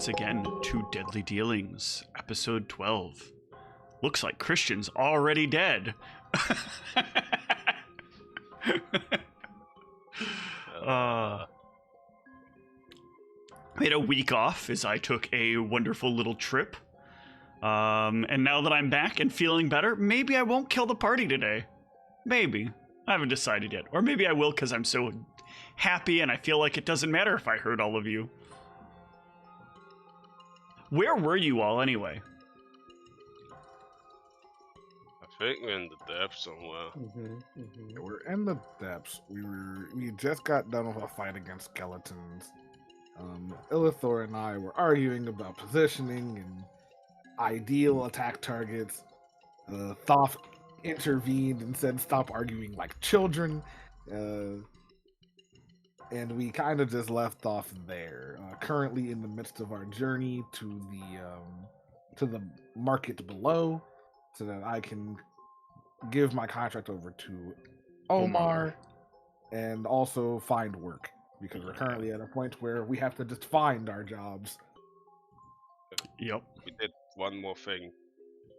once again to Deadly Dealings, episode 12. Looks like Christian's already dead. I had a week off as I took a wonderful little trip. And now that I'm back and feeling better, maybe I won't kill the party today. Maybe. I haven't decided yet. Or maybe I will because I'm so happy and I feel like it doesn't matter if I hurt all of you. Where were you all anyway? I think we're in the depths somewhere. We're in the depths. We just got done with a fight against skeletons. Illithor and I were arguing about positioning and ideal attack targets. Thoth intervened and said, "Stop arguing like children." And we kind of just left off there. Currently in the midst of our journey to the market below, so that I can give my contract over to Omar and also find work, because we're currently at a point where we have to just find our jobs. Yep. We did one more thing.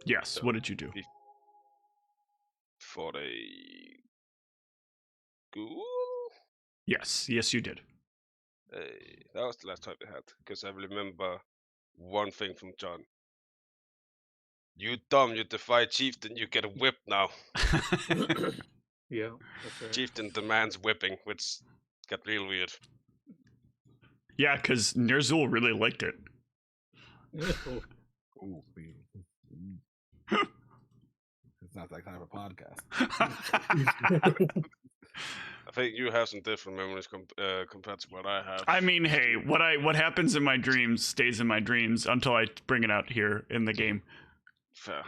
Yes, what did you do? For a ghoul? Yes, you did. That was the last time we had, because I remember one thing from John. You dumb, you defy chieftain, you get a whip now. Yeah, that's right. Chieftain demands whipping, which got real weird. Yeah, because Nerzul really liked it. Ooh, it's not that kind of a podcast. I think you have some different memories compared to what I have. I mean, hey, what happens in my dreams stays in my dreams until I bring it out here in the game. Fair.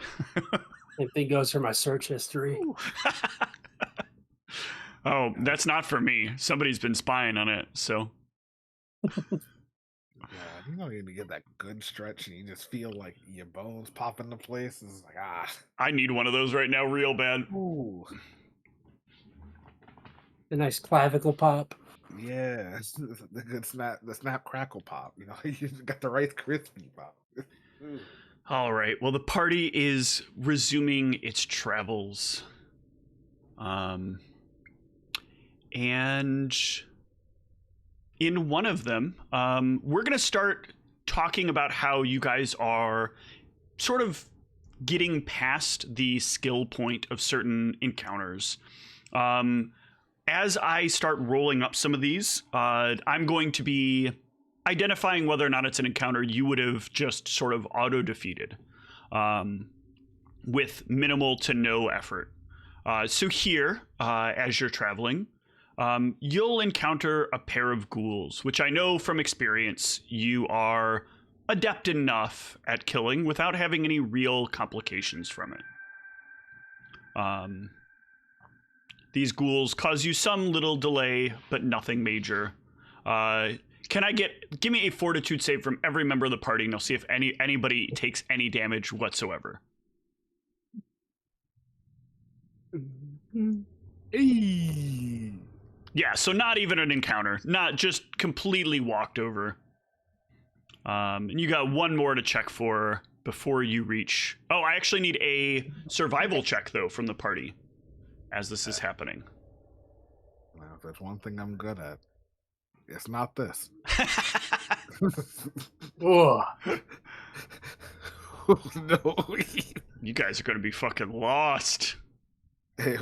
Same thing goes for my search history. Oh, that's not for me. Somebody's been spying on it, so. Yeah, you know, you get that good stretch and you just feel like your bones pop into place. It's like, I need one of those right now real bad. Ooh. A nice clavicle pop. Yeah, the good snap crackle pop. You know, you got the right crispy pop. All right. Well, the party is resuming its travels. And in one of them, we're going to start talking about how you guys are sort of getting past the skill point of certain encounters. As I start rolling up some of these, I'm going to be identifying whether or not it's an encounter you would have just sort of auto-defeated with minimal to no effort. So here, as you're traveling, you'll encounter a pair of ghouls, which I know from experience you are adept enough at killing without having any real complications from it. These ghouls cause you some little delay, but nothing major. Give me a fortitude save from every member of the party, and I'll see if anybody takes any damage whatsoever. Yeah, so not even an encounter, not just completely walked over. And you got one more to check for before you reach. Oh, I actually need a survival check though from the party as this is happening. Well, if there's one thing I'm good at, it's not this. Oh, No. You guys are going to be fucking lost. Hey,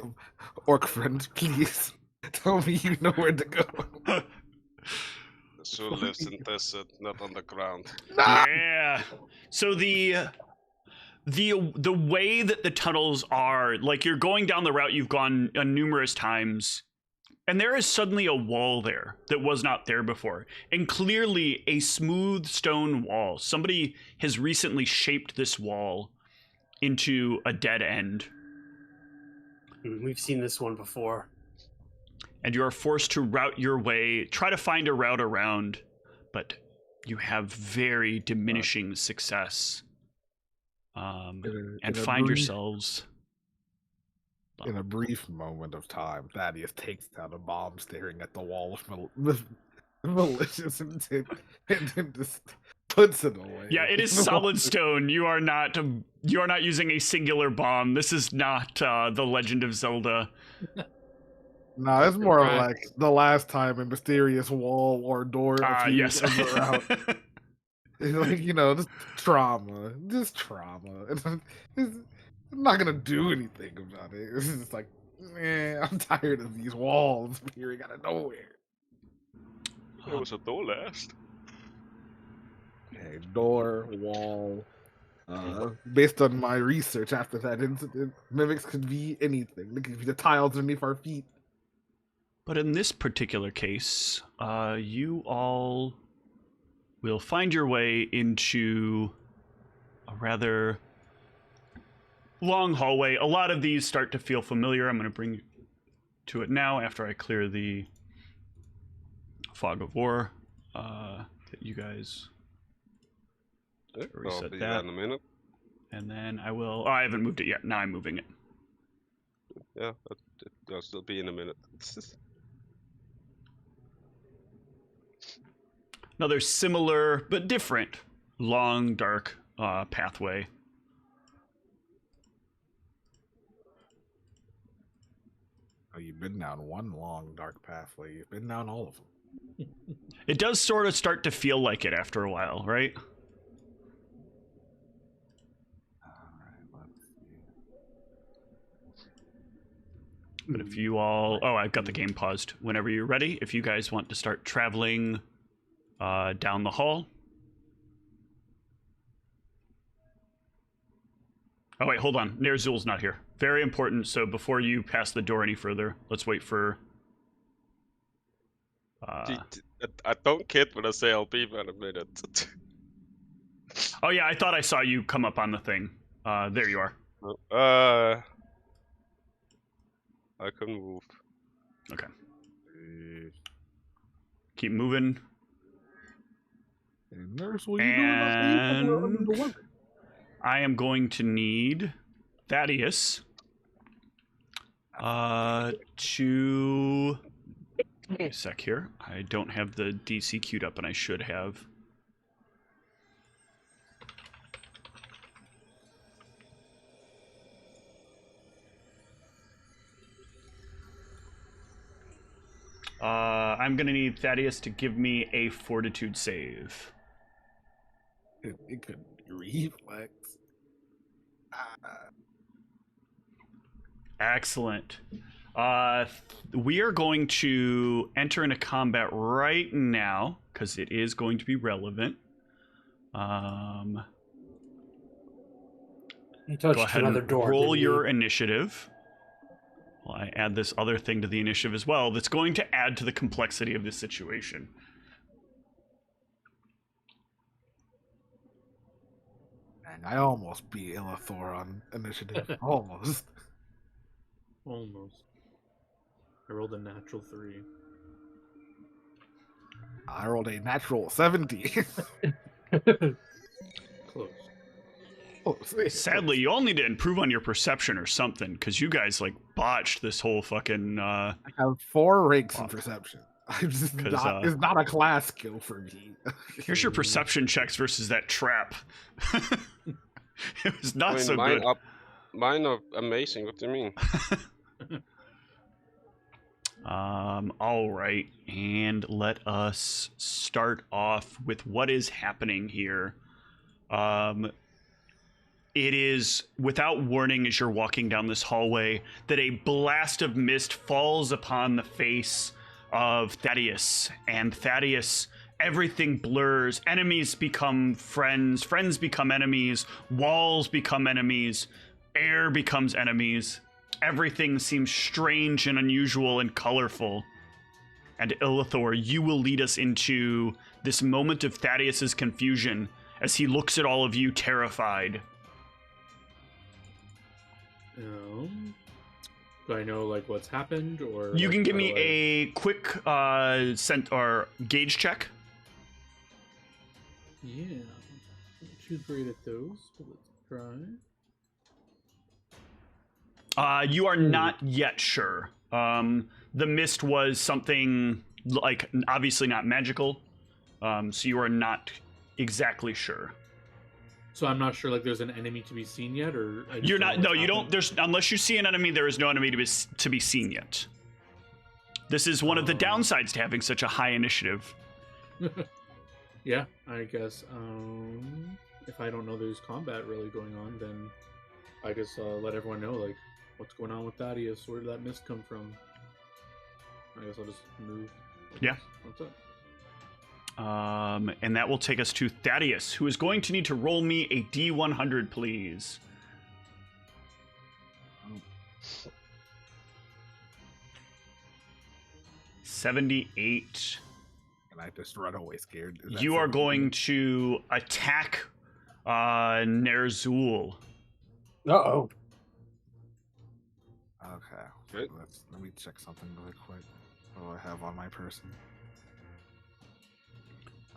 orc friend, please tell me you know where to go. The zoo lives in desert, not on the ground. Yeah. So the way that the tunnels are, like you're going down the route you've gone numerous times, and there is suddenly a wall there that was not there before, and clearly a smooth stone wall. Somebody has recently shaped this wall into a dead end. we've seen this one before. And you are forced to route your way, try to find a route around, but you have very diminishing success. And find yourselves... In a brief moment of time, Thaddeus takes down a bomb staring at the wall with malicious intent and then just puts it away. Yeah, it is solid stone. You are not using a singular bomb. This is not the Legend of Zelda. No, it's more like the last time a mysterious wall or door appeared Yes. on the route. It's like, just trauma. It's not gonna do anything about it. It's just like, I'm tired of these walls appearing out of nowhere. There was a door last. Okay, door, wall. Based on my research after that incident, mimics could be anything. They could be the tiles underneath our feet. But in this particular case, you all will find your way into a rather long hallway. A lot of these start to feel familiar. I'm going to bring you to it now after I clear the fog of war. That you guys I'll be there in a minute. And then I will... Oh, I haven't moved it yet. Now I'm moving it. Yeah, I'll still be in a minute. Another similar but different long, dark pathway. Oh, you've been down one long, dark pathway. You've been down all of them. It does sort of start to feel like it after a while, right? But if you all... Oh, I've got the game paused. Whenever you're ready, if you guys want to start traveling down the hall. Oh, wait, hold on. Nerzul's not here. Very important, so before you pass the door any further, let's wait for... I don't kid when I say I'll be there in a minute. Oh, yeah, I thought I saw you come up on the thing. There you are. I can move. Okay. Keep moving. And nurse, what are you doing up there? I am going to need Thaddeus to... A sec here. I don't have the DC queued up, and I should have. I'm going to need Thaddeus to give me a fortitude save. It could be reflex. Excellent. We are going to enter into combat right now, because it is going to be relevant. You touched Go ahead another and door. roll didn't your you? initiative. Well, I add this other thing to the initiative as well that's going to add to the complexity of this situation. Dang, I almost beat Illithor on initiative. Almost. Almost. I rolled a natural 3. I rolled a natural 70. Close. Sadly, you all need to improve on your perception or something, because you guys, like, botched this whole fucking... I have 4 ranks in Fuck. perception. I'm just 'Cause, not, it's not a class skill for me. Here's your perception checks versus that trap. It was not so good. Mine are amazing. What do you mean? All right, and let us start off with what is happening here. It is without warning as you're walking down this hallway that a blast of mist falls upon the face of Thaddeus, and Thaddeus, everything blurs. Enemies become friends, friends become enemies, walls become enemies, air becomes enemies. Everything seems strange and unusual and colorful. And Illithor, you will lead us into this moment of Thaddeus's confusion as he looks at all of you terrified. Do I know like what's happened, or You like, can give how me do I- a quick gauge check. Yeah, I'm not too great at those, but let's try. You are not yet sure. The mist was something like obviously not magical, so you are not exactly sure. So I'm not sure, like, there's an enemy to be seen yet, or I just You're don't not. know No, what's you don't. happening? There's unless you see an enemy, there is no enemy to be seen yet. This is one of the downsides to having such a high initiative. Yeah, I guess. If I don't know there's combat really going on, then I guess let everyone know, like, what's going on with Thaddeus. Where did that mist come from? I guess I'll just move. Yeah. What's up? And that will take us to Thaddeus, who is going to need to roll me a D100, please. Oh. 78. And I just run away scared. Is that You are something? going to attack Nerzul. Uh-oh. Okay. Good. Let me check something really quick. What do I have on my person?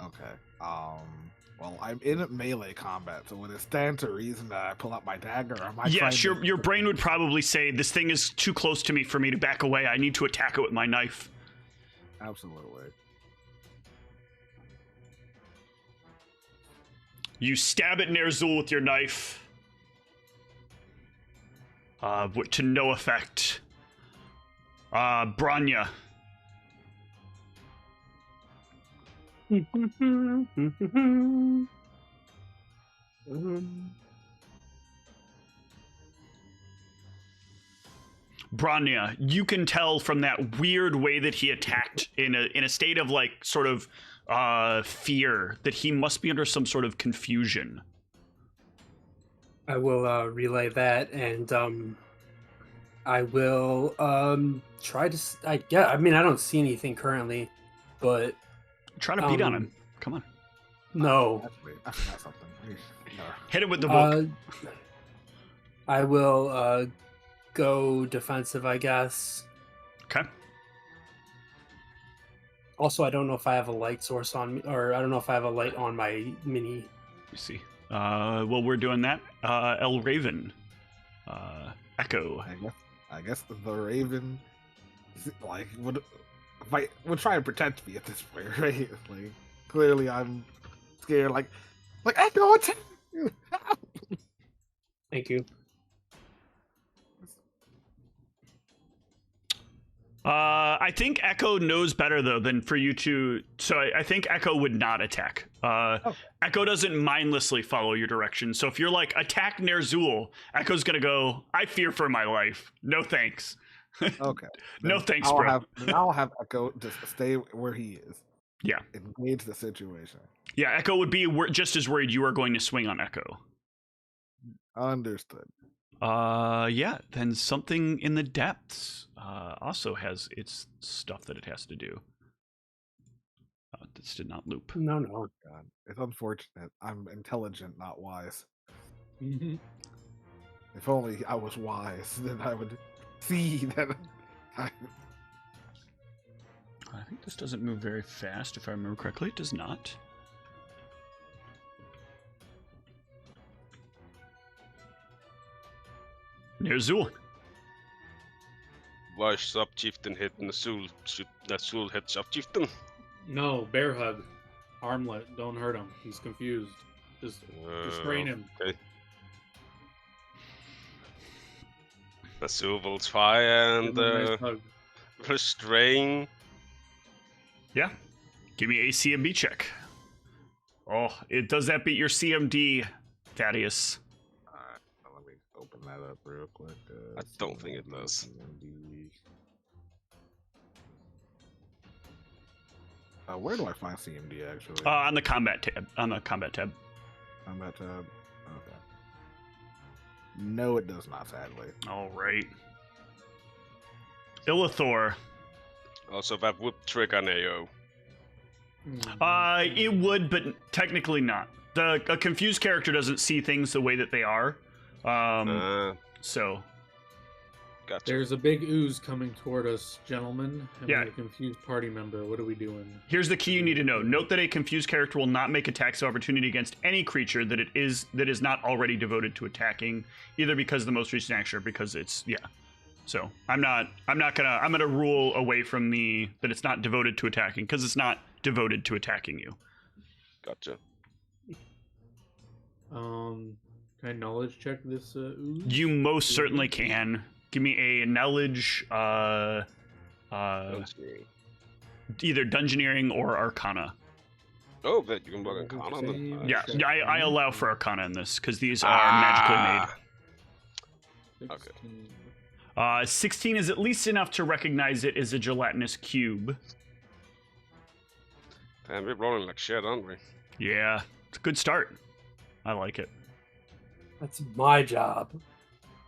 Okay. Well, I'm in melee combat, so would it stand to reason that I pull out my dagger? Or am I Yes, trying to... your brain would probably say, this thing is too close to me for me to back away. I need to attack it with my knife. Absolutely. You stab at Nerzul with your knife. To no effect. Branya. Branya, you can tell from that weird way that he attacked in a state of like sort of fear that he must be under some sort of confusion. I will relay that, and I will try to. I mean, I don't see anything currently, but Try to beat on him. Come on. no. Actually, I forgot something. No. Hit him with the book. I will go defensive, I guess. Okay. Also, I don't know if I have a light source on me, or I don't know if I have a light on my mini. Let me see. Well, we're doing that. El Raven. Echo. I guess the Raven, like, would try and protect me at this point, right? Like, clearly I'm scared. Like Echo, attack! Thank you. I think Echo knows better though than for you to. So I think Echo would not attack. Echo doesn't mindlessly follow your direction. So if you're like attack Nerzul, Echo's gonna go. I fear for my life. No thanks. Okay. No Then thanks, bro. I'll have Echo just stay where he is. Yeah. Engage the situation. Yeah. Echo would be just as worried you are going to swing on Echo. Understood. Yeah. Then something in the depths also has its stuff that it has to do. This did not loop. No. God, it's unfortunate. I'm intelligent, not wise. Mhm. If only I was wise, then I would see that. I think this doesn't move very fast, if I remember correctly. It does not. Nerzul. Why sub-chieftain hit Nasul? Should Nasul hit sub-chieftain? No, bear hug. Armlet. Don't hurt him. He's confused. Just restrain him. Okay. Nasul will try and Give him a nice hug. restrain. Yeah. Give me a CMB check. Oh, does that beat your CMD, Thaddeus? Alright, let me open that up real quick. I don't think it does. Where do I find CMD actually? On the combat tab. Combat tab. Okay. No, it does not, sadly. All right. Illithor. Also, that would trigger an AO. It would, but technically not. A confused character doesn't see things the way that they are. So. Gotcha. There's a big ooze coming toward us, gentlemen. And Yeah. we have a confused party member. What are we doing? Here's the key you need to know. Note that a confused character will not make attacks of opportunity against any creature that is not already devoted to attacking, either because of the most recent action or because it's So I'm gonna rule away from that it's not devoted to attacking, because it's not devoted to attacking you. Gotcha. Can I knowledge check this ooze? You most certainly can. Give me a knowledge, either dungeoneering or arcana. Oh, but you can block Good Arcana save. then. Yeah, check. I allow for arcana in this because these are magically made. 16. 16 is at least enough to recognize it as a gelatinous cube. Damn, we're rolling like shit, aren't we? Yeah, it's a good start. I like it. That's my job.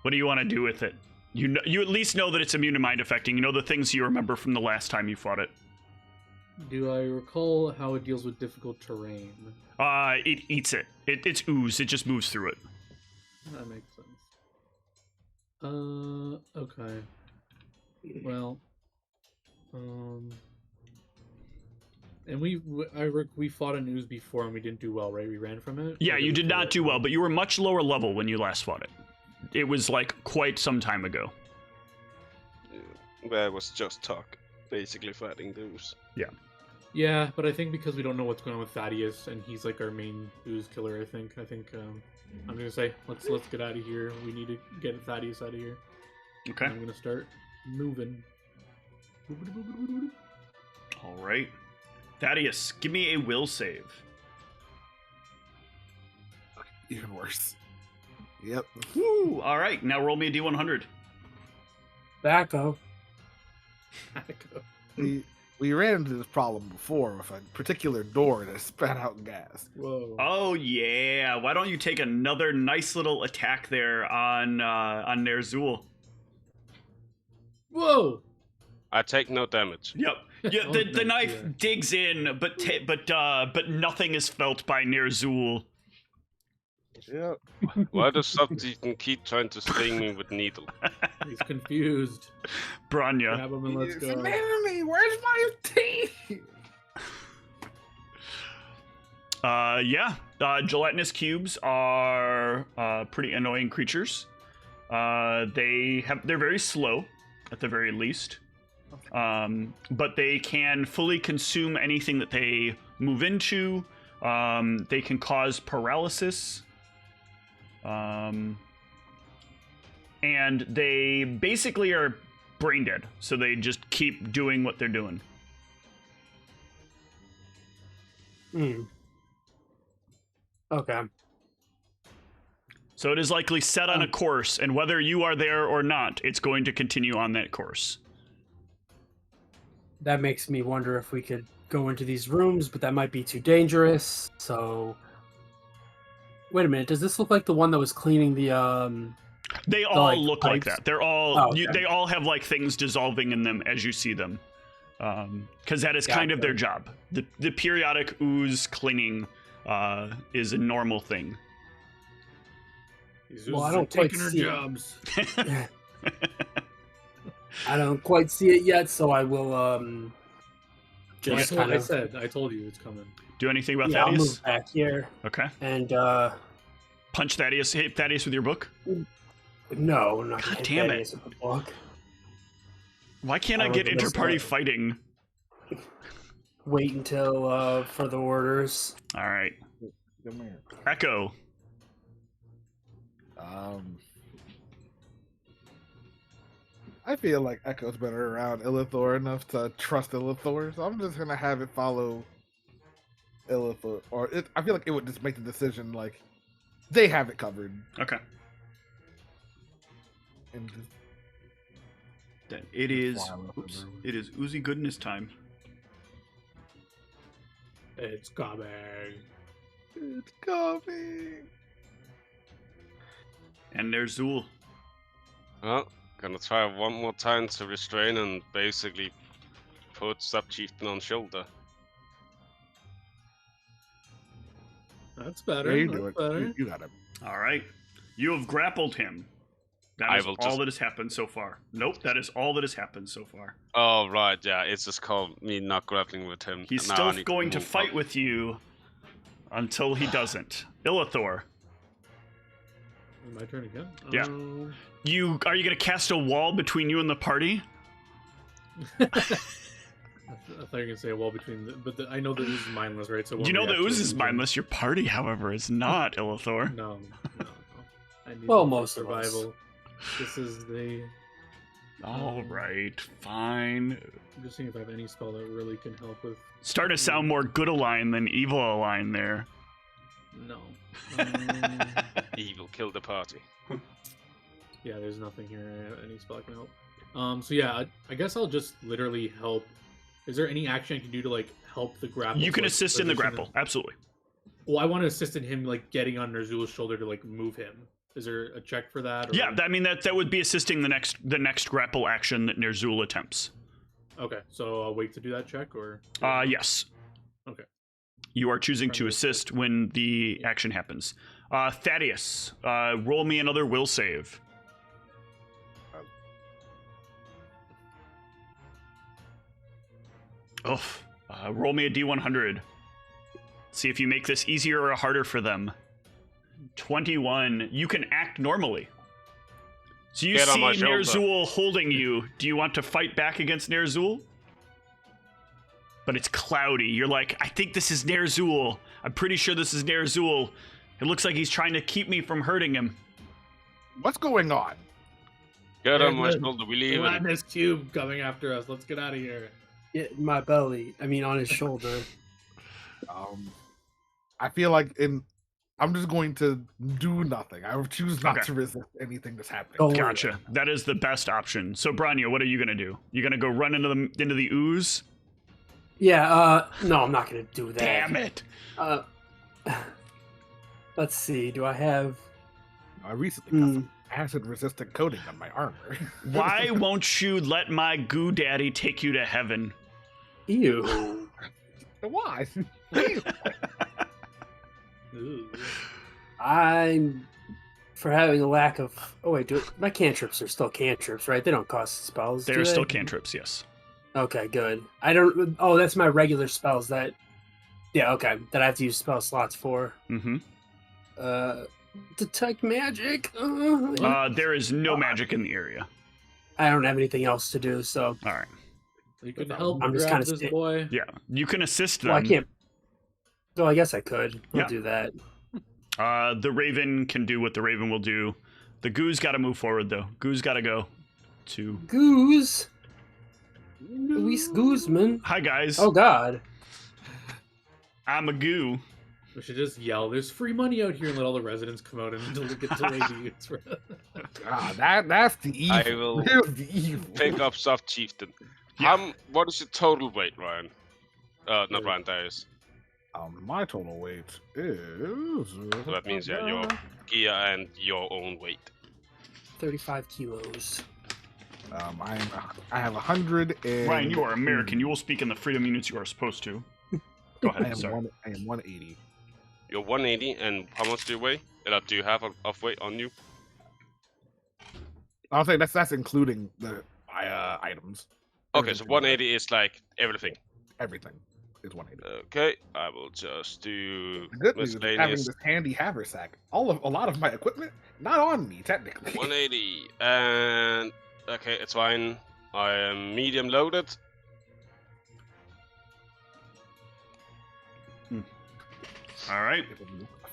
What do you want to do with it? You at least know that it's immune to mind affecting. You know the things you remember from the last time you fought it. Do I recall how it deals with difficult terrain? It eats it. It's ooze. It just moves through it. That makes sense. Okay. Well, and we fought an ooze before and we didn't do well, right? We ran from it. Yeah, Or you we did kill not it? do well, but you were much lower level when you last fought it. It was like quite some time ago. Where it was just talk, basically fighting those. Yeah, but I think because we don't know what's going on with Thaddeus and he's like our main ooze killer, I think I'm gonna say let's get out of here. We need to get Thaddeus out of here. Okay. I'm gonna start moving. All right. Thaddeus, give me a will save. Even worse. Yep. Woo! All right. Now roll me a d100. Backo. We ran into this problem before with a particular door that spat out gas. Whoa. Oh yeah. Why don't you take another nice little attack there on Nerzul? Whoa! I take no damage. Yep. Yeah. Oh, The no, knife yeah. digs in, but nothing is felt by Nerzul. Yep. Why does Subtitan keep trying to sting me with needle? He's confused. Branya. Grab him and let's It's go. an enemy. Where's my teeth? Yeah. Gelatinous cubes are pretty annoying creatures. They're very slow, at the very least. But they can fully consume anything that they move into. They can cause paralysis. And they basically are brain dead, so they just keep doing what they're doing. Okay. So it is likely set on a course, and whether you are there or not, it's going to continue on that course. That makes me wonder if we could go into these rooms, but that might be too dangerous. So, wait a minute. Does this look like the one that was cleaning the They all like, look like pipes? that. They're all Oh, okay. they all have like things dissolving in them as you see them, because that is kind of their job. The periodic ooze cleaning is a normal thing. These Well, I oozes don't are quite taking our see it. jobs. I don't quite see it yet, so I will just kind of I told you it's coming. Do anything about yeah, I'll Thaddeus? move back here Okay. and Punch Thaddeus. Hit Thaddeus with your book. no, I'm not God gonna hit damn it. Thaddeus with the book. Why can't I I get rolled a inter-party miss. fighting? Wait until further orders. All right. Come here. Echo. I feel like Echo's been around Illithor enough to trust Illithor, so I'm just gonna have it follow Illithor. I feel like it would just make the decision like they have it covered. Okay. And just, Then it is. fly with Oops. them. It is Oozy Goodness time. It's coming. It's coming. And there's Zool. Well, gonna try one more time to restrain and basically put Sub-Chieftain on shoulder. That's better. Yeah, you That's do it. better. You got it. All right. You have grappled him. That I is will all just- that has happened so far. Nope, that is all that has happened so far. Oh, right, yeah, it's just called me not grappling with him. He's and now I still need going to move fight up. with you until he doesn't. Illithor, My turn again. Yeah. are you going to cast a wall between you and the party? I thought you were gonna say a wall between, I know the ooze is mindless, right? So it won't You know the react to ooze is anything. mindless. Your party, however, is not, Illithor. No. I need Well, them for most of us. survival. This is the. All right, fine. I'm just seeing if I have any spell that really can help with. Starting to sound more good align than evil align there. No. Evil killed the party. Yeah, there's nothing here. Any spell that can help. So yeah, I guess I'll just literally help. Is there any action I can do to like help the grapple? You can like, assist in the position grapple, absolutely. Well, I want to assist in him like getting on Nerzul's shoulder to like move him. Is there a check for that? Or... Yeah, I mean that would be assisting the next grapple action that Nerzul attempts. Okay, so I'll wait to do that check, or. Yes. Okay. You are choosing to assist when the action happens. Thaddeus, roll me another will save. Roll me a D100. See if you make this easier or harder for them. 21. You can act normally. So you Get on see my shoulder. Nerzul holding you. Do you want to fight back against Nerzul? But it's cloudy. You're like, I think this is Nerzul. I'm pretty sure this is Nerzul. It looks like he's trying to keep me from hurting him. What's going on? Get on my There's a shoulder, we leave. gelatinous cube coming after us. Let's get out of here. Get in my belly. I mean, on his shoulder. I feel like I'm just going to do nothing. I choose not Okay. to resist anything that's happening. Don't worry. Gotcha. That is the best option. So, Branya, what are you gonna do? You gonna go run into the ooze? Yeah. No, I'm not gonna do that. Damn it! Let's see. Do I have? I recently got some acid-resistant coating on my armor. Why won't you let my goo daddy take you to heaven? Ew. Why? Ooh. I'm for having a lack of. Oh wait, my cantrips are still cantrips, right? They don't cost spells. do They're they? still cantrips, yes. Okay, good. I don't. Oh, that's my regular spells. That. Yeah. Okay. That I have to use spell slots for. Mm-hmm. Detect magic. There is no magic in the area. I don't have anything else to do, so. All right. You can help I'm just grab kinda this boy. Yeah, you can assist them. Well, I can't. Oh, I guess I could. Yeah. I'll do that. The Raven can do what the Raven will do. The Goo's got to move forward, though. Goo's got to go to... Goose. Luis Guzman. Hi, guys. Oh God. I'm a Goo. We should just yell, "There's free money out here," and let all the residents come out and get delayed use for That's the evil. I will There's the evil. Pick up soft chieftain. Yeah. What is your total weight, Ryan? Not Ryan, Darius. My total weight is. So that means your gear and your own weight. 35 kilos. I have 100 and. Ryan, you are American. You will speak in the freedom units you are supposed to. Go I ahead, am sorry. I am 180. You're 180, and how much do you weigh? Do you have of weight on you? I'll say that's including the items. Okay, so 180 is like everything. Everything is 180. Okay, I will just do The good news is having miscellaneous. this handy haversack. A lot of my equipment not on me technically. 180, and okay, it's fine. I am medium loaded. All right. It'll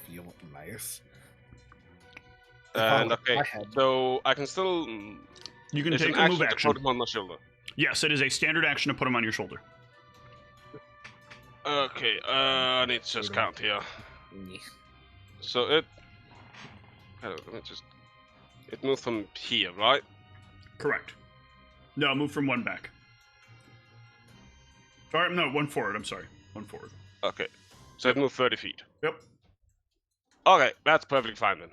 feel nice. And If okay, I had- so I can still. You can It's take an a move action to action. put him on my shoulder. Yes, it is a standard action to put him on your shoulder. Okay, I need to just count here. So it. Let me just. It moved from here, right? Correct. No, move from one back. All right, no, one forward. I'm sorry. One forward. Okay, so it moved 30 feet. Yep. Okay, that's perfectly fine then.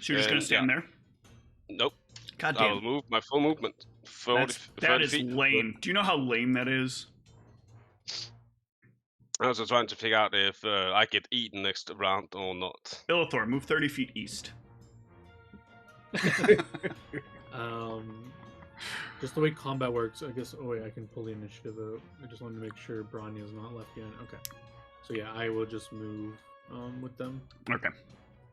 So you're just going to stand there? Nope. God I will damn. move my full movement. 40, That 30 is feet. lame. Do you know how lame that is? I was just trying to figure out if I get eaten next round or not. Illithor, move 30 feet east. Just the way combat works, I guess. Oh wait, I can pull the initiative out. I just wanted to make sure Branya is not left behind. Okay, so yeah, I will just move with them. Okay.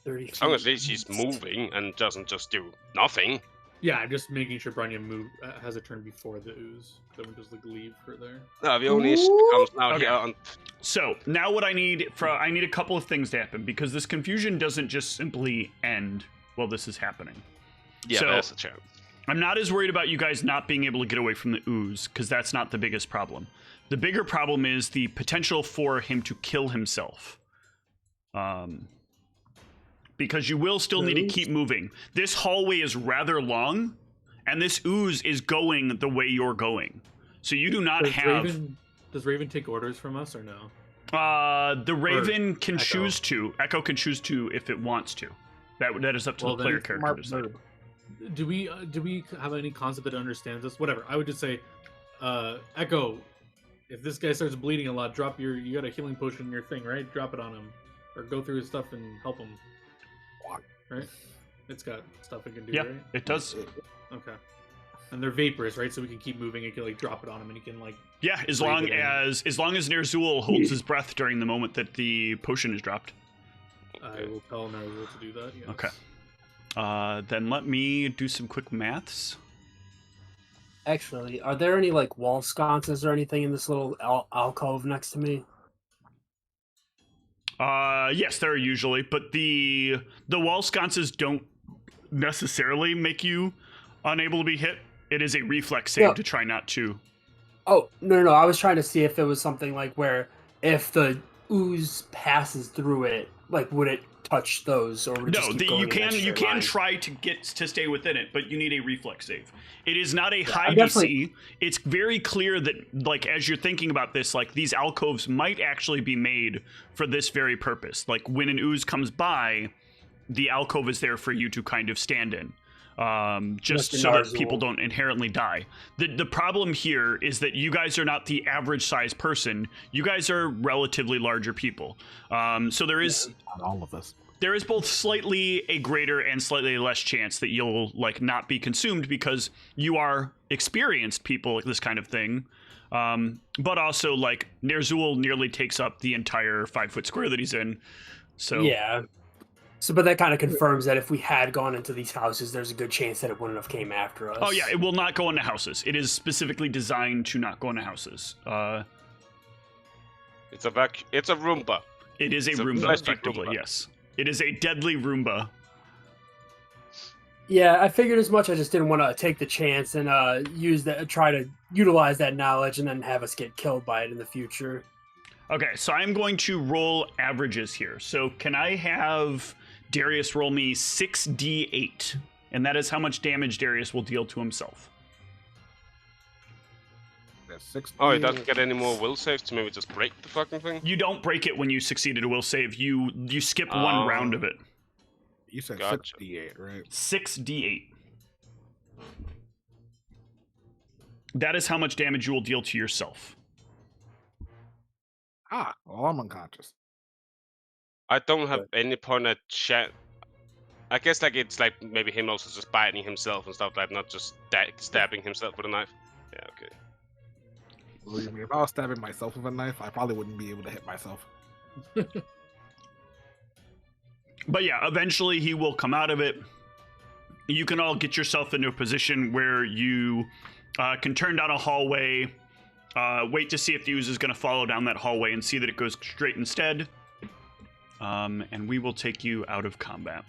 30 As long as feet. she's moving and doesn't just do nothing. Yeah, just making sure Branya has a turn before the ooze. Then we just like leave her there. No, the only issue comes now Okay. here on. So now what I need I need a couple of things to happen because this confusion doesn't just simply end while this is happening. Yeah, So- there's a chance. I'm not as worried about you guys not being able to get away from the ooze because that's not the biggest problem. The bigger problem is the potential for him to kill himself. Because you will still need to keep moving. This hallway is rather long, and this ooze is going the way you're going. So you do not have. Does Raven take orders from us or no? The Raven can Echo. choose to. Echo can choose to if it wants to. That is up to Well, the player then character to decide. Do we have any concept that understands us? Whatever. I would just say, Echo, if this guy starts bleeding a lot, you got a healing potion in your thing, right? Drop it on him, or go through his stuff and help him. Right? It's got stuff it can do, Yeah, right? it does. Okay. And they're vaporous, right? So we can keep moving. You can like drop it on him, and he can like. Yeah, as breathe long it in. as Nerzul holds his breath during the moment that the potion is dropped. I will tell Narzul to do that. Yes. Okay. Then let me do some quick maths. Actually, are there any like wall sconces or anything in this little alcove next to me? Yes, there are usually, but the wall sconces don't necessarily make you unable to be hit. It is a reflex save Yeah. to try not to. Oh, no. I was trying to see if it was something like where if the ooze passes through it, like would it touch those or would it just No, keep going you in that can straight line? try to get to stay within it, but you need a reflex save. It is not a high I'm definitely- DC. It's very clear that, like, as you're thinking about this, like, these alcoves might actually be made for this very purpose. Like, when an ooze comes by, the alcove is there for you to kind of stand in. Just Mr. so that Narzul. people don't inherently die. The problem here is that you guys are not the average size person. You guys are relatively larger people. So there is Not all of us. there is both slightly a greater and slightly less chance that you'll like not be consumed because you are experienced people like this kind of thing. But also like Nerzul nearly takes up the entire 5-foot square that he's in. So Yeah. So, but that kind of confirms that if we had gone into these houses, there's a good chance that it wouldn't have came after us. Oh yeah, it will not go into houses. It is specifically designed to not go into houses. It's a Roomba. It is a It's a Roomba, plastic effectively, Roomba. yes. It is a deadly Roomba. Yeah, I figured as much. I just didn't want to take the chance and try to utilize that knowledge and then have us get killed by it in the future. Okay, so I'm going to roll averages here. So can I have Darius roll me 6d8? And that is how much damage Darius will deal to himself. That's 60. Oh, he doesn't get any more will saves to maybe just break the fucking thing? You don't break it when you succeeded a will save. You skip one Oh. round of it. You said Gotcha. 68, right? 6d8. That is how much damage you will deal to yourself. Ah, well, I'm unconscious. I don't have any point at chat. I guess like it's like maybe him also just biting himself and stuff like that, not just stabbing himself with a knife. Yeah, okay. Believe me, if I was stabbing myself with a knife, I probably wouldn't be able to hit myself. But yeah, eventually he will come out of it. You can all get yourself into a position where you can turn down a hallway, wait to see if the ooze is going to follow down that hallway and see that it goes straight instead. And we will take you out of combat.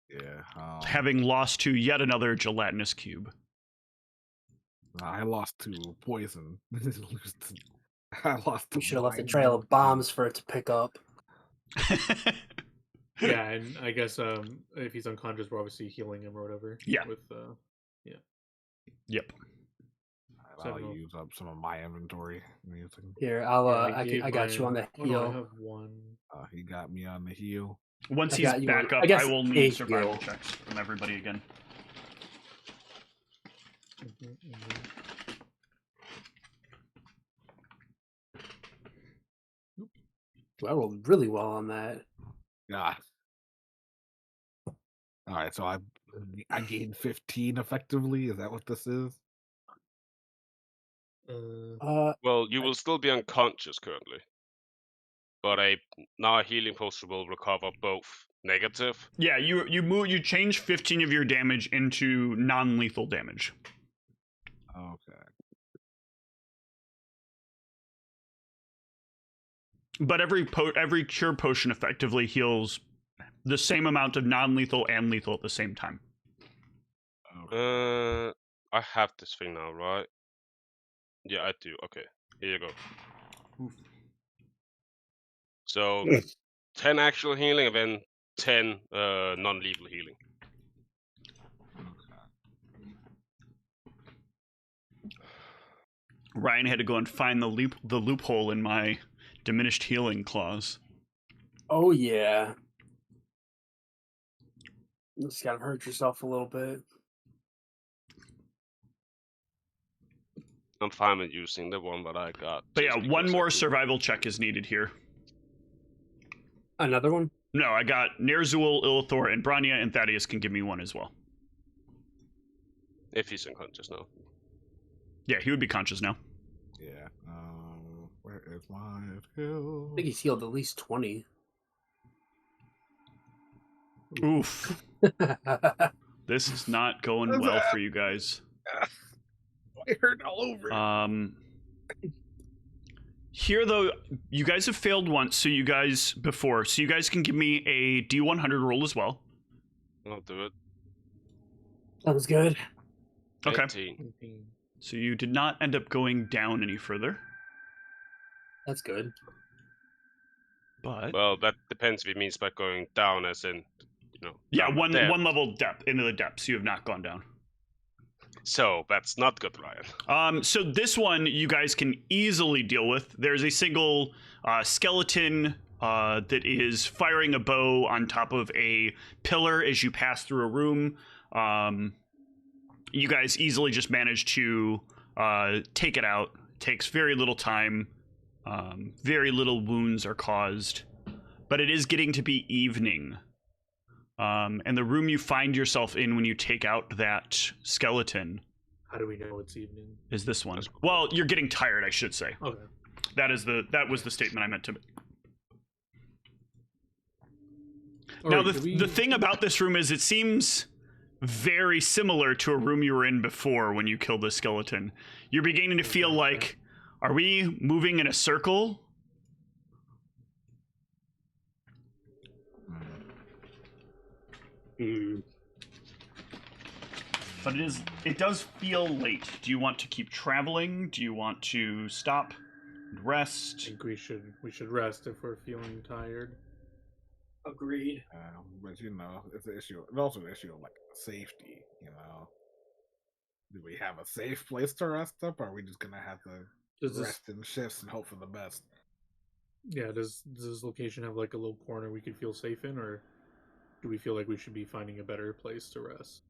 Yeah. Having lost to yet another gelatinous cube. I lost to poison. I lost to We should have left a blind. trail of bombs for it to pick up. Yeah, and I guess if he's unconscious, we're obviously healing him or whatever. Yeah. With Yep. I'll use up some of my inventory. Here, I got you on the Oh, no, I heal. have one. He got me on the heel. Once I he's got you back on- up, I guess I will a need survival heal. checks from everybody again. I rolled really well on that. Yeah. All right, so I gained 15 effectively. Is that what this is? Well, you will still be unconscious currently. But now a healing potion will recover both negative. Yeah, you change 15 of your damage into non-lethal damage. Okay. But every cure potion effectively heals the same amount of non-lethal and lethal at the same time. Okay. I have this thing now, right? Yeah, I do. Okay, here you go. Oof. So 10 actual healing and then 10 non-lethal healing. Ryan had to go and find the loophole in my diminished healing clause. Oh yeah. You just gotta hurt yourself a little bit. I'm fine with using the one that I got. But yeah, just one because I more do. survival check is needed here. Another one? No, I got Ner'zhul, Ilithor, and Branya, and Thaddeus can give me one as well. If he's unconscious now. Yeah, he would be conscious now. Yeah. Where is my skill? I think he's healed at least 20. Oof. This is not going well for you guys. I hurt all over. Here, though, you guys have failed once, so you guys can give me a D100 roll as well. I'll do it. Sounds good. Okay. 18. So you did not end up going down any further, That's good. but Well, that depends if it means by going down as in, yeah, down one depth. level depth into the depths. You have not gone down. So that's not good, Ryan. So this one you guys can easily deal with. There's a single skeleton that is firing a bow on top of a pillar as you pass through a room. You guys easily just manage to take it out. Takes very little time. Very little wounds are caused. But it is getting to be evening. And the room you find yourself in when you take out that skeleton How do we know it's evening? is this one. Well, you're getting tired, I should say. Okay. That was the statement I meant to make. All Now, right, the thing about this room is it seems very similar to a room you were in before when you killed the skeleton. You're beginning to feel like, are we moving in a circle? But it does feel late. Do you want to keep traveling? Do you want to stop and I rest? think we should rest if we're feeling tired. Agreed. But it's an issue. It's also an issue of like safety. Do we have a safe place to rest up? Or are we just gonna have to rest in shifts and hope for the best? Yeah, does this location have like a little corner we could feel safe in, or do we feel like we should be finding a better place to rest?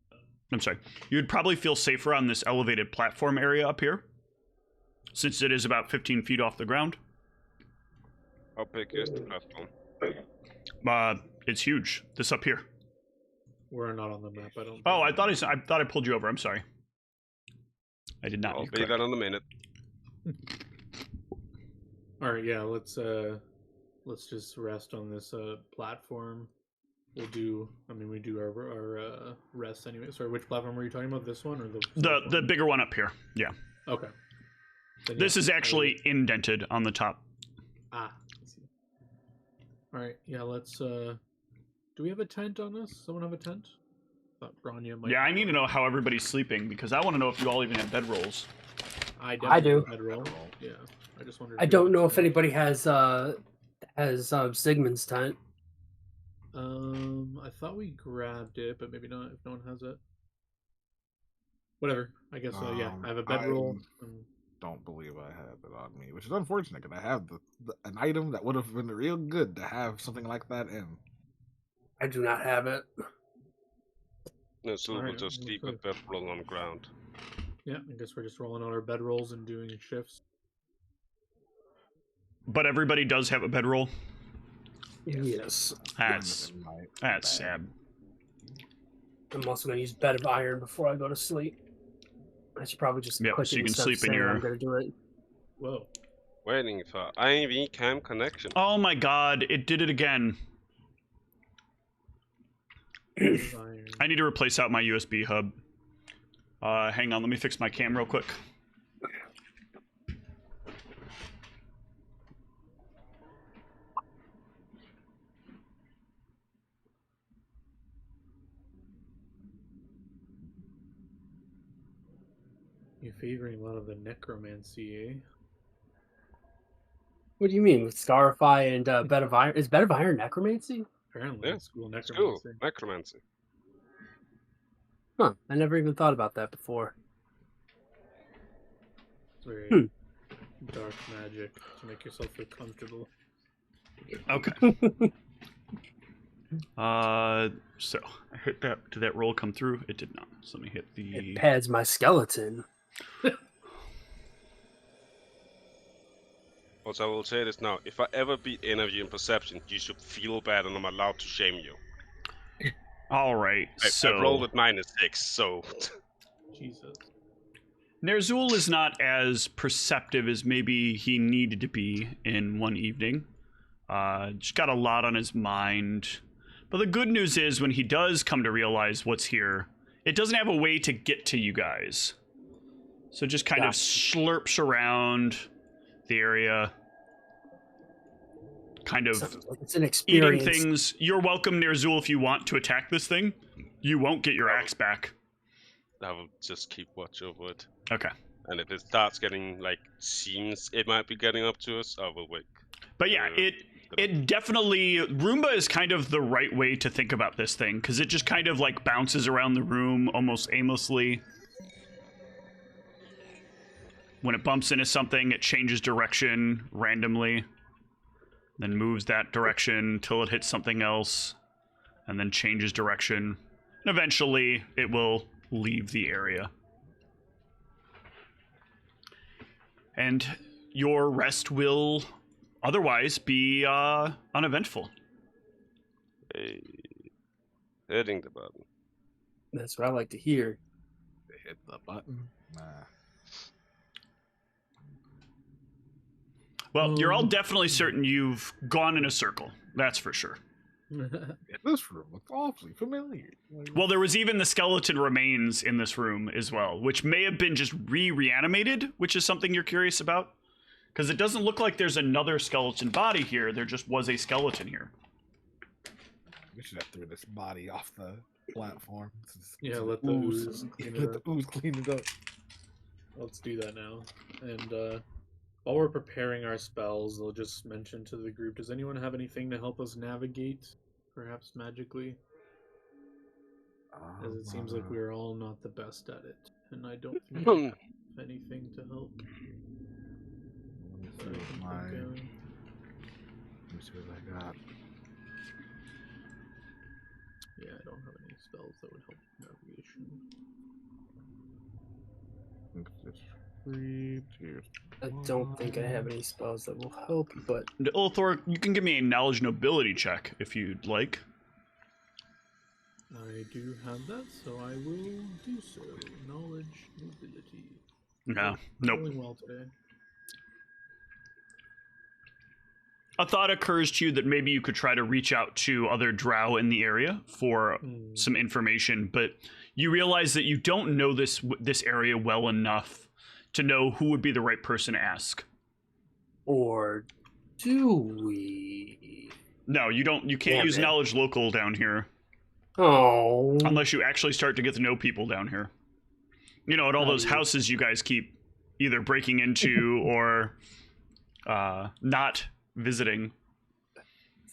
I'm sorry. You would probably feel safer on this elevated platform area up here, since it is about 15 feet off the ground. How big is the platform? It's huge. This up here. We're not on the map. I don't. Oh, I thought I pulled you over. I'm sorry. I did not. I'll You're be correct. there in a minute. All right, yeah. Let's just rest on this platform. We do our rest anyway. Sorry, which platform were you talking about? This one or The bigger one up here. Yeah. Okay. Then, This yeah, is actually indented on the top. I see. All right, yeah. Let's. Do we have a tent on us? Someone have a tent? Thought Branya might. Yeah, I have need to one. know how everybody's sleeping because I want to know if you all even have bedrolls. I I do. definitely bedroll. Yeah, I just wondered. I don't know if anybody has Sigmund's tent. I thought we grabbed it, but maybe not. If no one has it, whatever. I guess. Yeah, I have a bedroll. Don't believe I have it on me, which is unfortunate because I have an item that would have been real good to have something like that in. I do not have it. No, so we'll Alright, just we'll sleep put- with bedroll on the ground. Yeah, I guess we're just rolling out our bedrolls and doing shifts. But everybody does have a bedroll. Yes. That's sad. I'm also going to use Bed of Iron before I go to sleep. I should probably just Yeah, click so it you can instead of sleep in saying your- I'm going to do it. Whoa. Waiting for IV cam connection. Oh my god, it did it again. Iron. I need to replace out my USB hub. Hang on, let me fix my cam real quick. You're favoring a lot of the necromancy, eh? What do you mean with Starfy and Bed of Iron? Is Bed of Iron necromancy? Apparently, Yeah, it's cool It's cool. necromancy. Necromancy. Huh? I never even thought about that before. It's very dark magic to make yourself feel comfortable. Okay. So I hit that. Did that roll come through? It did not. So let me hit the. It pads my skeleton. Also, I will say this now. If I ever beat any of you in perception, you should feel bad and I'm allowed to shame you. All right. I rolled with -6, so... Jesus. Nerzul is not as perceptive as maybe he needed to be in one evening. Just got a lot on his mind. But the good news is when he does come to realize what's here, it doesn't have a way to get to you guys. So just kind of slurps around the area. Kind of It's an eating experience. things. You're welcome, Nerzul, if you want to attack this thing. You won't get your axe back. I will just keep watch over it. Okay. And if it starts getting, like, seems it might be getting up to us, I will wait. But yeah, it definitely... Roomba is kind of the right way to think about this thing, because it just kind of, like, bounces around the room almost aimlessly. When it bumps into something, it changes direction randomly. Then moves that direction till it hits something else. And then changes direction. And eventually, it will leave the area. And your rest will otherwise be uneventful. Hey, hitting the button. That's what I like to hear. Hit the button. Nah. Well, you're all definitely certain you've gone in a circle. That's for sure. In this room looks awfully familiar. Well, there was even the skeleton remains in this room as well, which may have been just reanimated, which is something you're curious about. Because it doesn't look like there's another skeleton body here. There just was a skeleton here. We should have threw this body off the platform. Yeah, let the ooze clean it let up. the ooze clean it up. Let's do that now. And while we're preparing our spells, I'll just mention to the group, does anyone have anything to help us navigate, perhaps magically? As it seems like we're all not the best at it, and I don't think I have anything to help. Let me see what I got. Yeah, I don't have any spells that would help navigation. I don't think I have any spells that will help, but Ulthor, you can give me a knowledge nobility check if you'd like. I do have that, so I will do so. Knowledge, nobility. No, nope. Doing well today. A thought occurs to you that maybe you could try to reach out to other drow in the area for some information, but you realize that you don't know this area well enough to know who would be the right person to ask. or do we? No, you don't. You can't Damn use it. knowledge local down here Oh, unless you actually start to get to know people down here. You know, at all those houses you guys keep either breaking into or not visiting.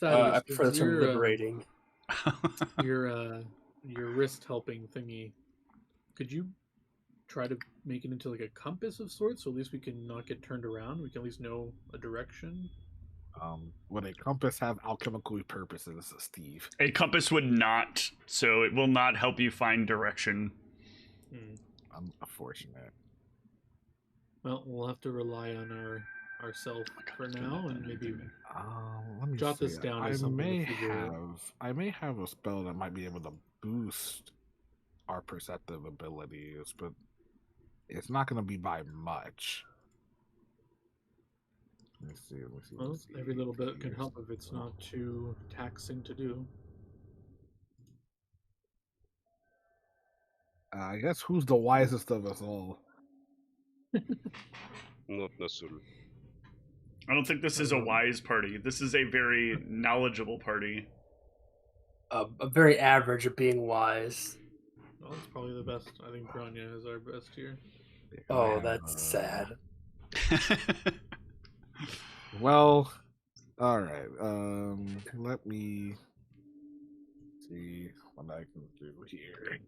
I prefer Is some your, liberating. your wrist helping thingy, could you try to make it into like a compass of sorts, so at least we can not get turned around? We can at least know a direction. Would a compass have alchemical purposes, Steve? A compass would not, so it will not help you find direction. Unfortunate. Well, we'll have to rely on ourselves for now, and maybe Let me jot this see. down as something to figure out. I may have a spell that might be able to boost our perceptive abilities, but it's not going to be by much. Let me see. Well, every little bit can help if it's not too taxing to do. I guess who's the wisest of us all? Not necessarily. I don't think this is a wise party. This is a very knowledgeable party. A very average of being wise. Well, it's probably the best. I think Grania is our best here. Oh, that's sad. Well, all right. Let me see what I can do here.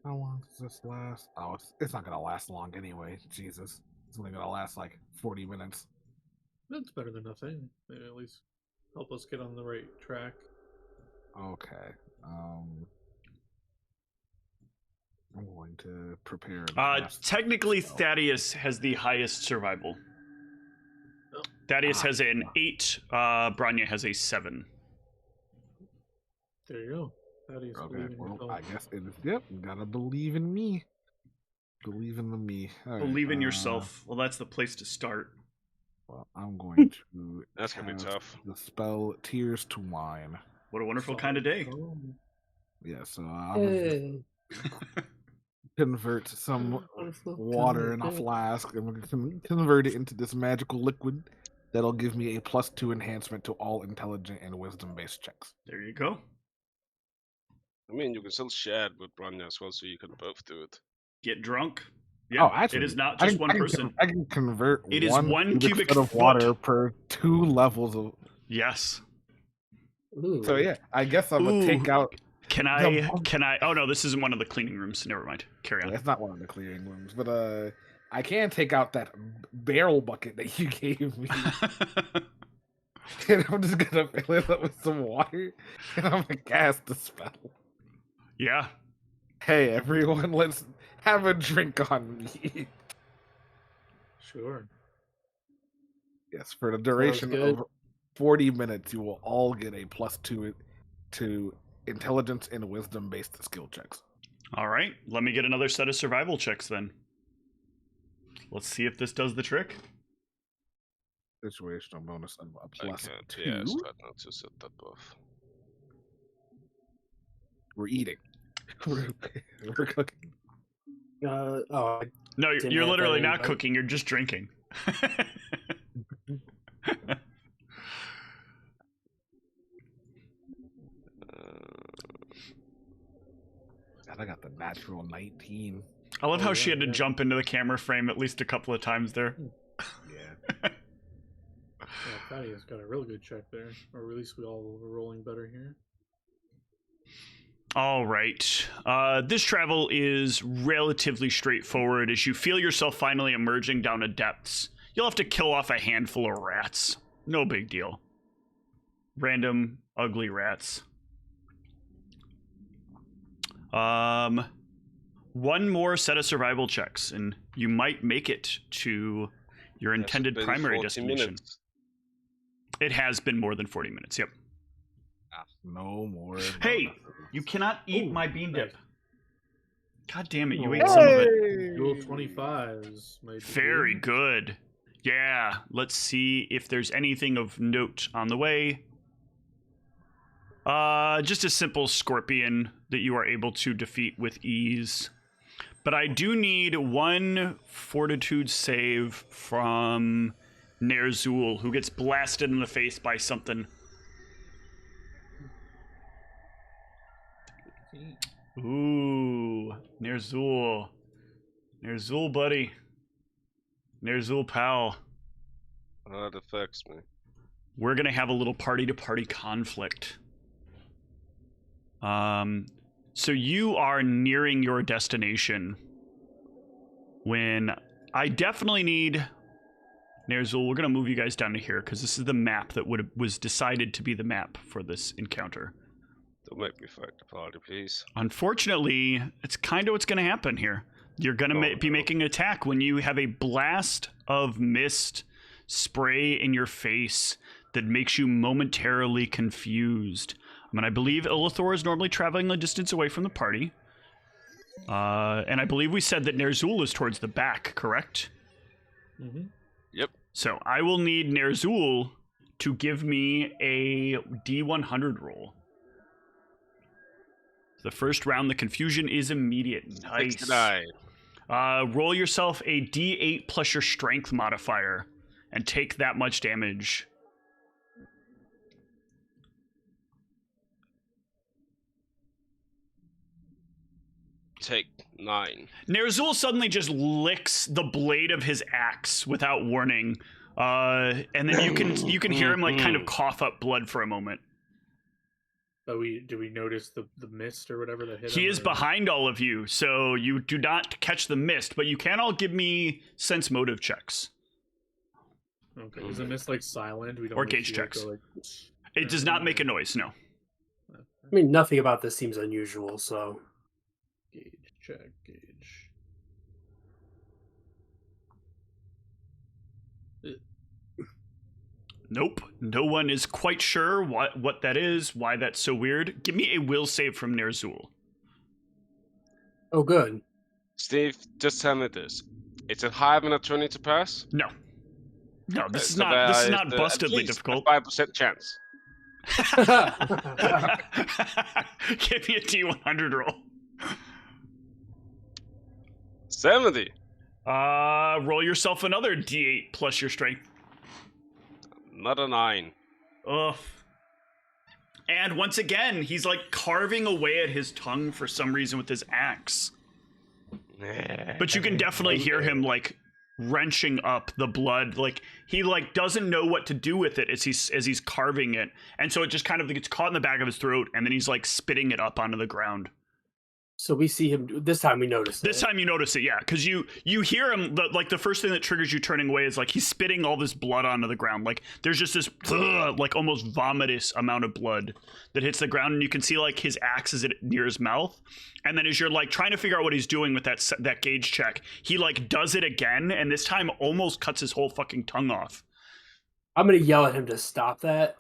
How long does this last? Oh, it's not gonna last long anyway. Jesus, it's only gonna last like 40 minutes. That's better than nothing. Maybe at least help us get on the right track. Okay. I'm going to prepare. Technically, Thaddeus has the highest survival. Oh. Thaddeus has an 8. Branya has a 7. There you go. Thaddeus, Okay, well, I guess it is. Yep, gotta believe in me. Believe in the me. All Believe right, in yourself. Well, that's the place to start. Well, I'm going to. That's gonna be cast tough. The spell Tears to Wine. What a wonderful kind of day. Yeah, so I'm gonna convert some water in a flask and we're gonna convert it into this magical liquid that'll give me a +2 enhancement to all intelligent and wisdom-based checks. There you go. I mean, you can still share it with Branya as well, so you can both do it. Get drunk. Yeah, Oh, actually, it is not just one person. I can convert. It is 1 cubic foot of foot. water per 2 levels of. Yes. Ooh. So yeah, I guess I'm gonna take out. Can I? Oh no, this isn't one of the cleaning rooms. Never mind. Carry on. It's not one of the clearing rooms, but I can take out that barrel bucket that you gave me, and I'm just gonna fill it up with some water, and I'm gonna cast the spell. Yeah. Hey everyone, let's have a drink on me. Sure. Yes, for the duration of 40 minutes, you will all get a +2 to intelligence and wisdom based skill checks. All right. Let me get another set of survival checks then. Let's see if this does the trick. Situational bonus of a I +2. can't. Yeah, start not to set that buff. We're eating. We're cooking. Oh, No, Didn't you're have literally that not invite. cooking. You're just drinking. God, I got the natural 19. I love how yeah, she had to yeah. jump into the camera frame at least a couple of times there. Yeah. Yeah, Thaddeus got a real good check there. Or at least we all were rolling better here. All right. This travel is relatively straightforward as you feel yourself finally emerging down a depths. You'll have to kill off a handful of rats. No big deal. Random, ugly rats. One more set of survival checks, and you might make it to your intended It's been primary 40 destination. minutes. It has been more than 40 minutes, yep. No more. Hey, bonuses. you cannot eat Ooh, my bean dip. nice. God damn it, you Oh. ate some of it. Dual 25s. might be Very good. good. Yeah, let's see if there's anything of note on the way. Just a simple scorpion that you are able to defeat with ease. But I do need one fortitude save from Nerzul, who gets blasted in the face by something. Ooh, Nerzul. Nerzul, buddy. Nerzul, pal. That affects me. We're going to have a little party-to-party conflict. So you are nearing your destination when I definitely need... Nerzul, we're going to move you guys down to here because this is the map that was decided to be the map for this encounter. Don't make me fight the party, please. Unfortunately, it's kind of what's going to happen here. You're going to be making an attack when you have a blast of mist spray in your face that makes you momentarily confused. I mean, I believe Illithor is normally traveling a distance away from the party. And I believe we said that Nerzul is towards the back, correct? Mm-hmm. Yep. So I will need Nerzul to give me a D100 roll. The first round, the confusion is immediate. Nice. 69. Roll yourself a D8 plus your strength modifier and take that much damage. Take 9. Nerzul suddenly just licks the blade of his axe without warning, and then you can hear him like kind of cough up blood for a moment. But do we notice the mist or whatever that hit He him, is or- behind all of you, so you do not catch the mist, but you can all give me sense motive checks. Okay, is the mist like silent? We don't Or really gauge see checks. Go, like, It does not make a noise, no. I mean, nothing about this seems unusual, so. Gauge check, gauge. Nope. No one is quite sure what that is, why that's so weird. Give me a will save from Nerzul. Oh, good. Steve, just tell me this. Is it higher than a 20 to pass? No. No, this is So not there is bustedly at least difficult. a 5% chance. Give me a D100 roll. 70. Roll yourself another D8 plus your strength. Not a 9. Ugh. And once again, he's like carving away at his tongue for some reason with his axe. But you can definitely hear him like wrenching up the blood. Like he like doesn't know what to do with it as he's carving it. And so it just kind of gets caught in the back of his throat, and then he's like spitting it up onto the ground. So we see him. This time we notice This it. time you notice it, yeah, because you hear him. The first thing that triggers you turning away is like he's spitting all this blood onto the ground. Like there's just this like almost vomitous amount of blood that hits the ground, and you can see like his axe is near his mouth. And then as you're like trying to figure out what he's doing with that gauge check, he like does it again, and this time almost cuts his whole fucking tongue off. I'm gonna yell at him to stop that.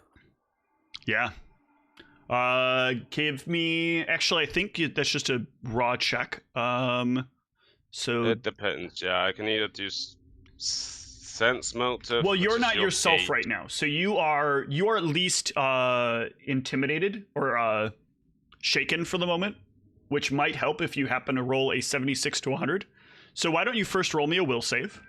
Yeah. Give me. Actually, I think that's just a raw check. So. It depends, yeah. I can either do sense motive. Well, which you're is not your yourself gauge. right now, so you are at least intimidated or shaken for the moment, which might help if you happen to roll a 76 to 100. So why don't you first roll me a will save?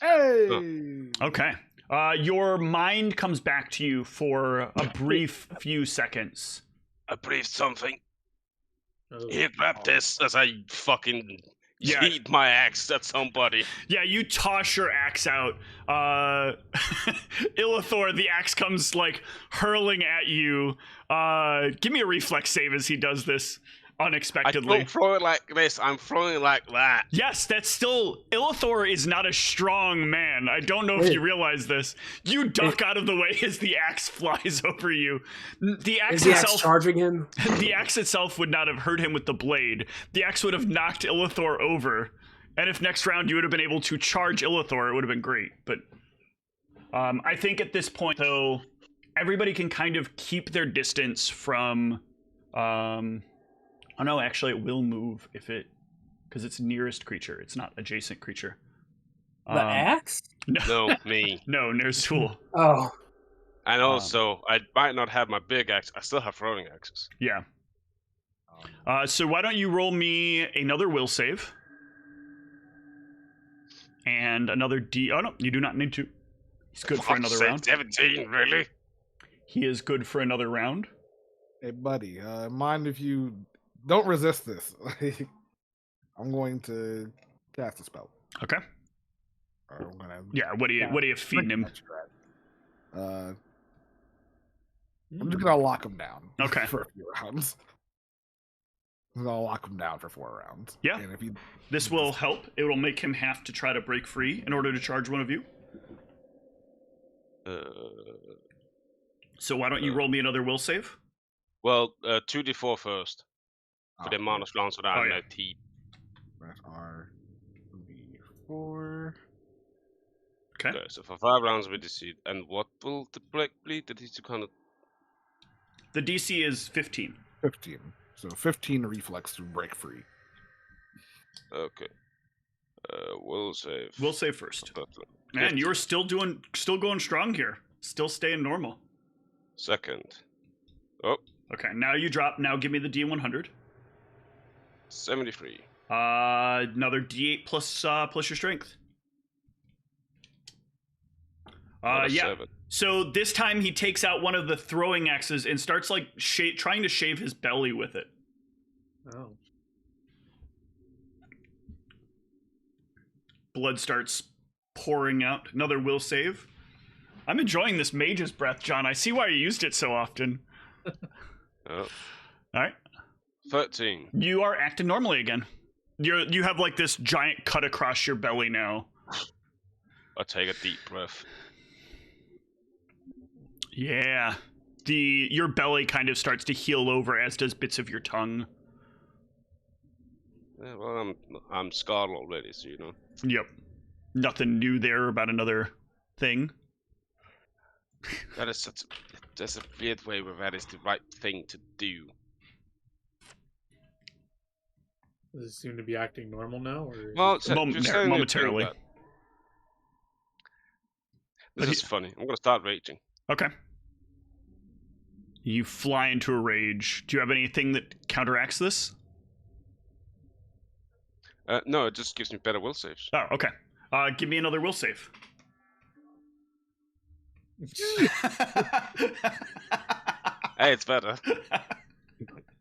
Hey! Okay. Your mind comes back to you for a brief few seconds. I breathed something. Oh, Here, grab this as I fucking Yeah. eat my axe at somebody. Yeah, you toss your axe out. Illithor, the axe comes like hurling at you. Give me a reflex save as he does this I unexpectedly. don't throw it like this, I'm throwing it like that. Yes, that's still... Illithor is not a strong man. I don't know if you realize this. You duck out of the way as the axe flies over you. The axe Is the axe itself... charging him? The axe itself would not have hurt him with the blade. The axe would have knocked Illithor over. And if next round you would have been able to charge Illithor, it would have been great. But I think at this point, though, everybody can kind of keep their distance from... Oh no, actually it will move because it's nearest creature. It's not adjacent creature. The axe? No, me. No, Nerzul. Oh, And also, I might not have my big axe, I still have throwing axes. Yeah. So why don't you roll me another will save? And another D... Oh no, you do not need to. He's good for another round. 17, really? He is good for another round. Hey, buddy, mind if you don't resist this? I'm going to cast a spell. Okay. Or I'm gonna Yeah, what are you feeding him? I'm just gonna lock him down. Okay. For a few rounds. I'm gonna lock him down for 4 rounds. Yeah. And if he This will help. It will make him have to try to break free in order to charge one of you. So why don't you roll me another will save? Well, 2d4 first. For the okay, manus lands that I'm yeah. at T. press R4. Okay. Okay, so for 5 rounds we deceive. And what will the break bleed? That is to kind of. The DC is 15. 15. So 15 reflex to break free. Okay. Will save. Will save first. But, Man, you're still going strong here. Still staying normal. second. Oh, Okay, now you drop. Now give me the D100. 73. Another D8 plus your strength. Another Yeah. 7. So this time he takes out one of the throwing axes and starts like trying to shave his belly with it. Oh. Blood starts pouring out. Another will save. I'm enjoying this mage's breath, John. I see why you used it so often. Oh. All right. 13. You are acting normally again. You have like this giant cut across your belly now. I take a deep breath. Yeah. Your belly kind of starts to heal over, as does bits of your tongue. Yeah, well, I'm scarred already, so you know. Yep. Nothing new there about another thing. That's a weird way where that is the right thing to do. Does it seem to be acting normal now? Or Well, Momentarily. This is funny. I'm gonna start raging. Okay. You fly into a rage. Do you have anything that counteracts this? No, it just gives me better will saves. Oh, okay. Give me another will save. Hey, it's better.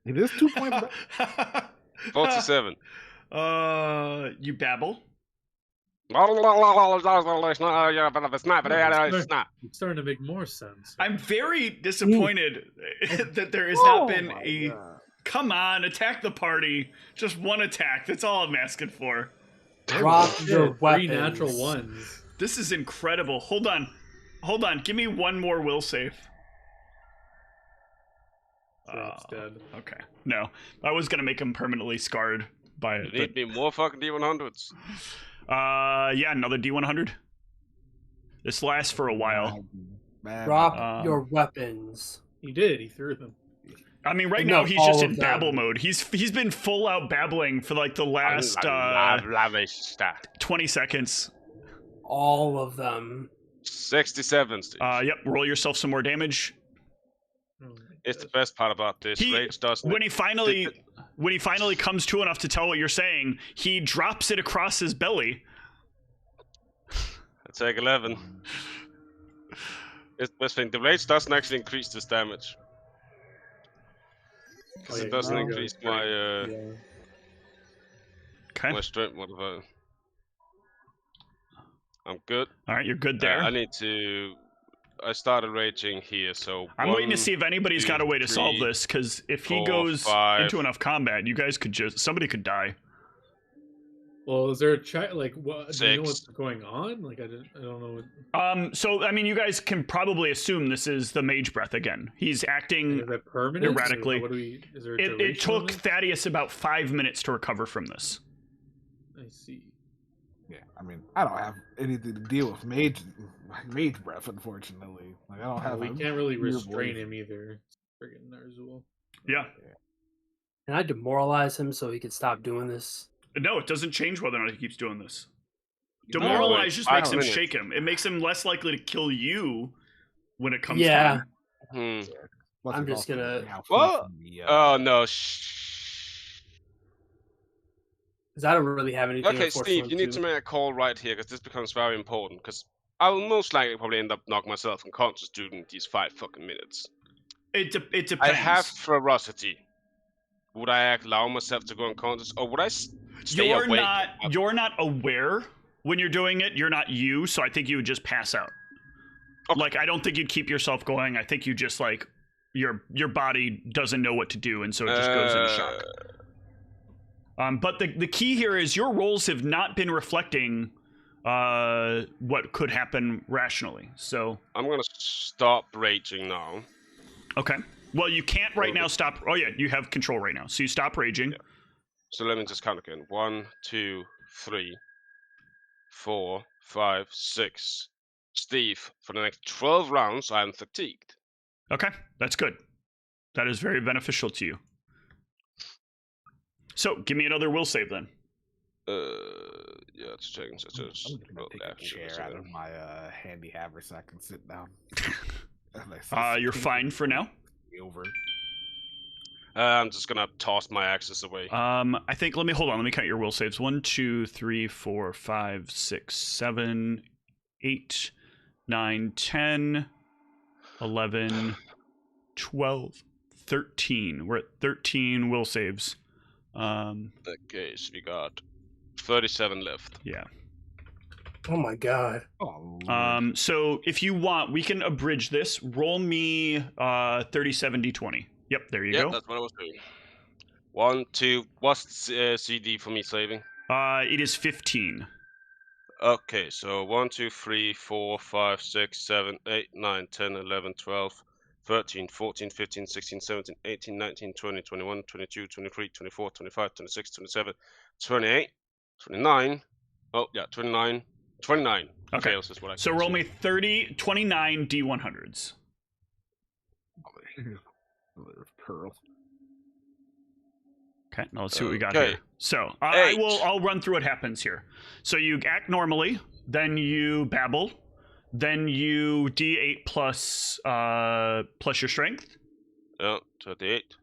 It is 2 points back. 47. You babble. It's starting to make more sense. I'm very disappointed that there has not been my a... God. Come on, attack the party. Just one attack. That's all I'm asking for. Drop your weapons. 3 natural ones. This is incredible. Hold on. Give me one more will save. Drop's dead. Okay. No. I was going to make him permanently scarred by You it. need me more fucking D100s. Yeah, another D100. This lasts for a while. Bad. Drop your weapons. He did. He threw them. I mean, right No, now he's all just of in them. babble mode. He's been full out babbling for like the last 20 seconds. All of them. 67, Steve. Yep, roll yourself some more damage. Oh my It's the gosh. best part about this. Rage doesn't. When he finally comes to enough to tell what you're saying, he drops it across his belly. I take 11. It's the best thing. The rage doesn't actually increase this damage. Because it doesn't no. increase my Yeah. Okay. my strength modifier. I'm good. All right, you're good there. I started raging here, so I'm waiting to see if anybody's got a way to solve 3, this, because if he 4, goes 5. into enough combat, you guys could somebody could die. Well, is there a chat? Like, what? Do you know 6. what's going on? Like, I don't know. What, So I mean, you guys can probably assume this is the mage breath again. He's acting. is it permanent? erratically. Or what do we? Is there a It duration on took it? Thaddeus about 5 minutes to recover from this. I see. Yeah, I mean, I don't have anything to deal with mage breath, unfortunately. Like, I don't have. We a can't really weird restrain voice. him either. Friggin' Narzul. Yeah. Can I demoralize him so he can stop doing this? No, it doesn't change whether or not he keeps doing this. No, Demoralize just makes him 5 minutes. shake him. It makes him less likely to kill you when it comes Yeah. time. Plus, I'm it's just also gonna- how Well, from the, Oh no. Because I don't really have anything. Okay, to force Steve, him you need to make a call right here because this becomes very important. Because I will most likely probably end up knocking myself unconscious during these 5 fucking minutes. It depends. I have ferocity. Would I allow myself to go unconscious, or would I stay You're awake? not aware when you're doing it. You're not you, so I think you would just pass out. Okay. Like, I don't think you'd keep yourself going. I think you just like your body doesn't know what to do, and so it just goes into shock. But the key here is your rolls have not been reflecting what could happen rationally. So I'm gonna stop raging now. okay. Well, you can't right now stop. Oh yeah, you have control right now, so you stop raging. Yeah. So let me just count again. 1, 2, 3, 4, 5, 6. Steve, for the next 12 rounds, I am fatigued. Okay, that's good. That is very beneficial to you. So, give me another will save then. Yeah, it's checking. I'm just gonna take a chair out of my handy hammer so I can sit down. You're fine for now. over. I'm just gonna toss my axes away. I think. Let me count your will saves. 1, 2, 3, 4, 5, 6, 7, 8, 9, 10, 11, 12, 13. We're at 13 will saves. Okay, so we got 37 left. Yeah. Oh my god. Oh, Lord. So if you want, we can abridge this. Roll me 37 d20. Yep, there you Yeah, go. that's what I was doing. 1, 2. What's CD for me saving? It is 15. Okay, so 1, 2, 3, 4, 5, 6, 7, 8, 9, 10, 11, 12, 13, 14, 15, 16, 17, 18, 19, 20, 21, 22, 23, 24, 25, 26, 27, 28, 29. Oh, yeah, 29. 29. Okay. Fails is what I So can roll see. me 29 d100s. Pearl. Okay, now let's see what we got Okay. here. So Eight. I'll run through what happens here. So you act normally, then you babble, then you d8 plus your strength. Yeah, 38.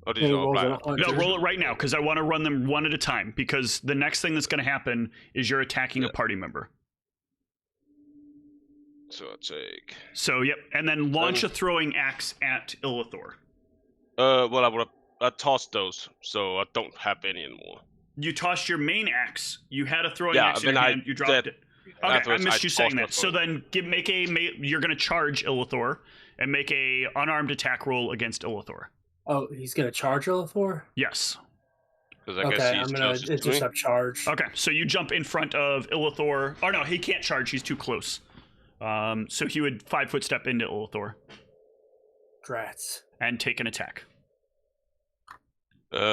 Oh, these He are all rolls black. a hundred. No, roll it right now because I want to run them one at a time. Because the next thing that's going to happen is you're attacking a party member. So I take. So yep, and then launch a throwing axe at Illithor. Well, I tossed those, so I don't have any anymore. You tossed your main axe. You had a throwing Yeah, axe in then your I hand. You dropped said- it. Okay, I afterwards, missed you saying tossed my that. So throwing. then you're going to charge Illithor and make a unarmed attack roll against Illithor. Oh, he's gonna charge Illithor? Yes. Because I guess Okay, he's I'm gonna closest to me. intercept charge. Okay, so you jump in front of Illithor. Oh no, he can't charge. He's too close. So he would 5-foot step into Illithor Drats. and take an attack. Just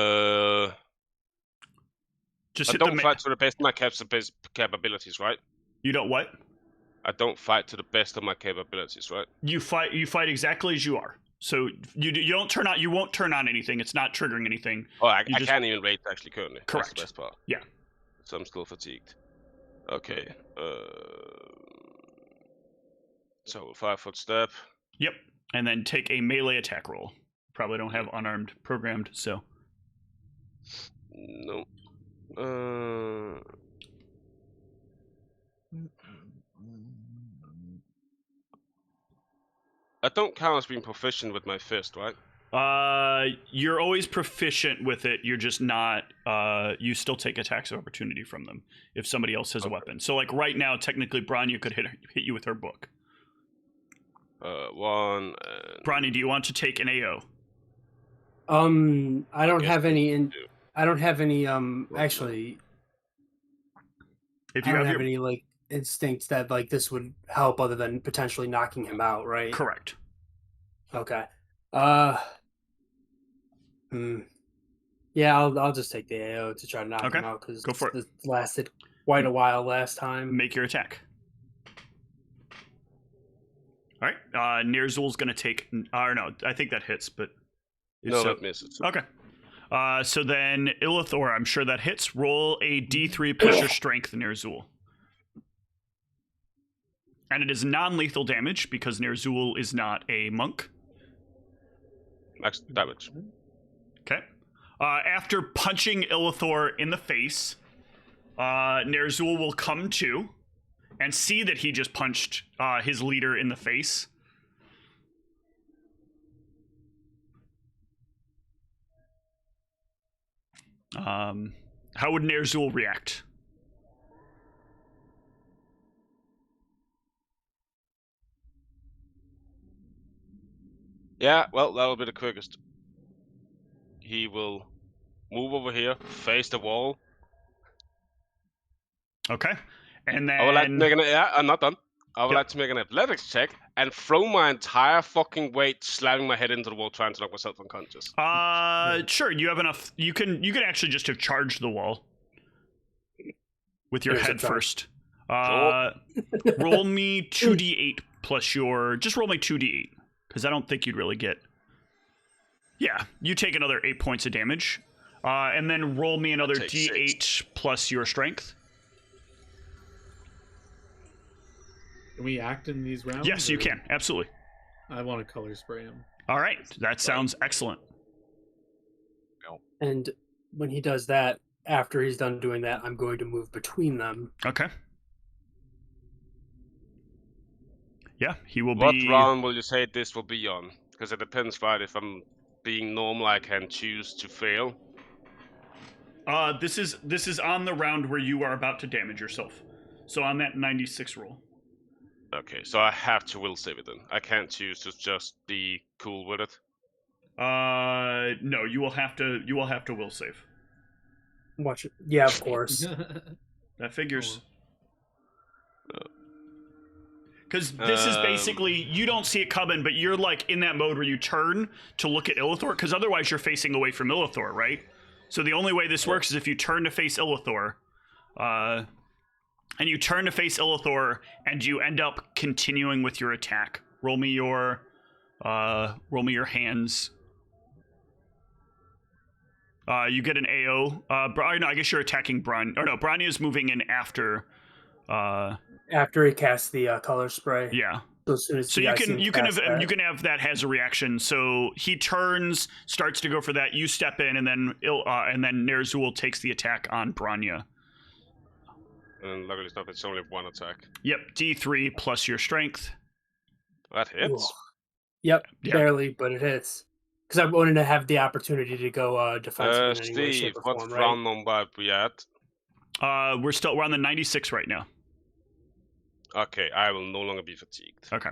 I hit don't the fight to the best of my capabilities, right? You don't what? I don't fight to the best of my capabilities, right? You fight exactly as you are. So you don't turn on. You won't turn on anything. It's not triggering anything. Oh, I You just- can't even rate actually currently. Correct. That's the best part. Yeah. So I'm still fatigued. Okay. So 5-foot step. Yep. And then take a melee attack roll. Probably don't have unarmed programmed, so. No. I don't count as being proficient with my fist, right? You're always proficient with it. You're just not. You still take attacks of opportunity from them if somebody else has a weapon. So, like right now, technically, Branya could hit you with her book. 1. Branya, do you want to take an AO? I don't guess have any. do. I don't have any. Actually, If I you don't have have your any like instincts that like this would help other than potentially knocking him out, right? correct. Okay. Yeah, I'll just take the AO to try to knock Okay, him out because go for it. This lasted quite a while last time. Make your attack. All right. Nerzul's gonna take. Or no, I think that hits, but if No, so- that misses. Okay. So then Illithor, I'm sure that hits. Roll a D3 plus your strength, Nerzul. And it is non-lethal damage because Nerzul is not a monk. Max damage. Okay. After punching Illithor in the face, Nerzul will come to and see that he just punched his leader in the face. How would Nerzul react? Yeah, well, that'll be the quickest. He will move over here, face the wall. Okay. And then I would like to make I'm not done. I would Yep. like to make an athletics check and throw my entire fucking weight, slamming my head into the wall, trying to knock myself unconscious. sure, you have enough. You can actually just have charged the wall with your There's a head charge. first. Roll me 2d8 plus your. Just roll me 2d8 because I don't think you'd really get. Yeah, you take another 8 points of damage, and then roll me another take d8 plus your strength. Can we act in these rounds? Yes, you or- can absolutely. I want to color spray him. All right, that sounds excellent. And when he does that, after he's done doing that, I'm going to move between them. Okay. Yeah, he will What be. round will you say this will be on? Because it depends, right? If I'm being normal, I can choose to fail. This is on the round where you are about to damage yourself. So on that 96 roll. Okay, so I have to will save it then. I can't choose to just be cool with it. No, you will have to will save. Watch it. Yeah, of course. That figures. Because this is basically, you don't see it coming, but you're like in that mode where you turn to look at Illithor, because otherwise you're facing away from Illithor, right? So the only way this works is if you turn to face Illithor, and you turn to face Illithor, and you end up continuing with your attack. Roll me your hands. You get an AO. No, I guess you're attacking Bron. Or no, Branya is moving in after. After he casts the color spray. Yeah. So as soon as So you can have that has a reaction. So he turns, starts to go for that. You step in, and then Nerzul takes the attack on Branya. And luckily enough, it's only one attack. Yep, D3 plus your strength. That hits. Ooh. Yep, Yeah. barely, but it hits. Because I wanted to have the opportunity to go defensive in any way, Steve, shape, or what form, round right? number are we at? We're on the 96 right now. Okay, I will no longer be fatigued. Okay.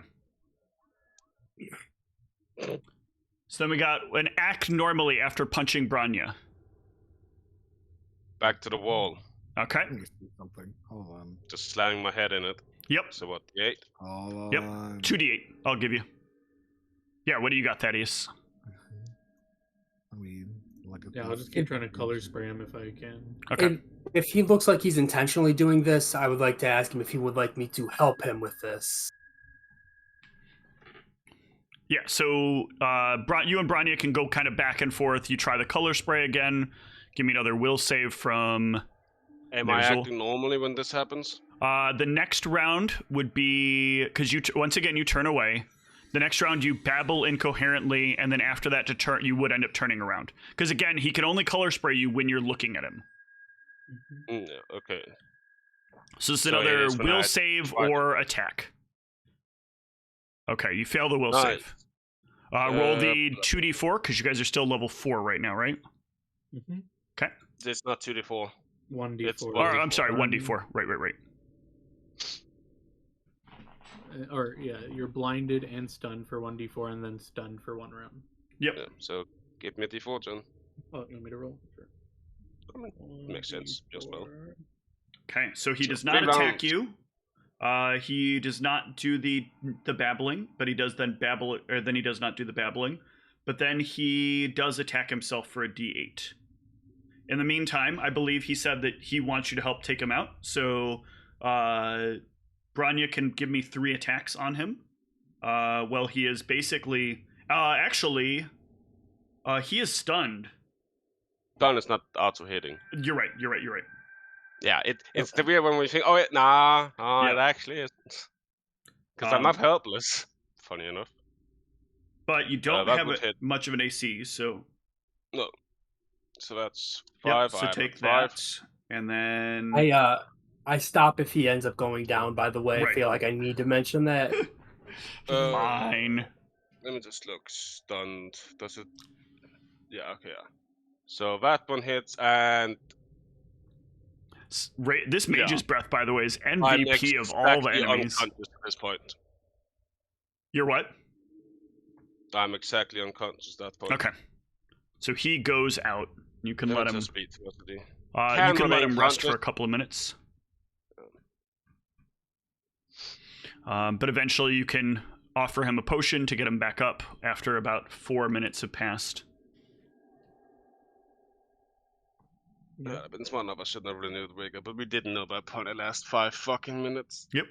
So then we got an act normally after punching Branya. Back to the wall. Okay. Let me see something. Hold on. Just slamming my head in it. Yep. So what, 8? Hold Yep. on. 2d8. I'll give you. Yeah. What do you got, Thaddeus? Let me look at Yeah, I'll this. just keep trying to color spray him if I can. Okay. And if he looks like he's intentionally doing this, I would like to ask him if he would like me to help him with this. Yeah, so you and Branya can go kind of back and forth. You try the color spray again. Give me another will save from Am I Nerzul. acting normally when this happens? The next round would be, because once again you turn away. The next round you babble incoherently, and then after that you would end up turning around. Because again, he can only color spray you when you're looking at him. Yeah, okay. So this is So another it is when will I save try to- or attack. Okay, you fail the will Nice. save. Roll the 2d4, because you guys are still level 4 right now, right? Mm-hmm. Okay. It's not 2d4. 1d4. It's Or, I'm sorry, 1d4. Right. Or, yeah, you're blinded and stunned for 1d4 and then stunned for 1 round. Yep. Yeah, so give me a d4, John. Oh, you want me to roll? Sure. I mean, makes sense, just well. 1d4. Okay, so he So does not 3 attack rounds. you. He does not do the babbling, but he does then babble, or then he does not do the babbling. But then he does attack himself for a d8. In the meantime, I believe he said that he wants you to help take him out. So, Branya can give me 3 attacks on him. Well, he is basically, he is stunned. Stun is not auto hitting. You're right. Yeah, it's the weird one when you think, oh, it Yeah. actually isn't. Because I'm not helpless, funny enough. But you don't that have would hit. much of an AC, so No. So that's yep, 5. so I'm take at 5. that, and then I stop if he ends up going down, by the way. Right. I feel like I need to mention that. fine. Let me just look. Stunned. Does it? Yeah, okay, yeah. So that one hits, and This Mage's Breath, by the way, is I'm MVP of all the exactly enemies. unconscious at this point. You're what? I'm exactly unconscious at that point. Okay. So he goes out. You can let him. Just beat velocity. You Can can let remain him rest for conscious. a couple of minutes. But eventually, you can offer him a potion to get him back up after about 4 minutes have passed. Yeah, but it's one of us should have renewed Wigger, but we didn't know that point the last 5 fucking minutes. Yep.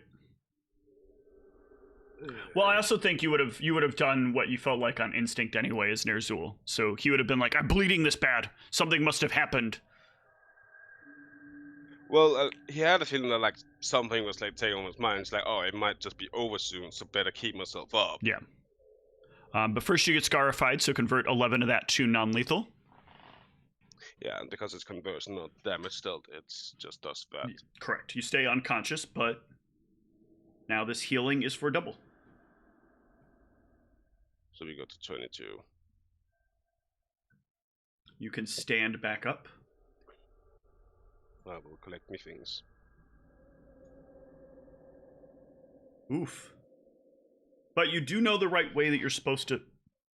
Well, I also think you would have done what you felt like on instinct anyway as Nerzul. So he would have been like, "I'm bleeding this bad. Something must have happened." Well, he had a feeling that like something was like taking on his mind. It's like, oh, it might just be over soon, so better keep myself up. Yeah. But first you get scarified, so convert 11 of that to non-lethal. Yeah, and because it's conversion, not damage dealt, it's just does that. Correct. You stay unconscious, but now this healing is for double. So we go to 22. You can stand back up. I will collect me things. Oof. But you do know the right way that you're supposed to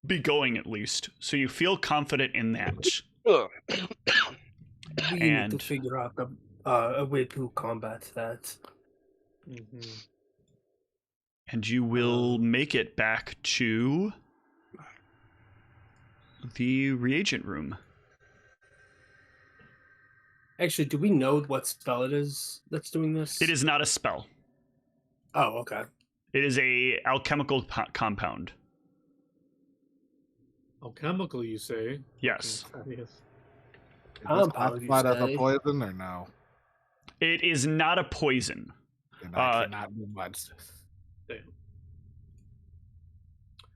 be going, at least, so you feel confident in that. We need to figure out a way to combat that. And you will make it back to the reagent room. Actually, do we know what spell it is that's doing this? It is not a spell. Oh, okay. It is a alchemical compound. Alchemical, you say? Yes. Is this Compound, you classified as a say? poison or no? It is not a poison. Then I cannot do much. Damn.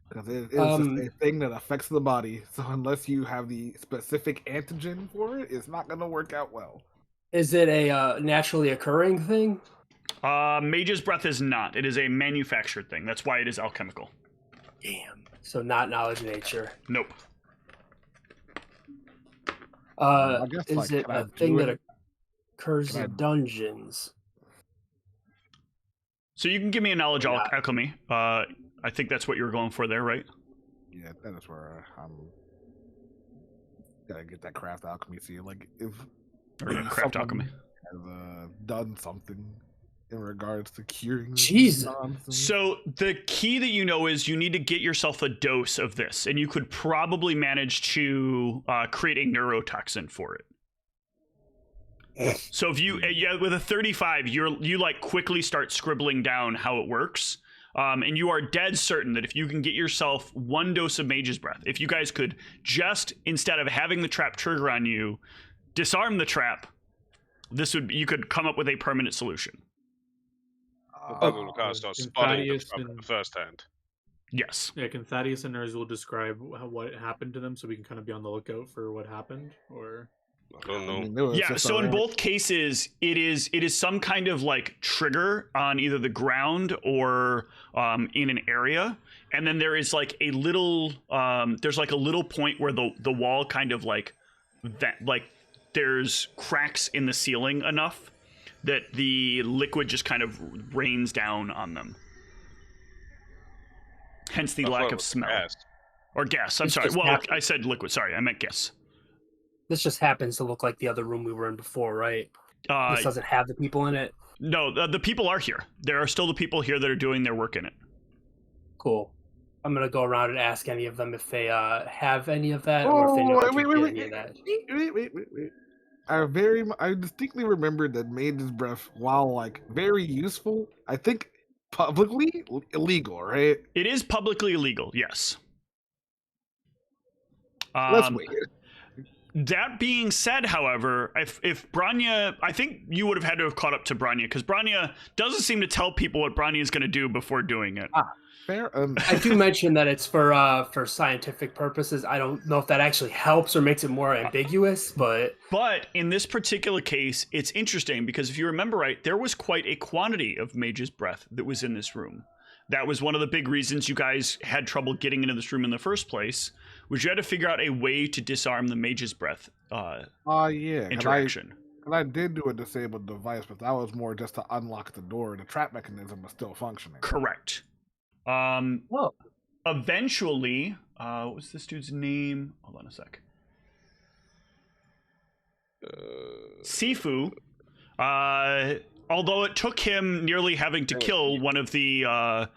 Because it is just a thing that affects the body. So unless you have the specific antigen for it, it's not going to work out well. Is it a naturally occurring thing? Mage's Breath is not. It is a manufactured thing. That's why it is alchemical. Damn. So not knowledge nature. Nope. I guess, Is like, it can I a thing do that it? occurs Can I- in dungeons? So you can give me a knowledge Yeah. alchemy. I think that's what you were going for there, right? Yeah, that is where I'm gotta get that craft alchemy. See, like if Or craft someone alchemy. has done something in regards to curing this Jesus. nonsense. So the key that you know is you need to get yourself a dose of this, and you could probably manage to create a neurotoxin for it. So if you with a 35, you like quickly start scribbling down how it works, and you are dead certain that if you can get yourself one dose of Mage's Breath, if you guys could just, instead of having the trap trigger on you, disarm the trap, you could come up with a permanent solution. Probably will cast our Can spotting Thaddeus the and- first hand. Yes. Yeah, can Thaddeus and Urzul describe what happened to them so we can kind of be on the lookout for what happened? Or I don't know. I mean, it was Yeah, just so in around- both cases, it is some kind of like trigger on either the ground or in an area, and then there is like a little there's like a little point where the wall kind of like that, like there's cracks in the ceiling enough that the liquid just kind of rains down on them. Hence the I thought lack it of was smell gas. or gas. I'm It's sorry. just Well, happened. I said liquid. Sorry, I meant gas. This just happens to look like the other room we were in before, right? This doesn't have the people in it. No, the people are here. There are still the people here that are doing their work in it. Cool. I'm gonna go around and ask any of them if they have any of that, or if they know how to get any of that. Wait. I distinctly remember that Mage's Breath, while like very useful, I think publicly illegal, right? It is publicly illegal, yes. Let's wait. That being said, however, if Branya, I think you would have had to have caught up to Branya, because Branya doesn't seem to tell people what Branya is going to do before doing it. Fair. I do mention that it's for scientific purposes. I don't know if that actually helps or makes it more ambiguous, but But in this particular case, it's interesting because if you remember right, there was quite a quantity of Mage's Breath that was in this room. That was one of the big reasons you guys had trouble getting into this room in the first place, was you had to figure out a way to disarm the Mage's Breath yeah. 'Cause interaction. I did do a disabled device, but that was more just to unlock the door. The trap mechanism was still functioning. Correct. well, Eventually, what was this dude's name? Hold on a sec. Sifu, although it took him nearly having to kill one of the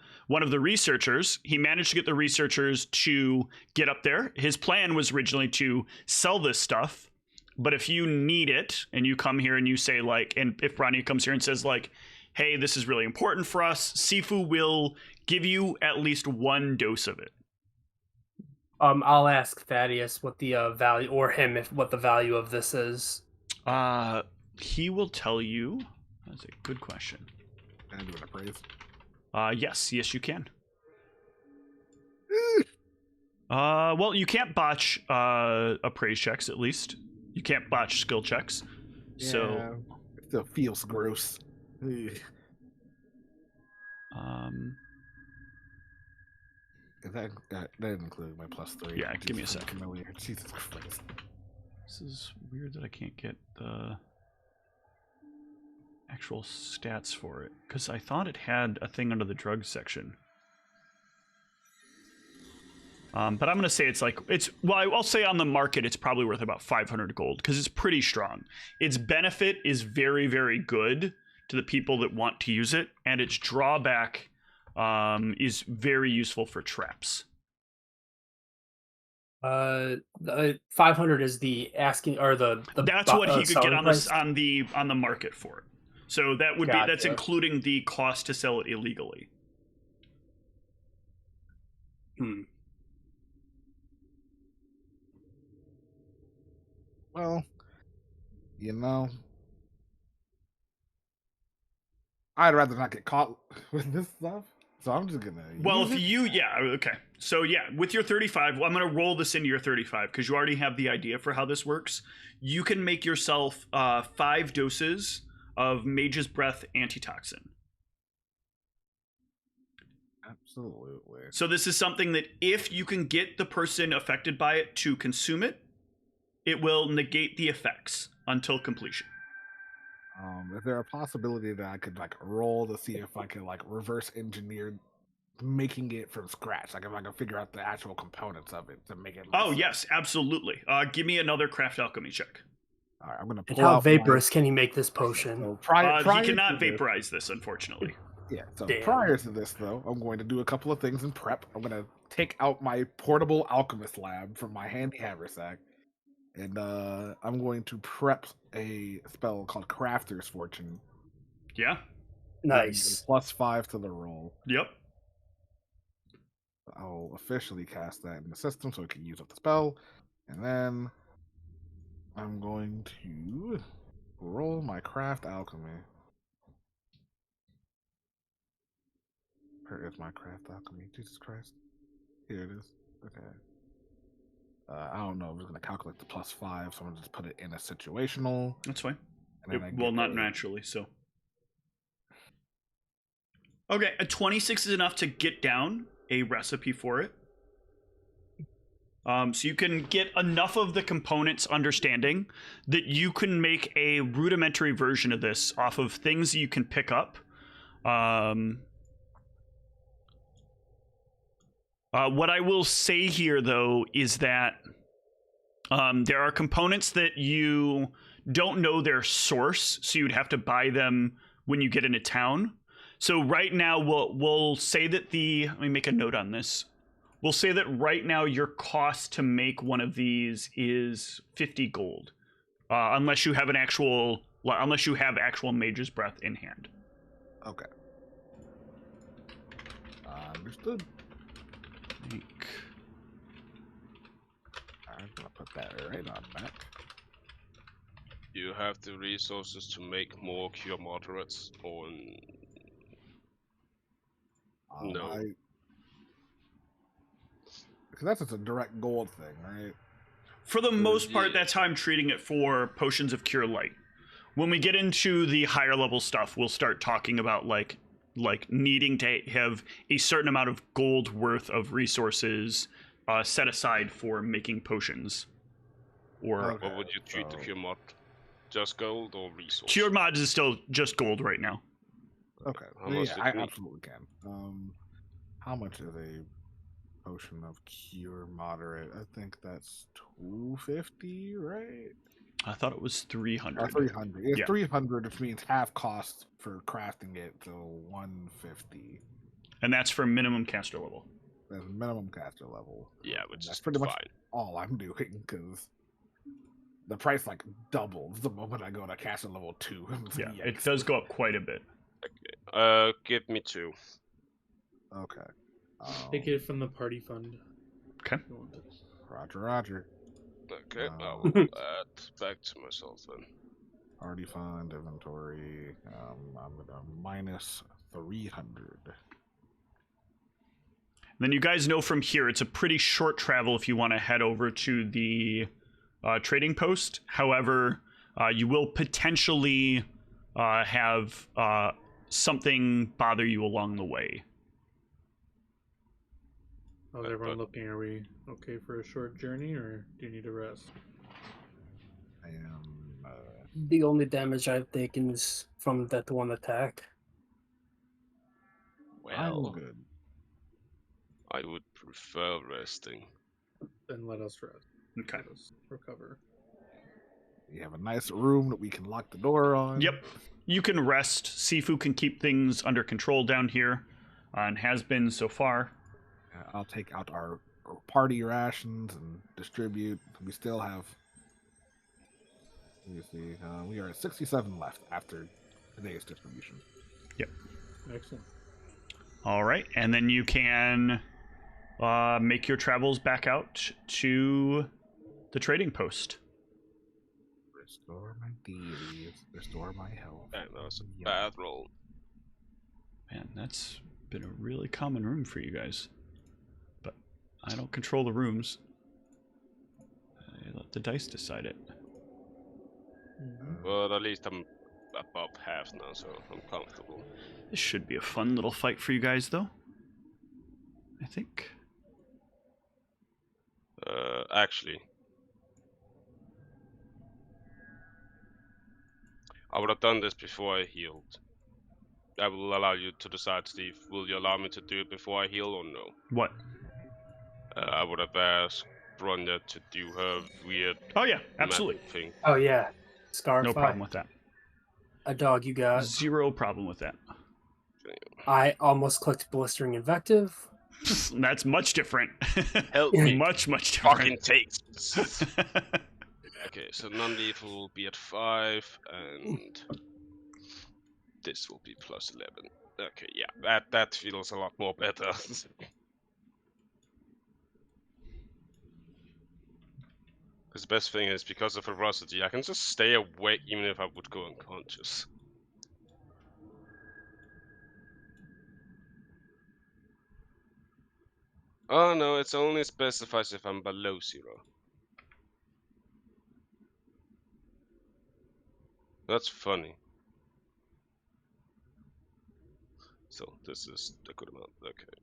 researchers, he managed to get the researchers to get up there. His plan was originally to sell this stuff, but if you need it and you come here and you say like, and if Brania comes here and says like, hey, this is really important for us, Sifu will give you at least one dose of it. I'll ask Thaddeus what the value, or him if what the value of this is. He will tell you. That's a good question. Can I do an appraise? Yes, you can. Well, you can't botch appraise checks. At least you can't botch skill checks. So, Yeah, it still feels gross. Ugh. That includes my +3. Yeah, give me a Just sec. familiar. Jesus Christ. This is weird that I can't get the actual stats for it because I thought it had a thing under the drugs section. But I'm gonna say I'll say on the market it's probably worth about 500 gold because it's pretty strong. Its benefit is very, very good to the people that want to use it, and its drawback is very useful for traps. 500 is the asking or the That's what he could get on price? on the market for it. So that would be that's Gotcha. including the cost to sell it illegally. Well, you know, I'd rather not get caught with this stuff, so I'm just gonna. Well, use if it. you, yeah, okay. So yeah, with your 35, well, I'm going to roll this into your 35 because you already have the idea for how this works. You can make yourself 5 doses of Mage's Breath antitoxin. Absolutely. So this is something that if you can get the person affected by it to consume it, it will negate the effects until completion. Is there a possibility that I could like roll to see if I could like reverse engineer making it from scratch? Like if I can figure out the actual components of it to make it. Oh yes, absolutely. Give me another craft alchemy check. All right, I'm gonna. And pull how out vaporous can he make this potion? So prior He to cannot this- vaporize this, unfortunately. Yeah. So Damn. prior to this, though, I'm going to do a couple of things in prep. I'm going to take out my portable alchemist lab from my handy haversack, and I'm going to prep a spell called Crafter's Fortune. Yeah. Nice. +5 to the roll. Yep. I'll officially cast that in the system so I can use up the spell, and then I'm going to roll my craft alchemy. Where is my craft alchemy? Jesus Christ. Here it is. Okay. I don't know. I'm just going to calculate the +5, so I'm going to just put it in a situational. That's fine. And then I Well, get not a- naturally, so. Okay, a 26 is enough to get down a recipe for it. So you can get enough of the components understanding that you can make a rudimentary version of this off of things that you can pick up. What I will say here, though, is that there are components that you don't know their source, so you'd have to buy them when you get into town. So right now, we'll say that let me make a note on this. We'll say that right now your cost to make one of these is 50 gold, unless you have actual Mage's Breath in hand. Okay. Understood. I'm going to put that right on back. You have the resources to make more cure moderates on. No. Because that's just a direct gold thing, right? For the most part, Yeah. that's how I'm treating it for potions of cure light. When we get into the higher level stuff, we'll start talking about like needing to have a certain amount of gold worth of resources set aside for making potions. Or Okay, Or would you treat the so- cure mod just gold or resource? cure mods is still just gold right now. Okay. How much Yeah, I it need? absolutely can. How much is a potion of cure moderate? I think that's 250, right? I thought it was 300. Or 300. It's Yeah. 300, which means half cost for crafting it, so 150. And that's for minimum caster level. That's minimum caster level. Yeah, which That's is pretty much fine. all I'm doing, because the price like doubles the moment I go to caster level 2. Yeah, it Yikes. does go up quite a bit. Give me 2. Okay. Take it from the party fund. Okay. You want it. Roger. Okay, I Um, will add back to myself then. Party fund, inventory. I'm gonna minus 300. Then you guys know from here it's a pretty short travel if you want to head over to the trading post. However, you will potentially have something bother you along the way. How's everyone looking? Are we okay for a short journey, or do you need a rest? I am. The only damage I've taken is from that one attack. I'm Well, good. I would prefer resting. Then let us rest. Okay. Let us recover. We have a nice room that we can lock the door on. Yep. You can rest. Sifu can keep things under control down here, and has been so far. I'll take out our party rations and distribute. We still have. Let me see. We are at 67 left after today's distribution. Yep. Excellent. All right, and then you can make your travels back out to the trading post. Restore my deities. Restore my health. And that was a bad roll. Man, that's been a really common room for you guys. But I don't control the rooms. I let the dice decide it. But at least I'm above half now, so I'm comfortable. This should be a fun little fight for you guys, though. I think. Actually, I would have done this before I healed. I will allow you to decide, Steve. Will you allow me to do it before I heal or no? What? I would have asked Bronya to do her weird Oh, yeah, absolutely. magic thing. Oh yeah, Scarify. No problem with that. A dog you got. Zero problem with that. I almost clicked Blistering Invective. That's much different. Help me. much Fucking different. takes. Okay, so non-lethal will be at 5, and this will be plus 11. Okay, yeah, that feels a lot more better. Because the best thing is, because of ferocity, I can just stay awake even if I would go unconscious. Oh no, it only specifies if I'm below 0. That's funny. So this is a good amount. Okay.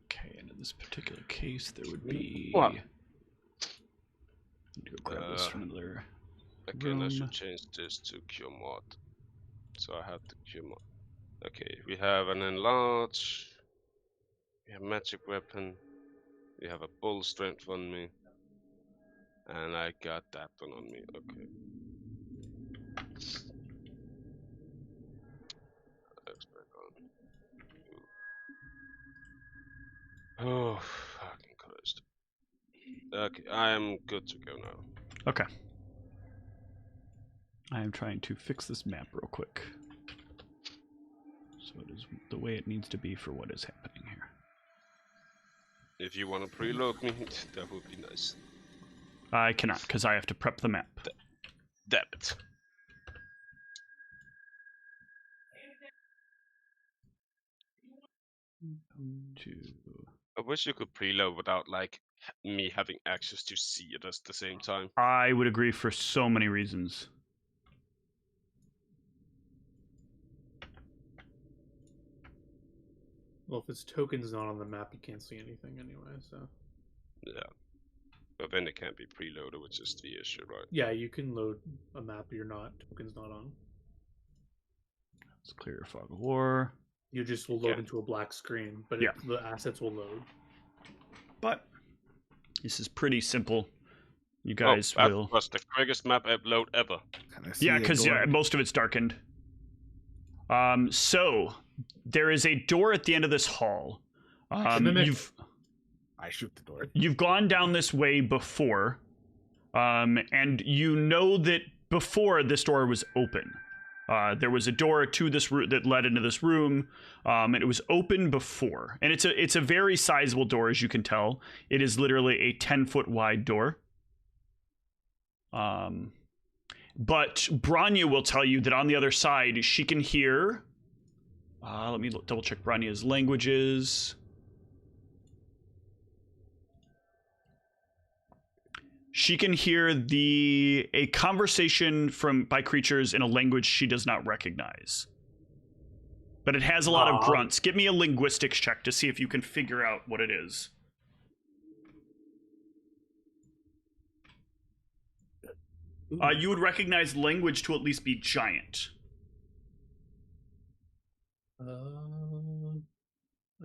Okay, and in this particular case, there would be. What? Need to go grab this from another. Again, I room. should change this to cure mod. So I have to cure mod. Okay, we have an enlarge. We have magic weapon. We have a bull strength on me. And I got that one on me. Okay. Let's back on. Oh, fucking Christ. Okay, I am good to go now. Okay. I am trying to fix this map real quick. So it is the way it needs to be for what is happening here. If you want to preload me, that would be nice. I cannot, because I have to prep the map. Damn it. I wish you could preload without, like, me having access to see it at the same time. I would agree for so many reasons. Well, if its token's not on the map, you can't see anything anyway, so... Yeah. But then it can't be preloaded, which is the issue, right? Yeah, you can load a map token's not on. Let's clear Fog of War. You just will load into a black screen, but Yeah. the assets will load. But this is pretty simple. You guys that will. was the quickest map upload ever. Can I see Yeah, it because going? most of it's darkened. So there is a door at the end of this hall. Mimic. I shoot the door. You've gone down this way before, and you know that before this door was open. There was a door to this room that led into this room, and it was open before. And it's a very sizable door, as you can tell. It is literally a 10-foot wide door. But Bronya will tell you that on the other side, she can hear. Let me double check Bronya's languages. She can hear a conversation by creatures in a language she does not recognize. But it has a lot of grunts. Give me a linguistics check to see if you can figure out what it is. You would recognize language to at least be giant. I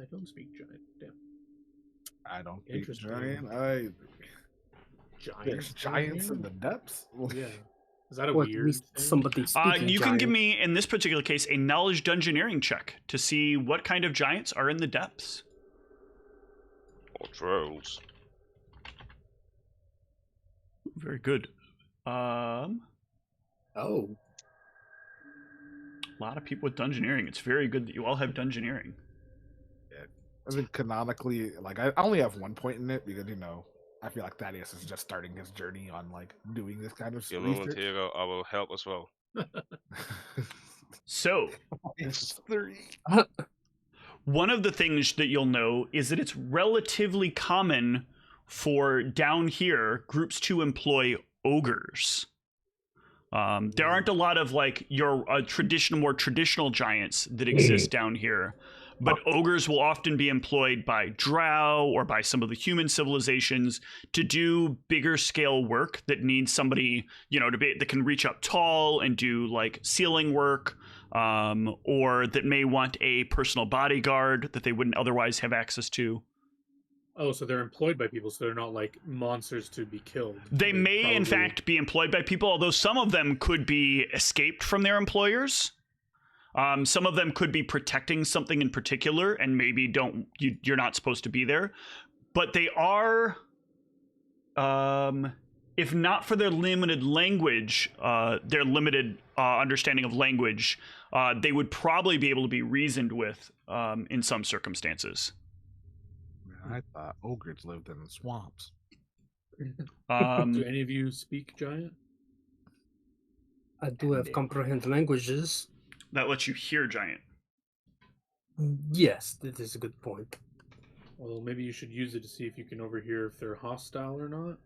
don't speak giant. Damn. I don't speak Interesting. giant. There's Giant. giants in the depths. Yeah. Is that a What, weird thing? somebody speaking You can giant? give me, in this particular case, a knowledge dungeoneering check to see what kind of giants are in the depths. Or trolls. Very good. A Oh, lot of people with dungeoneering. It's very good that you all have dungeoneering. I think canonically, like I only have 1 point in it because I feel like Thaddeus is just starting his journey on like doing this kind of Give a moment, research. hero. I will help as well. So, It's 3. one of the things that you'll know is that it's relatively common for down here groups to employ ogres. There aren't a lot of like your more traditional giants that exist down here, but ogres will often be employed by drow or by some of the human civilizations to do bigger scale work that needs somebody that can reach up tall and do like ceiling work, or that may want a personal bodyguard that they wouldn't otherwise have access to. Oh, so they're employed by people, so they're not like monsters to be killed. They They're may, in probably- fact, be employed by people, although some of them could be escaped from their employers. Some of them could be protecting something in particular, and maybe you're not supposed to be there. But they are, if not for their limited language, their limited understanding of language, they would probably be able to be reasoned with in some circumstances. I thought ogres lived in the swamps. Do any of you speak giant? I do have comprehend languages. That lets you hear giant. Yes, that is a good point. Well, maybe you should use it to see if you can overhear if they're hostile or not.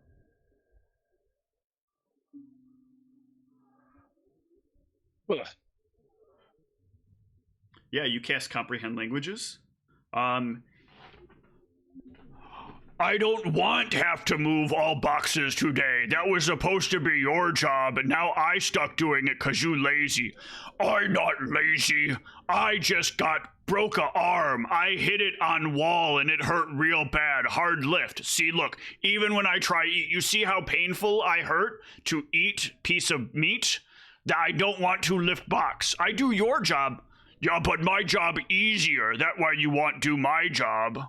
Yeah, you cast comprehend languages. I don't want to have to move all boxes today. That was supposed to be your job, and now I stuck doing it because you lazy. I'm not lazy. I just broke a arm. I hit it on wall and it hurt real bad. Hard lift. See, look, even when I try eat, you see how painful I hurt to eat piece of meat? That I don't want to lift box. I do your job. Yeah, but my job easier. That why you want do my job.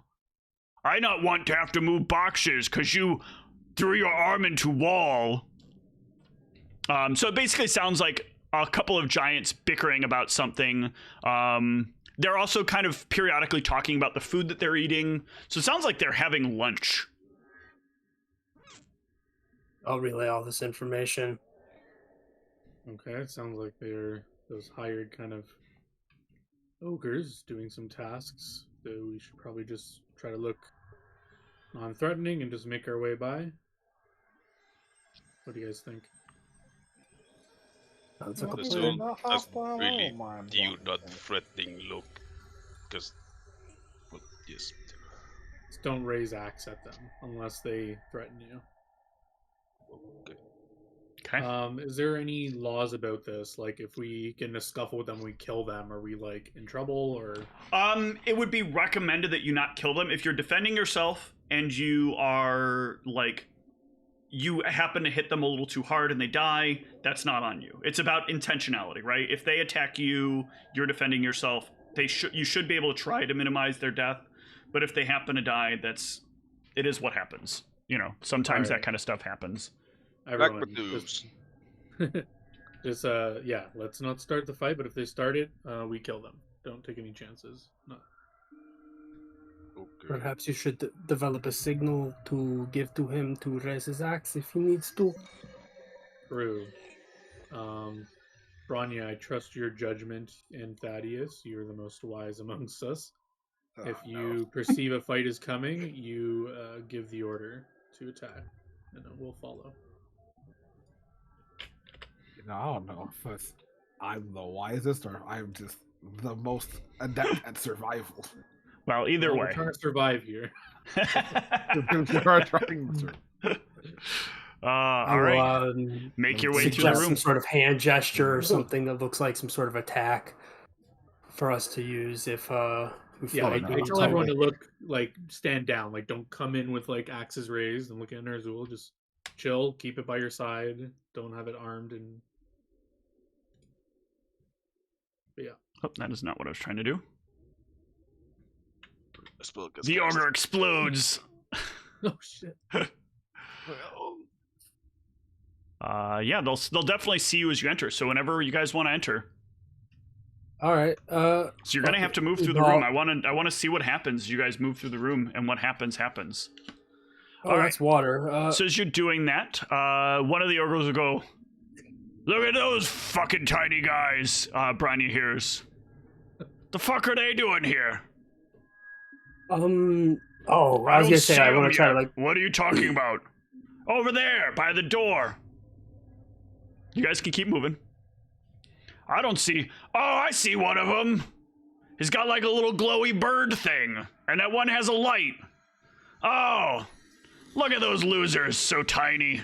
I not want to have to move boxes because you threw your arm into wall. So it basically sounds like a couple of giants bickering about something. They're also kind of periodically talking about the food that they're eating. So it sounds like they're having lunch. I'll relay all this information. Okay, it sounds like they're those hired kind of ogres doing some tasks. So we should probably just try to look non-threatening and just make our way by. What do you guys think? That's a good This plan. one doesn't really do not threatening look. Because, well, yes. Just don't raise axe at them unless they threaten you. Okay. Okay. Is there any laws about this? Like, if we get in a scuffle with them, we kill them. Are we like in trouble or? It would be recommended that you not kill them if you're defending yourself and you are like, you happen to hit them a little too hard and they die. That's not on you. It's about intentionality, right? If they attack you, you're defending yourself. You should be able to try to minimize their death. But if they happen to die, it is what happens. Sometimes that kind of stuff happens. Everyone, just yeah, let's not start the fight, but if they start it, we kill them. Don't take any chances. No. Okay. Perhaps you should develop a signal to give to him to raise his axe if he needs to. True. Branya, I trust your judgment, and Thaddeus, you're the most wise amongst us. If you perceive a fight is coming, you give the order to attack. and we'll follow. I don't know if I'm the wisest or I'm just the most adept at survival. Well, either Well, way. we're trying to survive here. We are trying to. All right. Make your way to the suggest room. some sort of hand gesture or something that looks like some sort of attack for us to use if we feel Yeah, like I we need tell to. everyone to look, like, stand down. Like, don't come in with, like, axes raised and look at Nerzul. Just chill, keep it by your side. Don't have it armed. And but yeah. Oh, that is not what I was trying to do. Gets The cast. ogre explodes. Oh shit. Yeah, they'll definitely see you as you enter. So whenever you guys want to enter, All right. so you're gonna have to move through the Well- room. I want to see what happens. You guys move through the room, and what happens happens. Oh, All that's water. So as you're doing that, one of the ogres will go, "Look at those fucking tiny guys." Briny hears. The fuck are they doing here? Oh, I was gonna say I want to try to like. What are you talking about? Over there, by the door. You guys can keep moving. I don't see. Oh, I see one of them. He's got like a little glowy bird thing, and that one has a light. Oh, look at those losers, so tiny.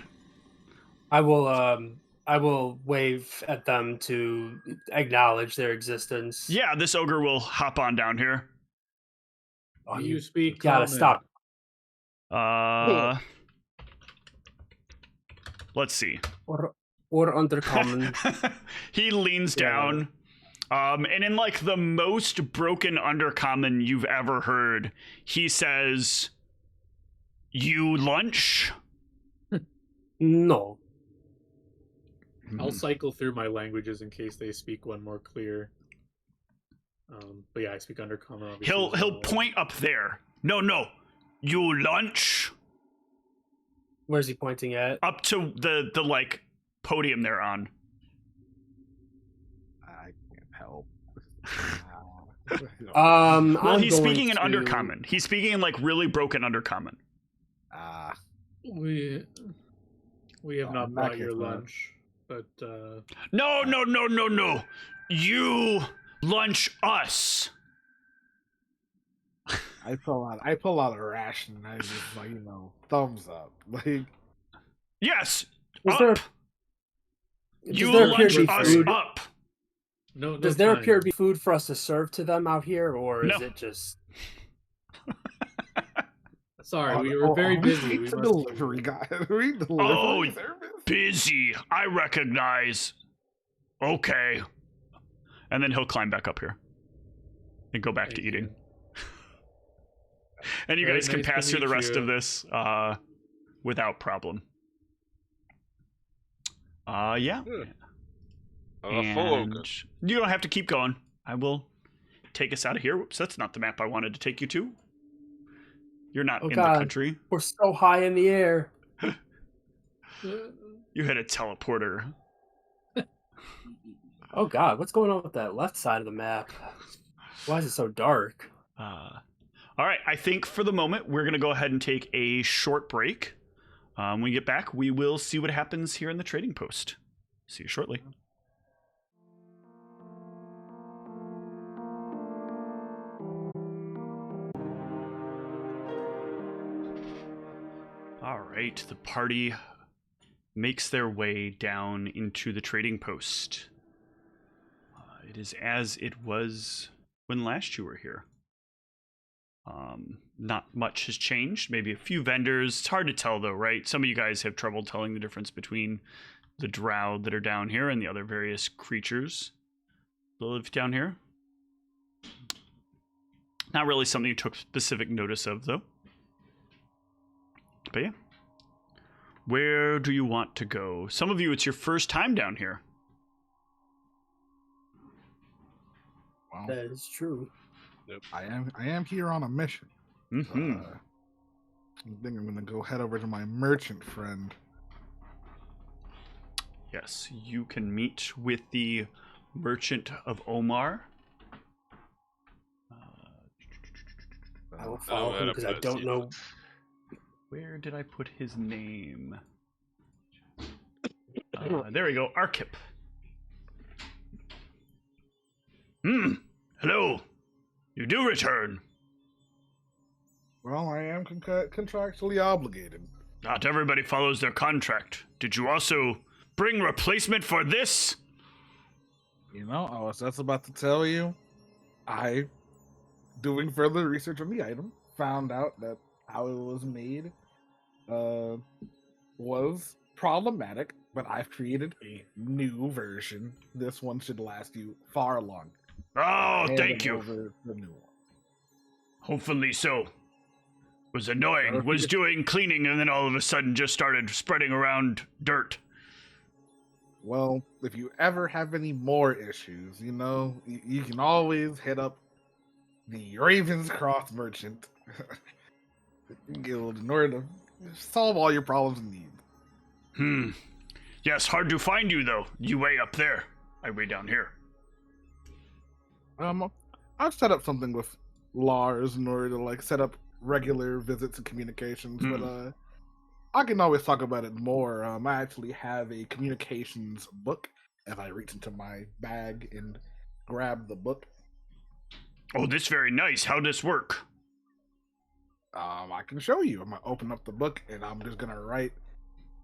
I will wave at them to acknowledge their existence. Yeah, this ogre will hop on down here. Oh, Do you speak gotta common? stop. Let's see. Or undercommon. He leans down, and in like the most broken undercommon you've ever heard, he says, "You lunch?" No. I'll cycle through my languages in case they speak one more clear. But yeah, I speak Undercommon. Obviously, He'll as well. point up there. No. You lunch? Where's he pointing at? Up to the like podium they're on. I can't help. Well, I'm he's going speaking in to- undercommon. He's speaking in like really broken undercommon. We have not in that brought case, your then. lunch, but No. You lunch us. I pull out a ration and I just like, thumbs up. Like, Yes. Is Up. there- You Does there appear lunch to be us food? up. no. Does there time. appear to be food for us to serve to them out here, or is No. it just? Sorry, we were very busy. We It's a must- delivery guy. We delivery Oh, service. Busy. I recognize. Okay. And then he'll climb back up here and go back Thank to you. eating. And you Very guys can nice to pass through the meet rest you. of this without problem. Yeah. Full ogre. And you don't have to keep going. I will take us out of here. Whoops, that's not the map I wanted to take you to. You're not Oh, in God. the country. We're so high in the air. You hit a teleporter. Oh God, what's going on with that left side of the map? Why is it so dark? All right, I think for the moment we're going to go ahead and take a short break. When we get back, we will see what happens here in the trading post. See you shortly. All right, the party makes their way down into the trading post. It is as it was when last you were here. Not much has changed. Maybe a few vendors. It's hard to tell, though, right? Some of you guys have trouble telling the difference between the drow that are down here and the other various creatures that live down here. Not really something you took specific notice of, though. But yeah. Where do you want to go? Some of you, it's your first time down here. Well, That is true. I am here on a mission. Mm-hmm. I think I'm gonna go head over to my merchant friend. Yes, you can meet with the Merchant of Omar. I will follow him because I don't know. Where did I put his name? There we go, Arkip. Hello. You do return. Well, I am contractually obligated. Not everybody follows their contract. Did you also bring replacement for this? You know, I was just about to tell you, I, doing further research on the item, found out that how it was made was problematic, but I've created a new version. This one should last you far longer. Oh, Hand thank you. over the new one. Hopefully so. Was annoying. Was doing cleaning and then all of a sudden just started spreading around dirt. Well, if you ever have any more issues, you know, you can always hit up the Ravenscroft Merchant Guild in order to solve all your problems and needs. Yes, hard to find you though. You way up there. I way down here. I've set up something with Lars in order to like set up regular visits and communications, but I can always talk about it more. I actually have a communications book. As I reach into my bag and grab the book, Oh, this very nice. How does this work? I can show you. I'm gonna open up the book and I'm just gonna write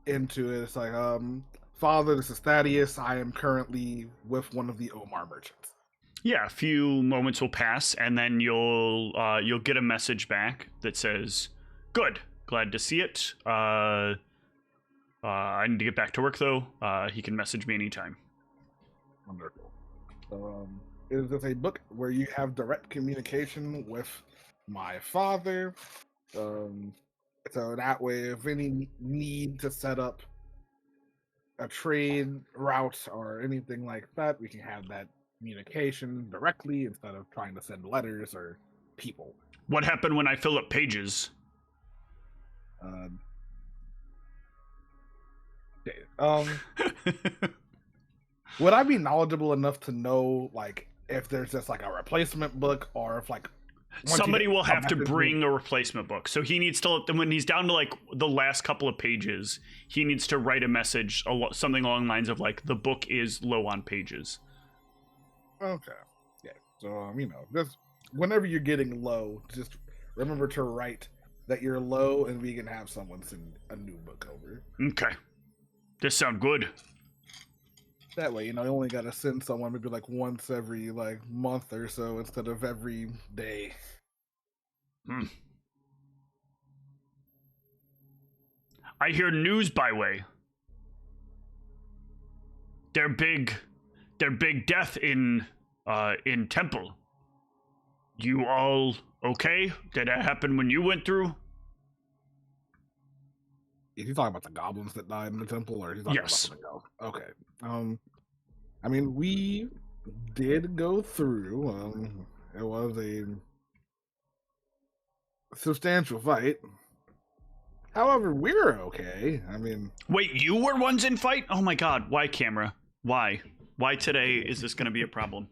into it. It's like, Father, this is Thaddeus. I am currently with one of the Omar merchants. Yeah, a few moments will pass, and then you'll get a message back that says, "Good, glad to see it. I need to get back to work though. He can message me anytime." Wonderful. So, is this a book where you have direct communication with my father? So that way, if any need to set up a trade route or anything like that, we can have that communication directly instead of trying to send letters or people. What happened when I fill up pages? Would I be knowledgeable enough to know, like, if there's just like a replacement book, or if like Somebody will have to bring a replacement book. So he needs to, when he's down to like the last couple of pages, he needs to write a message, something along the lines of like, the book is low on pages. Okay. Yeah. So, you know, just whenever you're getting low, just remember to write that you're low and we can have someone send a new book over. Okay. This sound good. That way, you know, you only got to send someone maybe like once every like month or so instead of every day. I hear news by way. Their big death in Temple. You all okay? Did that happen when you went through? Is he talking about the goblins that died in the temple, or is he talking Yes. about something else? Okay. I mean, we did go through. It was a substantial fight. However, we're okay. I mean, Wait, you were ones in fight? Oh my god, why camera? Why? Why today is this gonna be a problem?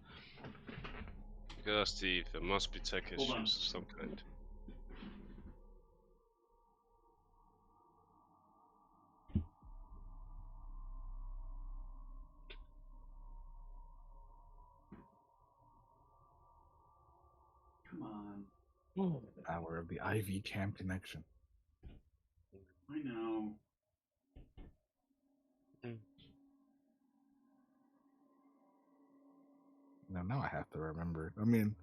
Yeah, Steve, there must be tech Hold on. issues of some kind. Come on. hour of the IV cam connection. I know. Now I have to remember. I mean,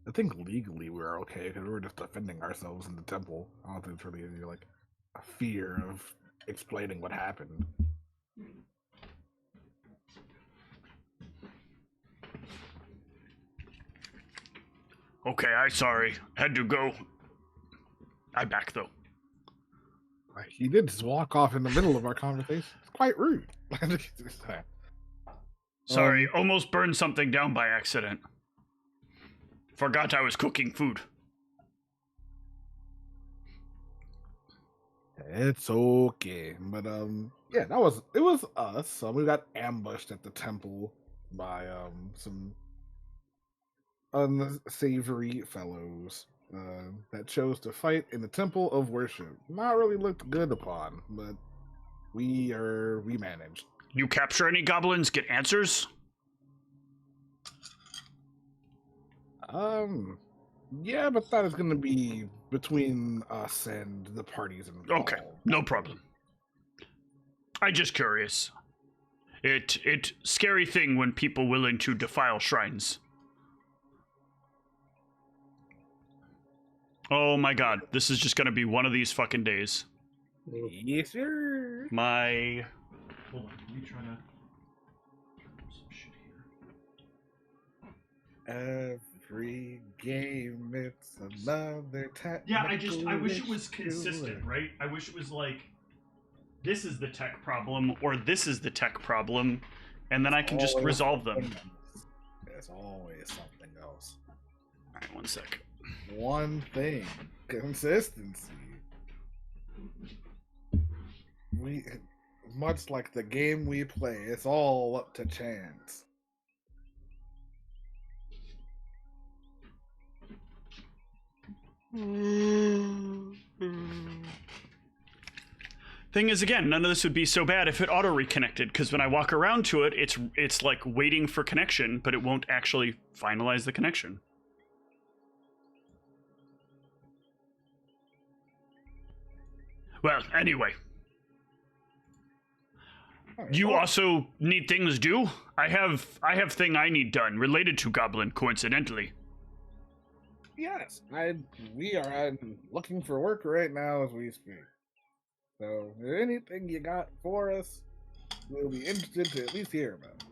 I think legally we're okay because we're just defending ourselves in the temple. I don't think it's really any, like a fear of explaining what happened. Okay, I sorry. Had to go. I back though. He did just walk off in the middle of our conversation. It's quite rude. Sorry, almost burned something down by accident. Forgot I was cooking food. It's okay, but yeah, it was us. We got ambushed at the temple by some unsavory fellows. that chose to fight in the temple of worship. Not really looked good upon, but we managed. You capture any goblins, get answers? Yeah, but that is going to be between us and the parties involved. Okay, no problem. I just curious. It scary thing when people willing to defile shrines. Oh my god, this is just gonna be one of these fucking days. Yes, sir. Hold on, let me try to some shit here. Every game, it's another technical Yeah, I wish it was issue. consistent, right? I wish it was like, this is the tech problem, or this is the tech problem, and then I can just Always resolve them. something else. There's always something else. Alright, one sec. One thing, consistency. We, much like the game we play, it's all up to chance. Thing is, again, none of this would be so bad if it auto-reconnected, because when I walk around to it, it's like waiting for connection, but it won't actually finalize the connection. Well, anyway. You also need things due? I have thing I need done related to Goblin, coincidentally. Yes, we are looking for work right now as we speak. So, if there's anything you got for us, we'll be interested to at least hear about.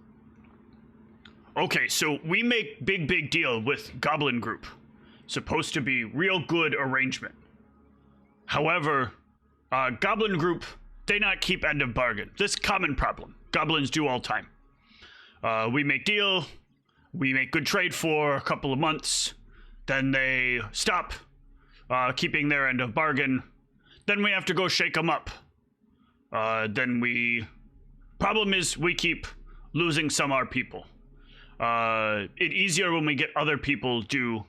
Okay, so we make big deal with Goblin Group. Supposed to be real good arrangement. However, Goblin Group, they not keep end of bargain. This common problem. Goblins do all time. We make deal, we make good trade for a couple of months, then they stop keeping their end of bargain. Then we have to go shake them up. Problem is, we keep losing some our people. It easier when we get other people do,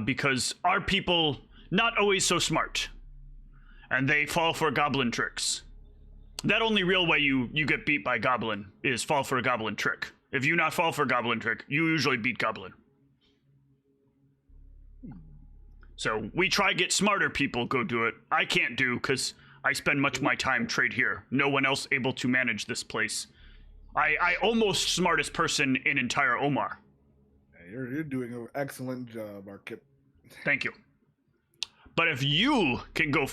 because our people not always so smart. And they fall for goblin tricks. That only real way you get beat by goblin is fall for a goblin trick. If you not fall for a goblin trick, you usually beat goblin. So we try get smarter people go do it. I can't do because I spend much of my time trade here. No one else able to manage this place. I almost smartest person in entire Omar. You're doing an excellent job, Arkip. Thank you. But if you can go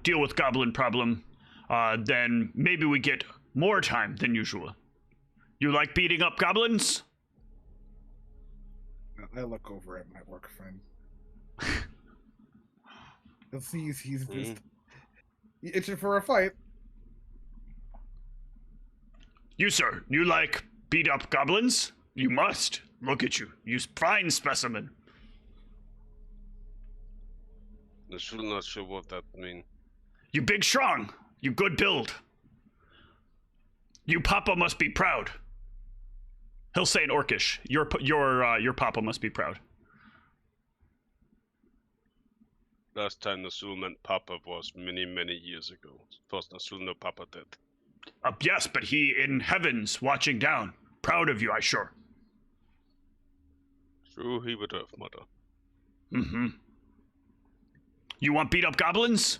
deal with goblin problem, then maybe we get more time than usual. You like beating up goblins? I look over at my work friend. He's just itching for a fight. You, sir, you like beat up goblins? You must. Look at you. You fine specimen. I'm still not sure what that means. You big strong. You good build. You papa must be proud. He'll say in Orcish. Your papa must be proud. Last time Nasul meant Papa was many years ago. First Nasul no Papa did. Yes, but he in heavens watching down. Proud of you, I sure. True, he would have, mother. Mm-hmm. You want beat up goblins?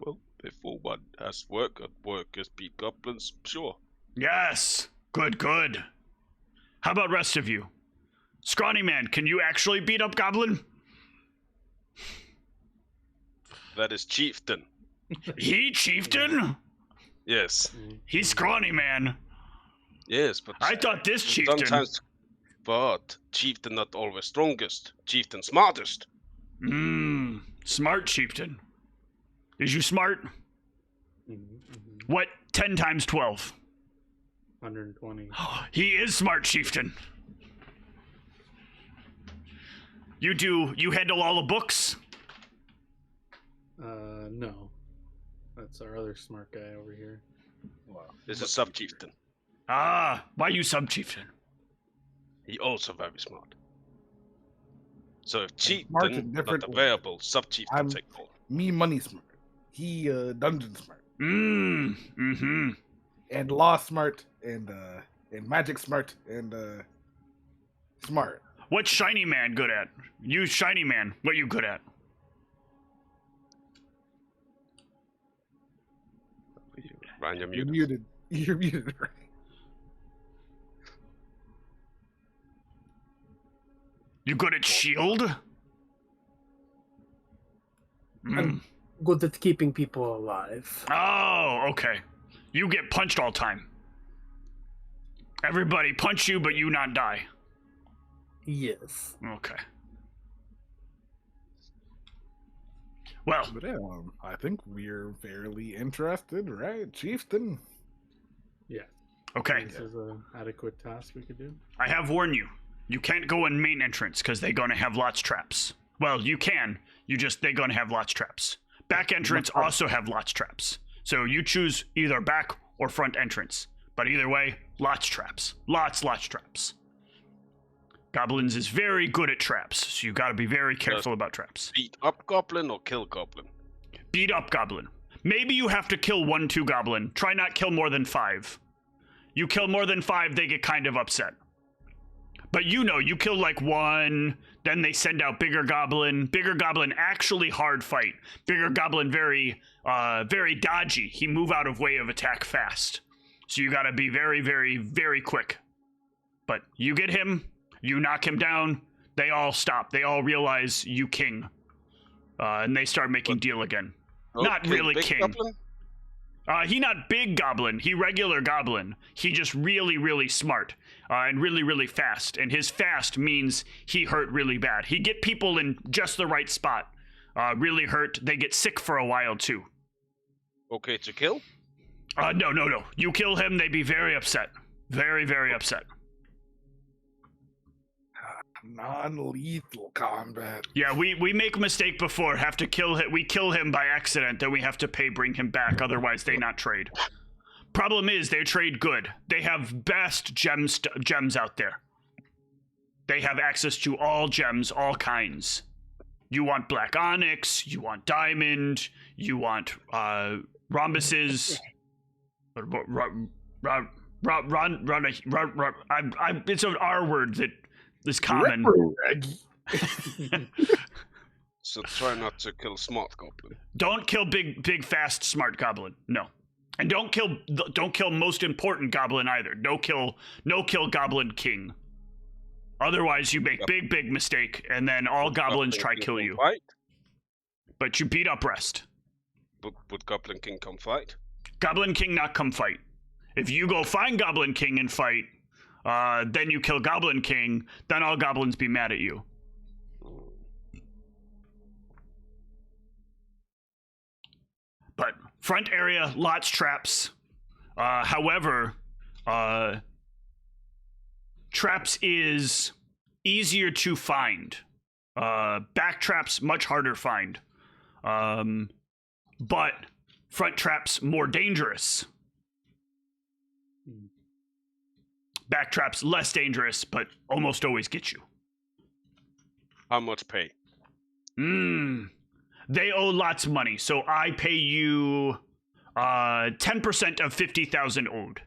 Well, before one has work and work is beat goblins, sure. Yes. Good. How about rest of you? Scrawny man, can you actually beat up goblin? That is chieftain. He chieftain? Yes. He's scrawny man. Yes, but I thought this chieftain. sometimes, but chieftain not always strongest. Chieftain smartest. Smart chieftain. Is you smart? What? 10 times 12. 120. He is smart chieftain. You handle all the books? No. That's our other smart guy over here. Wow. This is sub chieftain. Ah, why you sub chieftain? He also very smart. So if smart in chieftain different not ways. available, sub-chief can I'm- take all. Me money smart. He dungeon smart. Mm-hmm. And law smart and magic smart and smart. What's Shiny Man good at? You Shiny Man, what you good at? Ryan, you're You're muted. muted. You're muted, right? You good at shield? I'm good at keeping people alive. Oh, okay. You get punched all time. Everybody punch you, but you not die. Yes. Okay. Well, But yeah, I think we're fairly interested, right, Chieftain? Yeah. okay. This is an adequate task we could do. I have warned you. You can't go in main entrance because they're gonna have lots traps. Well, you can. They're gonna have lots traps. Back entrance also have lots traps. So you choose either back or front entrance. But either way, lots traps. Lots traps. Goblins is very good at traps, so you gotta be very careful about traps. Beat up goblin or kill goblin? Beat up goblin. Maybe you have to kill 1-2 goblin. Try not kill more than 5. You kill more than 5, they get kind of upset. But you kill like 1, then they send out bigger goblin. Bigger goblin actually hard fight. Bigger goblin very dodgy. He move out of way of attack fast. So you gotta be very, very, very quick. But you get him, you knock him down, they all stop. They all realize you king. And they start making deal again. Not kill really big king. Goblin? He not big goblin. He regular goblin. He just really, really smart and really, really fast. And his fast means he hurt really bad. He get people in just the right spot. Really hurt. They get sick for a while too. Okay to kill? No. You kill him, they be very upset. Very, very upset. Non-lethal combat. Yeah, we make a mistake before. Have to kill him. We kill him by accident. Then we have to bring him back. Otherwise, they not trade. Problem is, they trade good. They have best gems out there. They have access to all gems, all kinds. You want black onyx. You want diamond. You want rhombuses. It's an R word that is common. So try not to kill smart goblin. Don't kill big, fast, smart goblin. No, and don't kill most important goblin either. No kill goblin king. Otherwise, you make big mistake, and then all goblins try kill you. Fight? But you beat up rest. Would Goblin King come fight? Goblin king not come fight. If you go find Goblin king and fight, then you kill Goblin king. Then all goblins be mad at you. But front area, lots traps. However, traps is easier to find. Back traps much harder find. But front traps more dangerous. Back traps less dangerous, but almost always get you. How much pay? They owe lots of money, so I pay you 10% of 50,000 owed.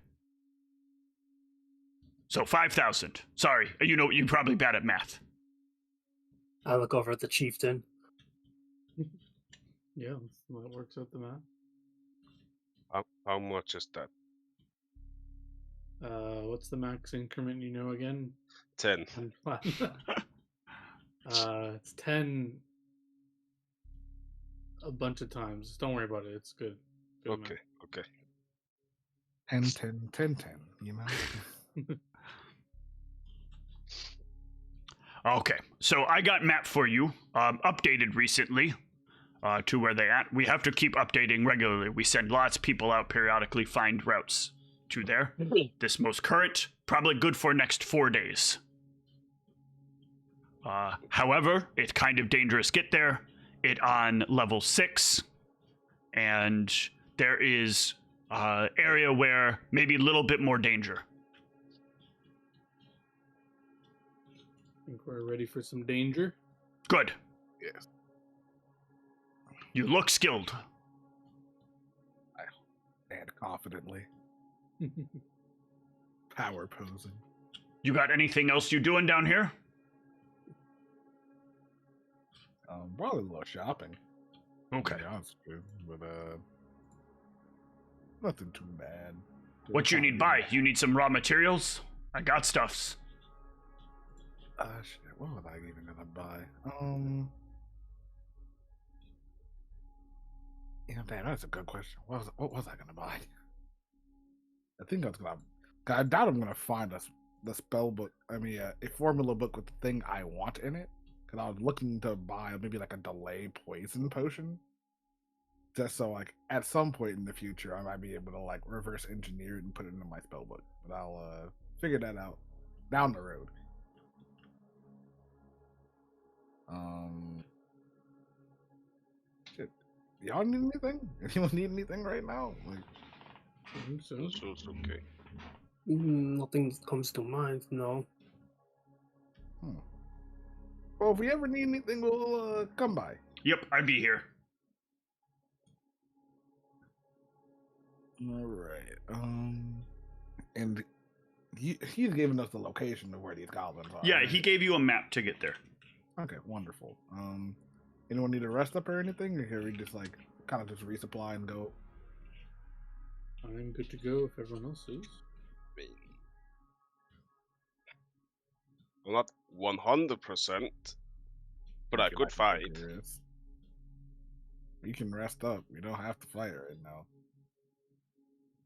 So 5,000. Sorry, you're probably bad at math. I look over at the chieftain. Yeah, that works out the math. How much is that? What's the max increment again? 10. It's 10 a bunch of times. Don't worry about it. It's good. Good Okay, okay. 10, 10, 10, 10, you know? Okay, so I got map for you, updated recently to where they at. We have to keep updating regularly. We send lots of people out periodically, find routes to there. This most current, probably good for next 4 days. However, it's kind of dangerous get there. It on level 6, and there is area where maybe a little bit more danger. Think we're ready for some danger? Good. Yes. You look skilled. And confidently. Power posing. You got anything else you doing down here? Probably a little shopping. Okay. To be honest with you, but nothing too bad. What you need buy? You need some raw materials? I got stuffs. Shit, what was I even gonna buy? Yeah, damn, that's a good question. What was I gonna buy? I think I was gonna. I doubt I'm gonna find the spell book. I mean, a formula book with the thing I want in it. Because I was looking to buy maybe like a delay poison potion, just so like at some point in the future I might be able to like reverse engineer it and put it into my spell book. But I'll figure that out down the road. Shit. Y'all need anything? Anyone need anything right now? Like, So it's okay. Nothing comes to mind, no. well, if we ever need anything, we'll come by. Yep, I'd be here. All right. And he's given us the location of where these goblins are. Yeah, right? he gave you a map to get there. Okay, wonderful. Anyone need a rest up or anything? Or can we just like kind of just resupply and go? I'm good to go if everyone else is. Well, not 100%, but I could fight. You can rest up. You don't have to fight right now.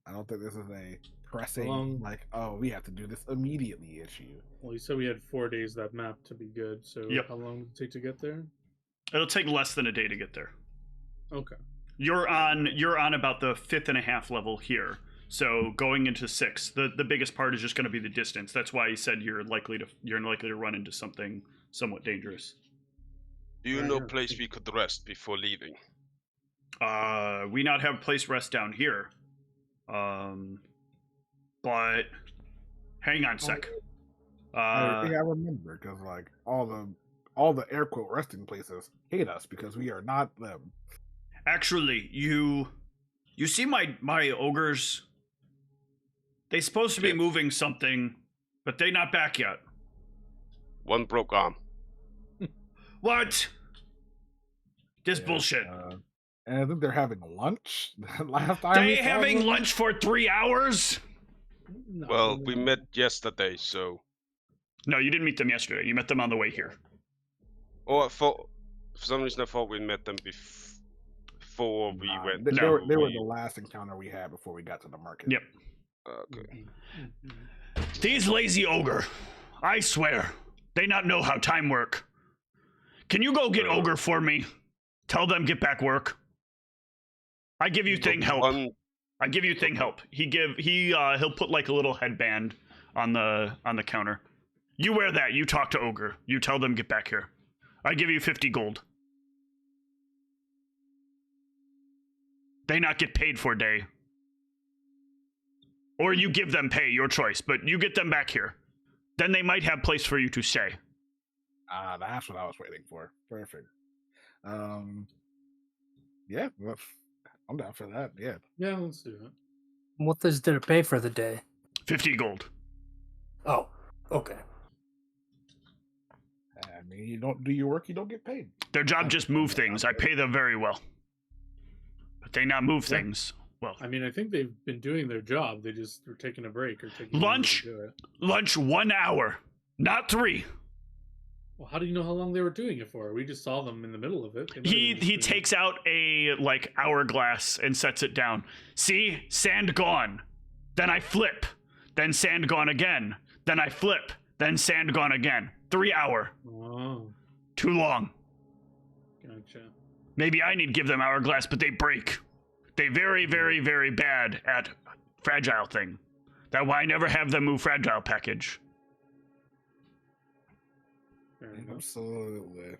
I don't think this is a pressing like, oh, we have to do this immediately issue. Well, you said we had 4 days that map to be good, so Yep. how long does it take to get there? It'll take less than a day to get there. Okay. You're on about the 5.5 level here. So going into 6, the biggest part is just going to be the distance. That's why he said you're likely to run into something somewhat dangerous. Do you know place we could rest before leaving? We not have place rest down here. But hang on a sec. I remember because like all the air quote resting places hate us because we are not them. Actually, you see my ogres. They supposed to be moving something, but they not back yet. One broke arm. What? This bullshit. And I think they're having lunch. Last time they having lunch for 3 hours? No. Well, we met yesterday, so. No, you didn't meet them yesterday. You met them on the way here. Oh, I thought for some reason I thought we met them before we went. They were the last encounter we had before we got to the market. Yep. Okay. These lazy ogre, I swear, they not know how time work. Can you go get ogre for me? Tell them get back work. I give you thing help. I give you thing help. He'll put like a little headband on the counter. You wear that. You talk to ogre. You tell them get back here. I give you 50 gold. They not get paid for day. Or you give them pay, your choice, but you get them back here. Then they might have place for you to stay. That's what I was waiting for. Perfect. Yeah, I'm down for that. Yeah. Yeah, let's do that. What does their pay for the day? 50 gold. Oh, okay. I mean, you don't do your work, you don't get paid. Their job just move things. I pay them very well. But they not move things. Well, I mean, I think they've been doing their job. They just were taking a break or taking lunch. To do it. Lunch 1 hour, not 3. Well, how do you know how long they were doing it for? We just saw them in the middle of it. He takes out a like hourglass and sets it down. See, sand gone. Then I flip. Then sand gone again. Then I flip. Then sand gone again. 3 hour. Oh, Too long. gotcha. Maybe I need to give them hourglass, but they break. They very, very, very bad at fragile thing. That's why I never have them move fragile package. Fair enough. Absolutely.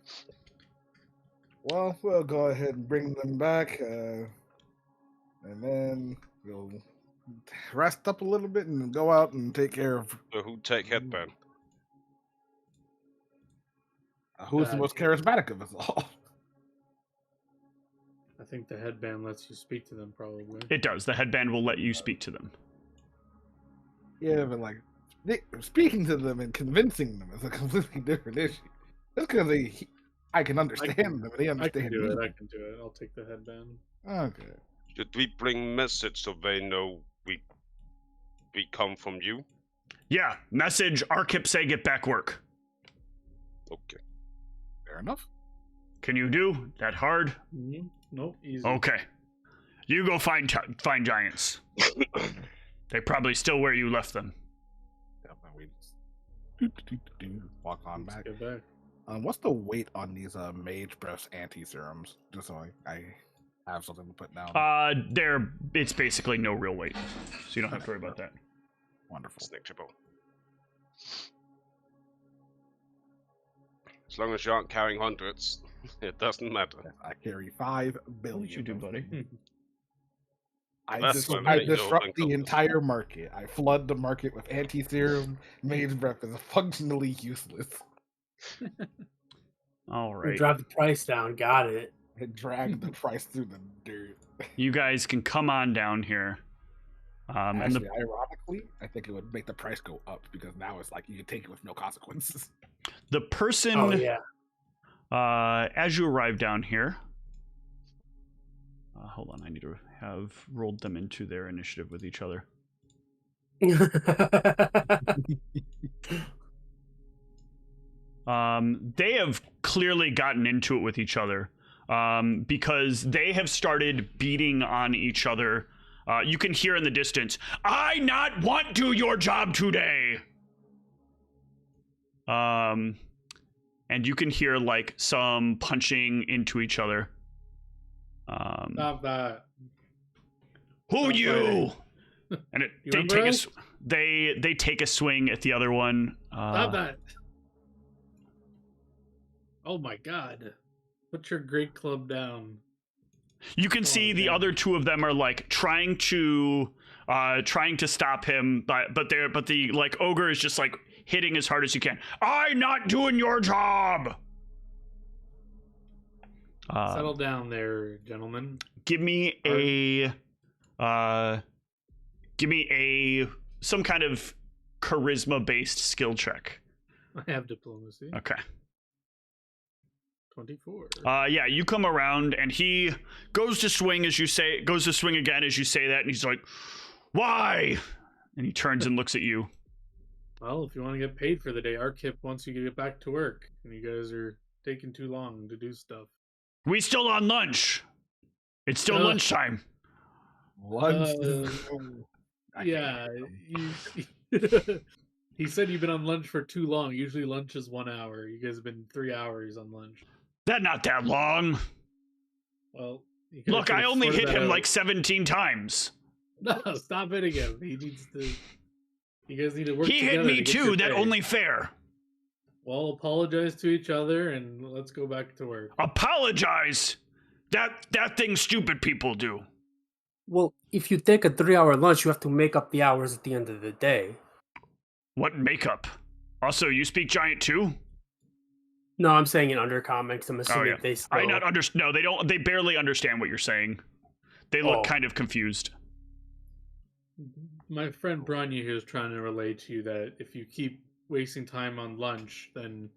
Well, we'll go ahead and bring them back, and then we'll rest up a little bit and go out and take care of. So who take headband? Who's the most charismatic of us all? I think the headband lets you speak to them, probably. It does. The headband will let you speak to them. Yeah, but like speaking to them and convincing them is a completely different issue. Just because I can understand them, and they understand I can do me. it. I can do it. I'll take the headband. Okay. Should we bring message so they know we come from you? Yeah, message Arkip say get back work. Okay. Fair enough. Can you do that hard? Nope, easy. Okay. You go find giants. They probably still where you left them. Yeah, we just walk on Let's back. get back. What's the weight on these mage breath anti-serums? Just so I have something to put down. It's basically no real weight, so you don't have to worry about that. Wonderful. It's negligible. As long as you aren't carrying hundreds, it doesn't matter. I carry 5 billion. What you do, buddy? I That's fine, I mate. You'll disrupt link the up. entire market. I flood the market with anti-serum. Mage breath is functionally useless. All We right. drive the price down. Got it. It dragged the price through the dirt. You guys can come on down here. And Actually, ironically, I think it would make the price go up because now it's like you can take it with no consequences. the person, Oh yeah. as you arrive down here, hold on, I need to have rolled them into their initiative with each other. They have clearly gotten into it with each other because they have started beating on each other. You can hear in the distance, "I not want do your job today." And you can hear like some punching into each other. Stop that. Who Stop you? fighting. And You they remember take us? they take a swing at the other one. Stop that. Oh my god. Put your great club down. You can see the damn. other two of them are like trying to stop him, but the like ogre is just like hitting as hard as you can. I'm not doing your job. Settle down there, gentlemen. Give me some kind of charisma based skill check. I have diplomacy. Okay. 24. Yeah, you come around and he goes to swing again as you say that, and he's like, "Why?" And he turns and looks at you. Well, if you want to get paid for the day, Arkip wants you to get back to work, and you guys are taking too long to do stuff. We still on lunch. It's still lunchtime. Lunch. Yeah. He said you've been on lunch for too long. Usually lunch is 1 hour. You guys have been 3 hours on lunch. That not that long. Well, you guys Look, could've I only sorted hit that him out. like 17 times. No, stop hitting him. He needs to. You guys need to work He together. hit me to get too. your That pay. only fair. Well, apologize to each other and let's go back to work. Apologize. That thing stupid people do. Well, if you take a 3-hour lunch, you have to make up the hours at the end of the day. What makeup? Also, you speak giant too? No, I'm saying in undercomics. I'm assuming they still... I not understand. No, they don't. They barely understand what you're saying. They look Oh. kind of confused. My friend Branya here is trying to relate to you that if you keep wasting time on lunch, then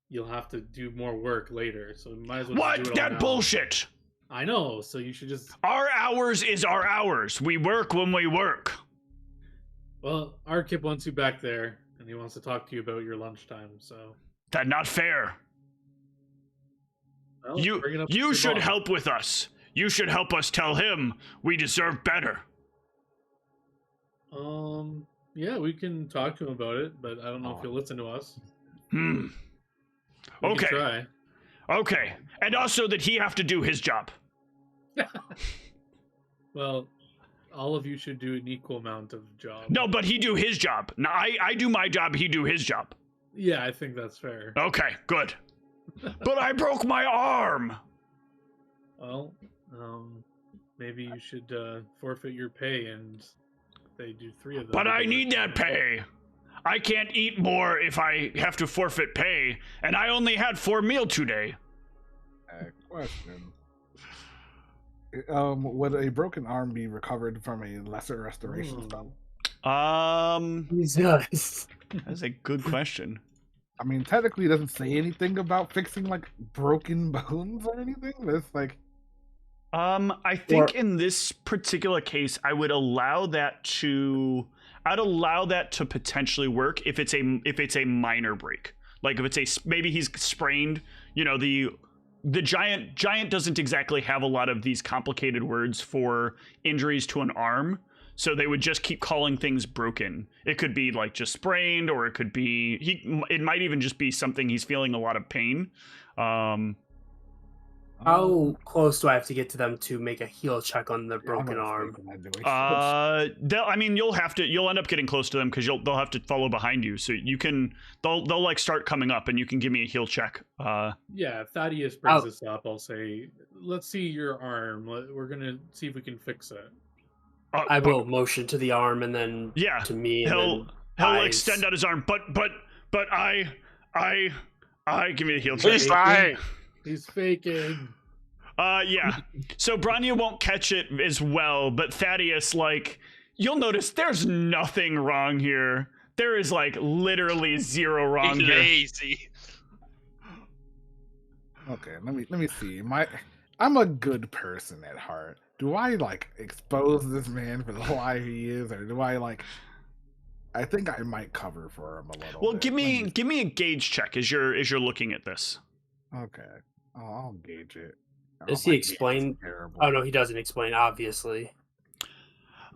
you'll have to do more work later. So you might as well What? just do it all That now. bullshit. I know. So you should just. Our hours is our hours. We work when we work. Well, Arkip wants you back there, and he wants to talk to you about your lunchtime. So That not fair. well, bring it up to You your should boss. help with us. You should help us tell him we deserve better. Yeah, we can talk to him about it, but I don't know if he'll listen to us. Hmm. We Okay. can try. Okay. And also that he have to do his job. Well, all of you should do an equal amount of job. No, but he do his job. No, I do my job, he do his job. Yeah, I think that's fair. Okay, good. But I broke my arm. Well, maybe you should forfeit your pay and they do 3 of them. But I need that pay. I can't eat more if I have to forfeit pay, and I only had 4 meal today. Question. Would a broken arm be recovered from a lesser restoration spell? Jesus. That's a good question. I mean, technically, it doesn't say anything about fixing like broken bones or anything. It's like, I think in this particular case, I'd allow that to potentially work if it's a minor break. Like if it's maybe he's sprained, the giant doesn't exactly have a lot of these complicated words for injuries to an arm, so they would just keep calling things broken. It could be like just sprained, or it could be it might even just be something he's feeling a lot of pain. How close do I have to get to them to make a heal check on the broken arm? You'll end up getting close to them because they'll have to follow behind you. So they'll like start coming up, and you can give me a heal check. Yeah, if Thaddeus brings this up, I'll say, let's see your arm. We're gonna see if we can fix it. I will motion to the arm and then to me. He'll extend out his arm, but I give me a heal check. He's lying. He's faking. Yeah. So Branya won't catch it as well, but Thaddeus, like, you'll notice there's nothing wrong here. There is like literally zero wrong He's here. lazy. Okay, let me see. I'm a good person at heart. Do I like expose this man for the lie he is, or do I like? I think I might cover for him a little. Well, bit. give me a gauge check as you're looking at this. Okay, I'll gauge it. Does he explain? Oh no, he doesn't explain. Obviously,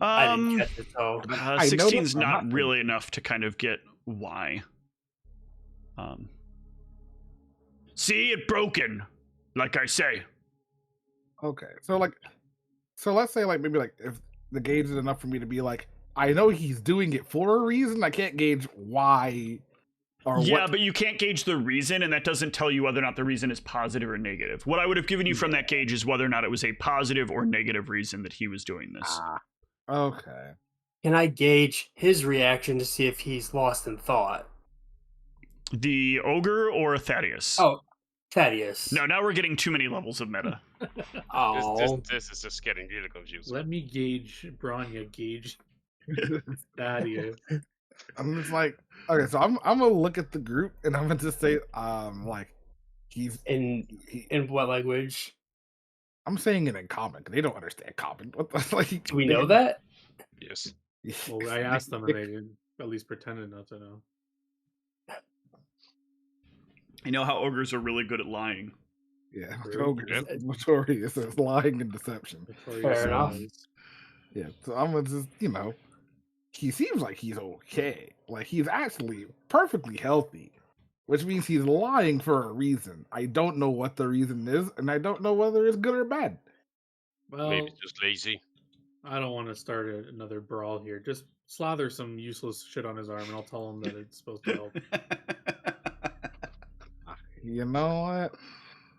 I didn't catch it. So 16's not really enough to kind of get why. See, it broken, like I say. Okay, so let's say like maybe like if the gauge is enough for me to be like, I know he's doing it for a reason. I can't gauge why. But you can't gauge the reason, and that doesn't tell you whether or not the reason is positive or negative. What I would have given you from that gauge is whether or not it was a positive or negative reason that he was doing this. Okay. Can I gauge his reaction to see if he's lost in thought? The ogre or Thaddeus? Oh, Thaddeus. No, now we're getting too many levels of meta. This is just getting really confusing. Let me gauge Branya. Gauge Thaddeus. I'm just like, okay, so I'm gonna look at the group and I'm gonna just say, like, he's in what language? I'm saying it in common. They don't understand common. What the, like? Do we know that? Yes. Well, I asked them, and they at least pretended not to know. You know how ogres are really good at lying. Yeah, ogres notorious as lying and deception. Fair enough. Yeah, so I'm gonna just, he seems like he's okay. Like he's actually perfectly healthy, which means he's lying for a reason. I don't know what the reason is, and I don't know whether it's good or bad. Well, maybe just lazy. I don't want to start another brawl here. Just slather some useless shit on his arm, and I'll tell him that it's supposed to help. You know what?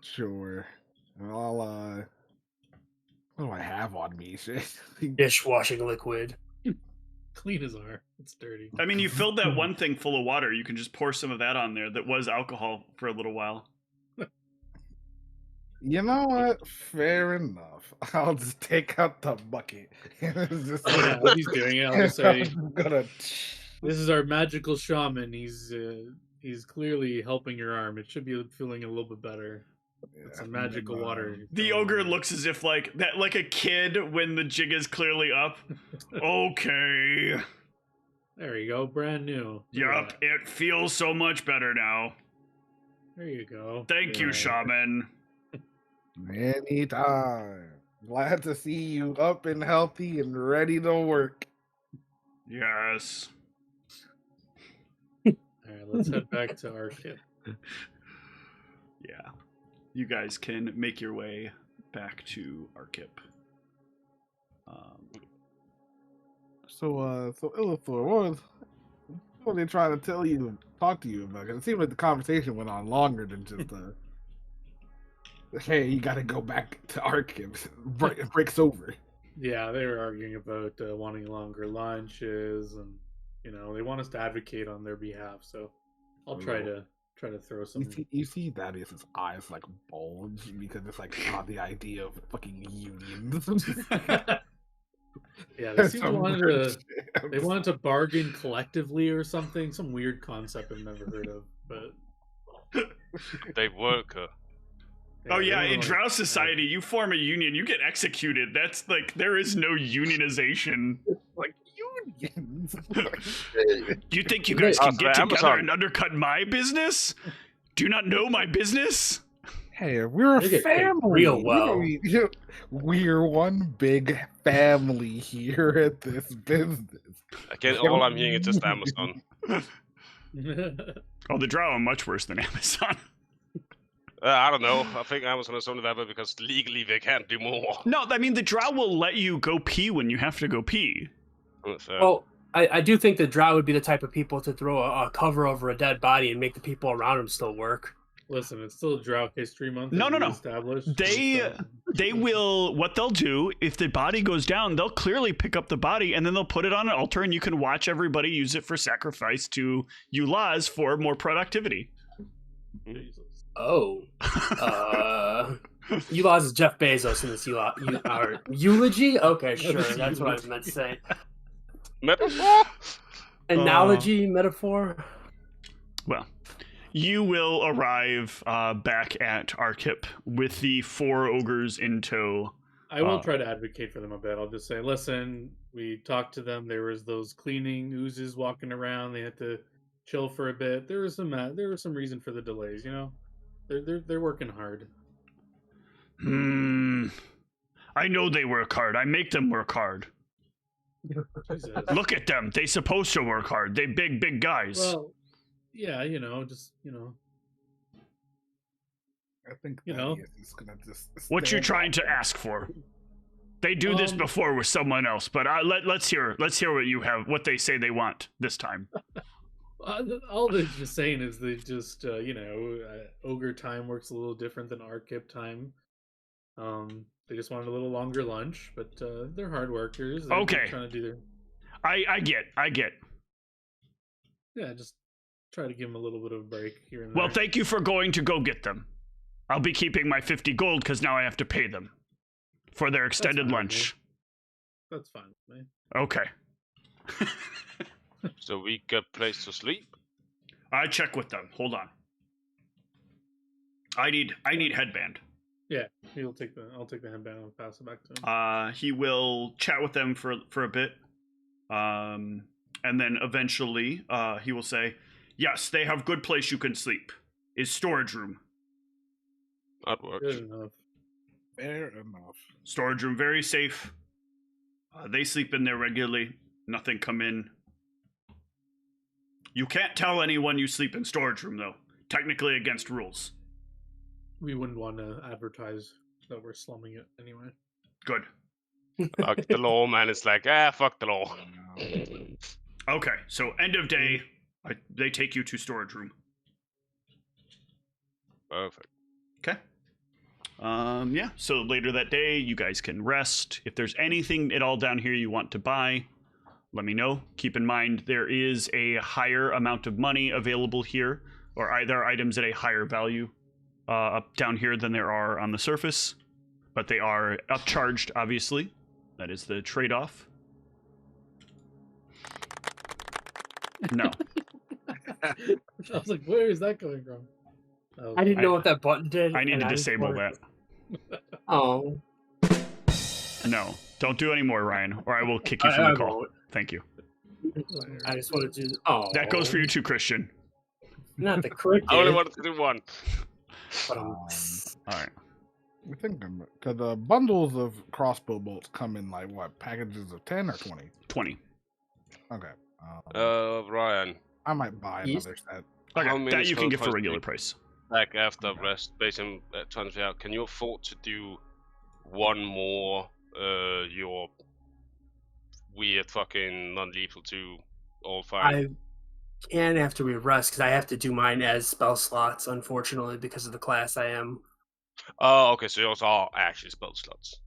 Sure. I'll what do I have on me? Dishwashing liquid. Clean his arm. It's dirty. I mean, you filled that one thing full of water. You can just pour some of that on there. That was alcohol for a little while. You know what? Fair enough. I'll just take out the bucket. Just, What he's doing it, I'll just say, gonna... this is our magical shaman. He's clearly helping your arm. It should be feeling a little bit better. It's a magical water. The ogre looks as if like a kid when the jig is clearly up. Okay. There you go, brand new. Yup, it feels so much better now. There you go. Thank you, shaman. Anytime. Glad to see you up and healthy and ready to work. Yes. All right, let's head back to our kit. Yeah. You guys can make your way back to Arkip. So Illithor, what were they trying to talk to you about? 'Cause it seemed like the conversation went on longer than just hey, you got to go back to Arkip. Breaks over. Yeah, they were arguing about wanting longer lunches and They want us to advocate on their behalf. So I'll try to throw some. You see Thaddeus's eyes like bulge because it's like the idea of fucking unions. Yeah, they seem they wanted to bargain collectively or something. Some weird concept I've never heard of, but They work. Oh they yeah, wanna, in like, Drow society, you form a union, you get executed. That's like there is no unionization. Like unions. You think you guys can so get together Amazon. and undercut my business? Do you not know my business? Hey, we're a They get paid family. real well. We're one big family here at this business. Again, all I'm hearing is just Amazon. Oh, the Drow are much worse than Amazon. I don't know. I think Amazon is only that way because legally they can't do more. No, I mean the Drow will let you go pee when you have to go pee. So, Well, I do think the Drow would be the type of people to throw a cover over a dead body and make the people around him still work. Listen, it's still Drow History Month. No. Established. They will. What they'll do if the body goes down, they'll clearly pick up the body and then they'll put it on an altar, and you can watch everybody use it for sacrifice to Ulaz for more productivity. Jesus. Oh. Ulaz is Jeff Bezos in this eulogy? Okay, sure. That's what I was meant to say. metaphor? Analogy, metaphor? Well, you will arrive back at Arkip with the 4 ogres in tow. I will try to advocate for them a bit. I'll just say, listen, we talked to them. There was those cleaning oozes walking around. They had to chill for a bit. There was some reason for the delays. They're working hard. I know they work hard. I make them work hard. Jesus. Look at them. They supposed to work hard. They big guys. Well, yeah, just I think Thaddeus is gonna just. What you stand trying up. to ask for? They do this before with someone else, but let's hear what you have. What they say they want this time. all they're just saying is they just ogre time works a little different than Arkip time. They just wanted a little longer lunch, but they're hard workers. They're Okay. trying to do their I get. just try to give them a little bit of a break here and Well, there. thank you for going to go get them. I'll be keeping my 50 gold because now I have to pay them for their extended fine, lunch. That's fine, man. Okay. So we got place to sleep? I check with them. Hold on. I need headband. Yeah, I'll take the headband and pass it back to him. He will chat with them for a bit. And then eventually he will say, yes, they have good place you can sleep. Is storage room. That works. Good enough. Fair enough. Storage room, very safe. They sleep in there regularly. Nothing come in. You can't tell anyone you sleep in storage room, though. Technically against rules. We wouldn't want to advertise that we're slumming it anyway. Good. Fuck the law, man. It's like, fuck the law. Okay, so end of day, they take you to storage room. Perfect. Okay. Yeah, so later that day, you guys can rest. If there's anything at all down here you want to buy, let me know. Keep in mind, there is a higher amount of money available here, or there are items at a higher value up down here than there are on the surface, but they are upcharged, obviously. That is the trade-off. No. I was like, where is that coming from? Oh, I didn't know what that button did. I need and to disable that. Oh. No, don't do any more, Ryan, or I will kick you from the call. won't. Thank you. I just wanted to. Oh. That goes for you too, Christian. Not the cricket. I only wanted to do one. But All right. I think because the bundles of crossbow bolts come in like what, packages of 10 or 20? 20. Okay. Ryan, I might buy Yes. another set. Okay, How many that you can get for spell regular points price. back after rest, based on transfer out, can you afford to do one more, your weird fucking non-lethal to all five? I can after we rest because I have to do mine as spell slots, unfortunately, because of the class I am. Oh, okay, so yours are actually spell slots.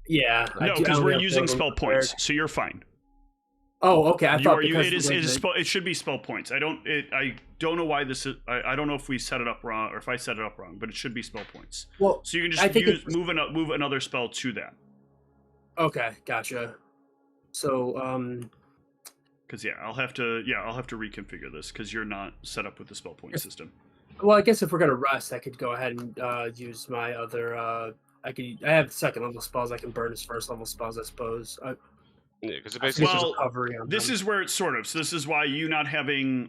Yeah. No, because we're using spell points, so you're fine. Oh, okay. I thought because it should be spell points. I don't know why this is. I don't know if we set it up wrong or if I set it up wrong, but it should be spell points. Well, so you can just move another spell to that. Okay, gotcha. So because I'll have to reconfigure this because you're not set up with the spell point system. Well, I guess if we're gonna rest, I could go ahead and use my other. I have second level spells. I can burn as first level spells, I suppose. Yeah, because basically this is where it's sort of. So this is why you not having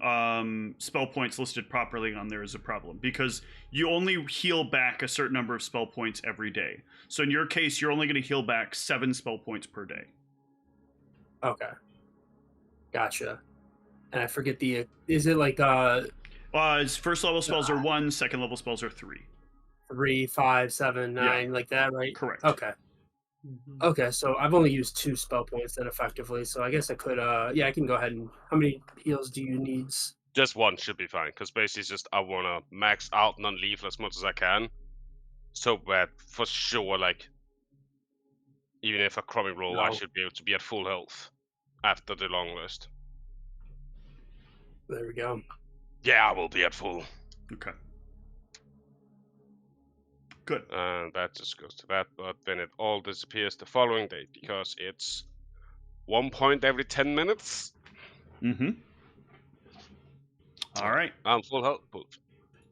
spell points listed properly on there is a problem, because you only heal back a certain number of spell points every day. So in your case, you're only going to heal back 7 spell points per day. Okay, gotcha. And I forget the. Is it like first level spells are 1, second level spells are 3. 3, 5, 7, 9, like that, right? Correct. Okay. Okay, so I've only used 2 spell points then effectively, so I guess I could, I can go ahead and... How many heals do you need? Just 1 should be fine, because basically it's just I want to max out non-lethal as much as I can, so that for sure, like, even if a crumbing roll, I should be able to be at full health after the long rest. There we go. Yeah, I will be at full. Okay. Good. And that just goes to that, but then it all disappears the following day because it's 1 point every 10 minutes. Mm-hmm. All right. I'm full health.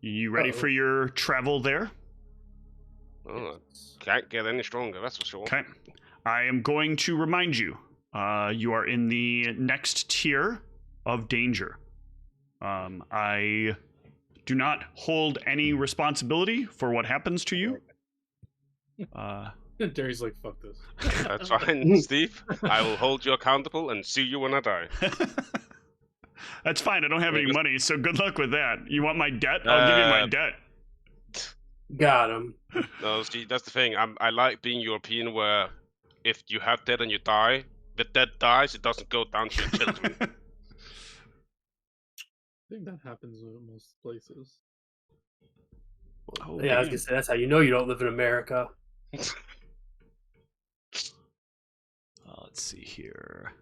You ready for your travel there? Oh, can't get any stronger, that's for sure. Okay. I am going to remind you, you are in the next tier of danger. I do not hold any responsibility for what happens to you. Derry's like, fuck this. That's fine, Steve. I will hold you accountable and sue you when I die. That's fine. I don't have any money, so good luck with that. You want my debt? I'll give you my debt. Got him. No, see, that's the thing. I like being European, where if you have debt and you die, the debt dies. It doesn't go down to your children. I think that happens in most places. Oh, yeah, I was gonna say, that's how you know you don't live in America. Let's see here.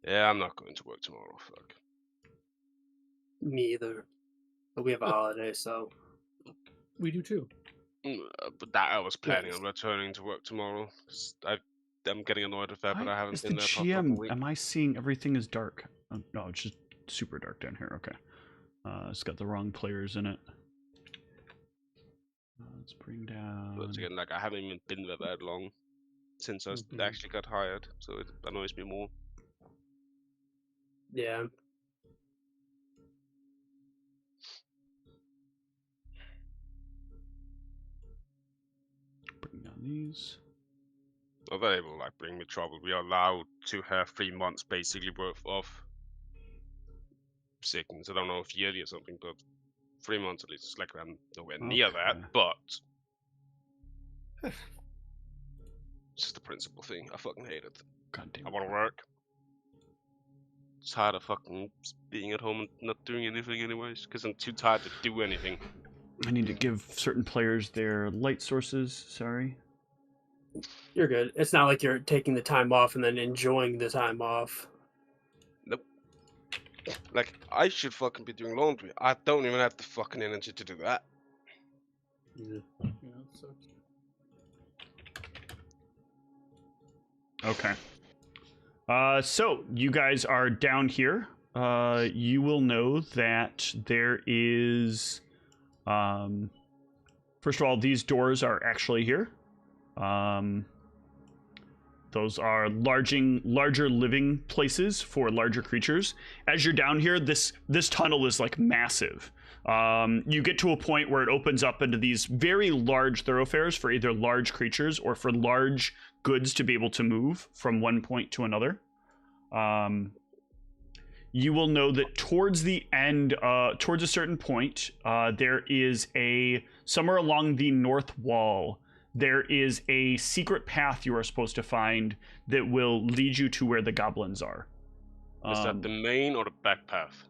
Yeah, I'm not going to work tomorrow. Fuck. Me either. But we have a holiday, so... We do too. But that I was planning on returning to work tomorrow. I'm getting annoyed with that, but I haven't been there for a couple weeks. Am I seeing everything is dark? Oh, no, it's just super dark down here. Okay. It's got the wrong players in it. Let's bring down... But again, like, I haven't even been there that long since I actually got hired, so it annoys me more. Yeah. Bring down these. Well, they will like bring me trouble. We are allowed to have 3 months basically worth of sickness. I don't know if yearly or something, but 3 months at least. It's like I'm nowhere near that, but it's just the principal thing. I fucking hate it. God damn. I want to work. It's tired of fucking being at home and not doing anything anyways, because I'm too tired to do anything. I need to give certain players their light sources, sorry. You're good. It's not like you're taking the time off and then enjoying the time off. Nope. Like, I should fucking be doing laundry. I don't even have the fucking energy to do that. Yeah, it sucks. Okay. So, you guys are down here. You will know that there is... first of all, these doors are actually here. Those are larger living places for larger creatures. As you're down here, this tunnel is like massive. You get to a point where it opens up into these very large thoroughfares for either large creatures or for large goods to be able to move from one point to another. You will know that towards the end, towards a certain point, there is somewhere along the north wall, there is a secret path you are supposed to find that will lead you to where the goblins are. Is that the main or the back path?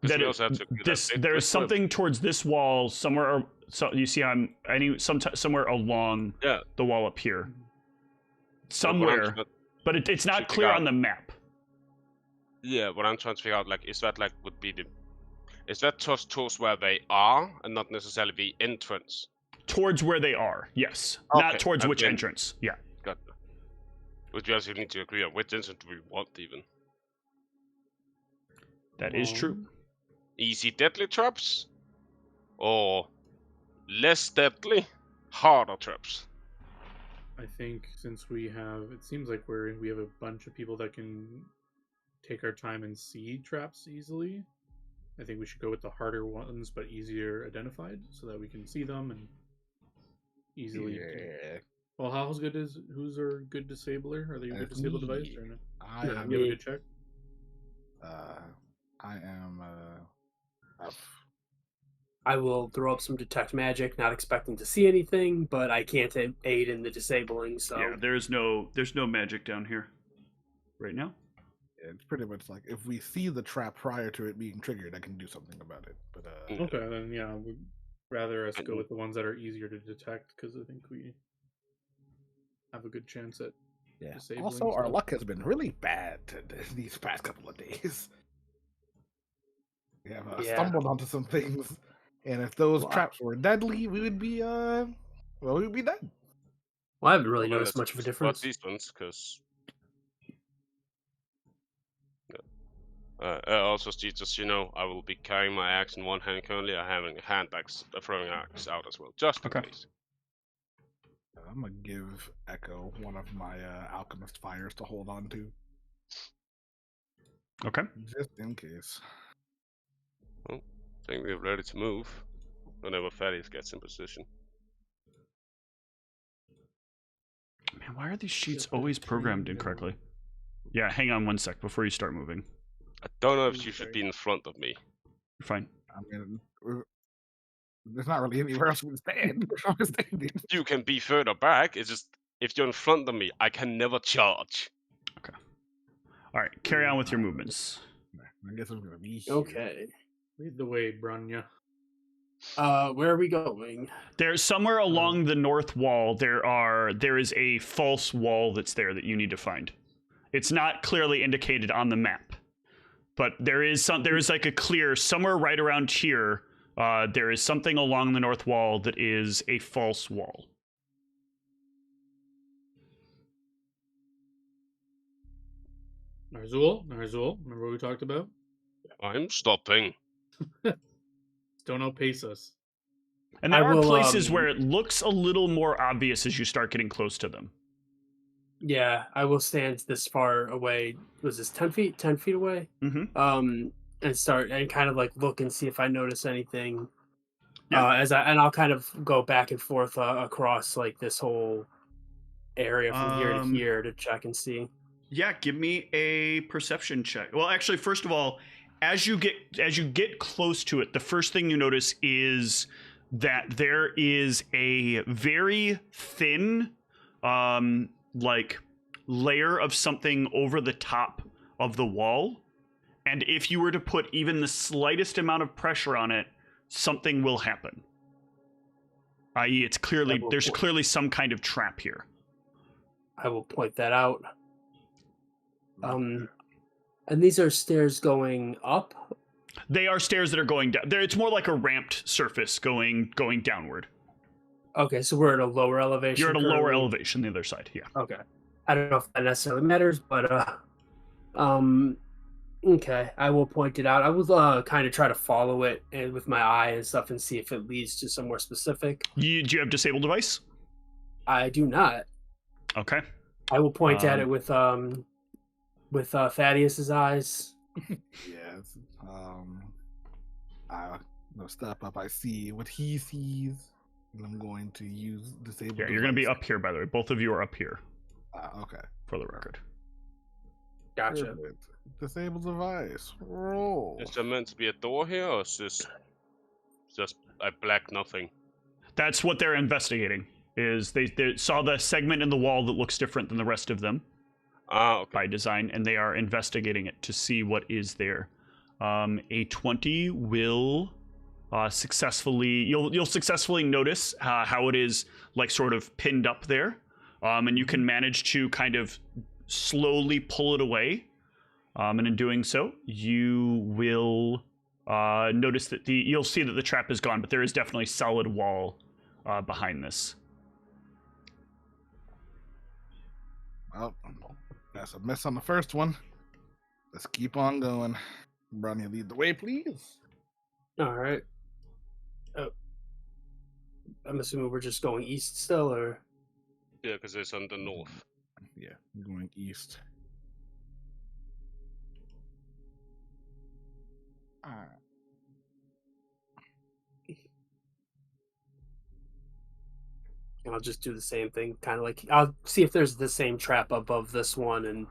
That we it, also have to do that bit there's with something towards this wall somewhere. So you see, somewhere along Yeah. the wall up here, But I'm somewhere, trying- but it's not to clear figure on the map. Yeah, what I'm trying to figure out, like, is that towards where they are, and not necessarily the entrance? Towards where they are, yes. Okay, Not towards and which then- entrance. Yeah. Got it. Which we also need to agree on which entrance do we want, even. That is true. Easy deadly traps, or less deadly, harder traps? I think since it seems like we have a bunch of people that can take our time and see traps easily. I think we should go with the harder ones, but easier identified, so that we can see them and easily. Yeah. Well, who's our good disabler? Are they a good That's disable me. device or no? I Yeah, am. You have a good check. I am. I will throw up some detect magic, not expecting to see anything, but I can't aid in the disabling. So Yeah, there's no magic down here right now. It's pretty much like if we see the trap prior to it being triggered, I can do something about it. But Okay, then yeah, we'd rather us go And- with the ones that are easier to detect because I think we have a good chance at yeah. disabling Also, our stuff. luck has been really bad these past couple of days. We have Yeah. stumbled onto some things, and if those Wow. traps were deadly, we would be we'd be dead. well, I haven't really Well, noticed let's much of a talk about difference. these ones, because also, just I will be carrying my axe in one hand currently. I'm having a throwing axe out as well, just in Okay. case. I'm gonna give Echo one of my alchemist fires to hold on to, Okay. just in case. I think we're ready to move whenever Thaddeus gets in position. Man, why are these sheets Yeah, always programmed 13, incorrectly? Yeah, hang on one sec before you start moving. I don't know if you Okay. should be in front of me. You're fine. I mean, there's not really anywhere else we can stand. I'm standing. You can be further back. It's just if you're in front of me, I can never charge. All right, carry on with your movements. I guess I'm gonna be here. Okay. Lead the way, Branya. Where are we going? There's somewhere along the north wall. There is a false wall that's there that you need to find. It's not clearly indicated on the map, but there is like a clear somewhere right around here. There is something along the north wall that is a false wall. Narzul, remember what we talked about? I'm stopping. Don't outpace us. And there I are will, places where it looks a little more obvious as you start getting close to them. Yeah, I will stand this far away. Was this 10 feet? 10 feet away? Mm-hmm. And start and kind of like look and see if I notice anything. Yeah. I'll kind of go back and forth across like this whole area from here to here to check and see. Yeah, give me a perception check. Well, actually, first of all, as you get close to it, the first thing you notice is that there is a very thin, like layer of something over the top of the wall, and if you were to put even the slightest amount of pressure on it, something will happen. I.e., there's clearly some kind of trap here. I will point that out. And these are stairs going up? They are stairs that are going down. It's more like a ramped surface going downward. Okay, so we're at a lower elevation. You're at a lower currently? elevation the other side, yeah. Okay. I don't know if that necessarily matters, but okay, I will point it out. I will kind of try to follow it and with my eye and stuff and see if it leads to somewhere specific. Do you have disable device? I do not. Okay. I will point at it with Thaddeus's eyes. Yes. I'll step up. I see what he sees, and I'm going to use disable. Yeah, you're going to be device. up here, by the way. Both of you are up here, Okay. for the record. Gotcha. Perfect. Disable device. Roll. Is there meant to be a door here, or is this just a black nothing? That's what they're investigating. Is they saw the segment in the wall that looks different than the rest of them Ah, okay. by design, and they are investigating it to see what is there. A 20 will successfully. You'll successfully notice how it is like sort of pinned up there, and you can manage to kind of slowly pull it away. And in doing so, you will notice that you'll see that the trap is gone, but there is definitely solid wall behind this. Well, that's a miss on the first one. Let's keep on going. Brownie, lead the way, please. All right. Oh, I'm assuming we're just going east still, or Yeah, because it's on the north. Yeah, we're going east. Alright. I'll just do the same thing. Kind of like I'll see if there's the same trap above this one, and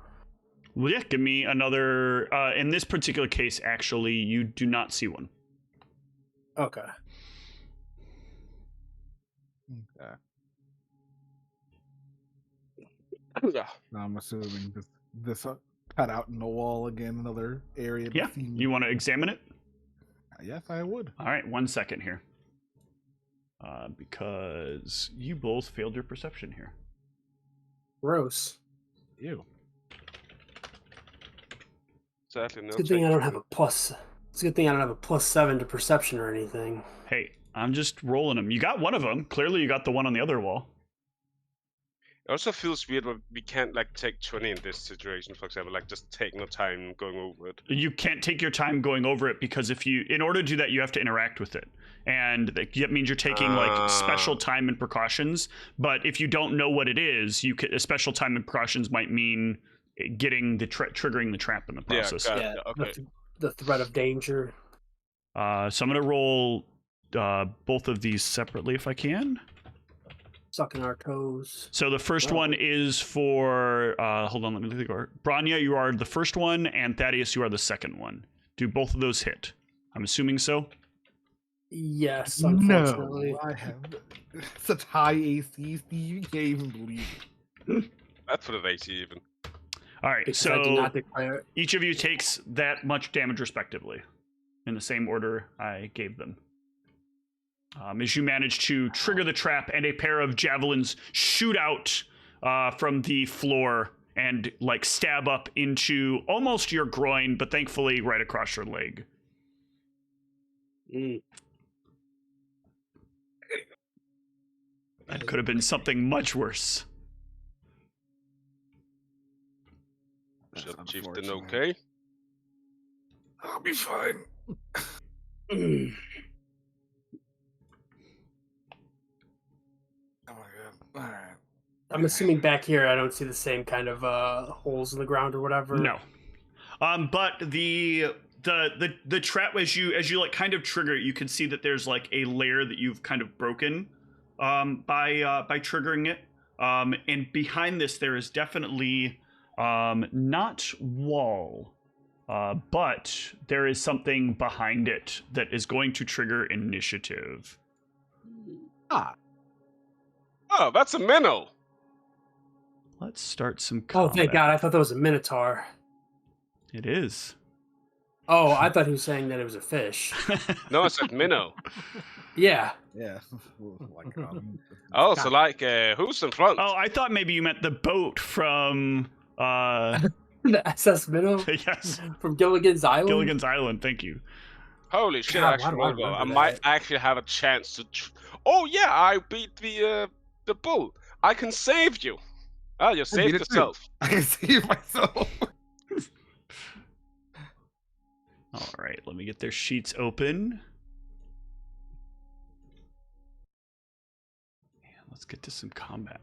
Well, yeah, give me another. In this particular case, actually, you do not see one. okay. Okay. Yeah. Now I'm assuming this cut out in the wall again, another area. to Yeah, see. you want to examine it? Yes, I would. All right, 1 second here. Because you both failed your perception here. Gross. Ew. Exactly. No It's a good thing I check. don't have a plus. It's a good thing I don't have a +7 to perception or anything. Hey, I'm just rolling them. You got one of them. Clearly, you got the one on the other wall. It also feels weird that we can't like take 20 in this situation, for example, like just taking no time going over it. You can't take your time going over it because in order to do that, you have to interact with it. And that means you're taking like special time and precautions. But if you don't know what it is, a special time and precautions might mean getting triggering the trap in the process. got it. Yeah, Okay. the threat of danger. So I'm gonna roll both of these separately if I can. Sucking our toes. So the first one is for hold on, let me think. Branya, you are the first one, and Thaddeus, you are the second one. Do both of those hit? I'm assuming so. Yes, unfortunately. No, I have such high AC, Steve. You can't even believe it. That's for the AC even. All right, Because I did not so declare it. each of you takes that much damage respectively, in the same order I gave them. As you manage to trigger the trap, and a pair of javelins shoot out from the floor and like stab up into almost your groin, but thankfully right across your leg. That could have been something much worse. Ship That's chieftain, unfortunate. okay? I'll be fine. Oh my god. Alright. I'm assuming back here I don't see the same kind of holes in the ground or whatever. No. But the trap, as you like kind of trigger it, you can see that there's like a layer that you've kind of broken by triggering it. And behind this there is definitely not wall, but there is something behind it that is going to trigger initiative. Oh, that's a minnow! Let's start some Oh, combat. thank God. I thought that was a minotaur. It is. Oh, I thought he was saying that it was a fish. No, I said minnow. Yeah. Yeah. Like, Oh, so like, who's in front? Oh, I thought maybe you meant the boat from The SS Minnow yes, from Gilligan's Island. Gilligan's Island. Thank you. Holy shit, God, actually, why do I well, I remember might that? actually have a chance to... Oh yeah, I beat the bull. I can save you. Oh, you beat saved it too. yourself. I can save myself. All right, let me get their sheets open. And let's get to some combat.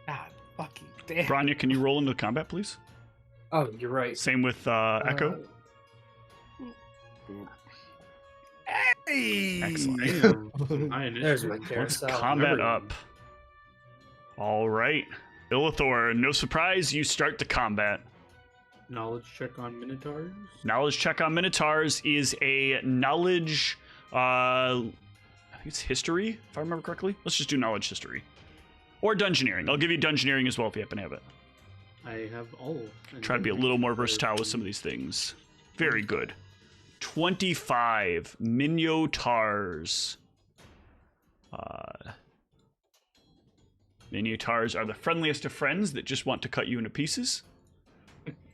God fucking damn. Branya, can you roll into combat, please? Oh, you're right. Same with Echo. Hey! Excellent. High There's initiative. my Let's carousel. combat Remember up. All right. Illithor, no surprise, you start the combat. Knowledge check on minotaurs. Knowledge check on Minotaurs is a knowledge, I think it's history, if I remember correctly. Let's just do knowledge history. Or dungeoneering. I'll give you dungeoneering as well if you happen to have it. I have all. Try to be a little more versatile with some of these things. Very good. 25 Minotaurs. Minotaurs are the friendliest of friends that just want to cut you into pieces.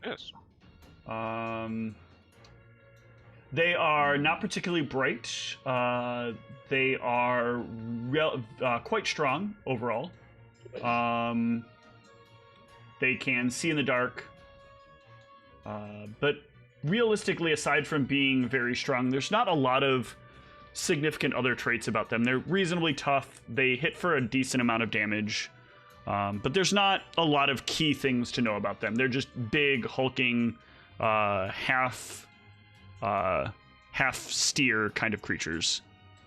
Yes. They are not particularly bright. They are quite strong overall. They can see in the dark. But realistically, aside from being very strong, there's not a lot of significant other traits about them. They're reasonably tough. They hit for a decent amount of damage. But there's not a lot of key things to know about them. They're just big, hulking, half steer kind of creatures,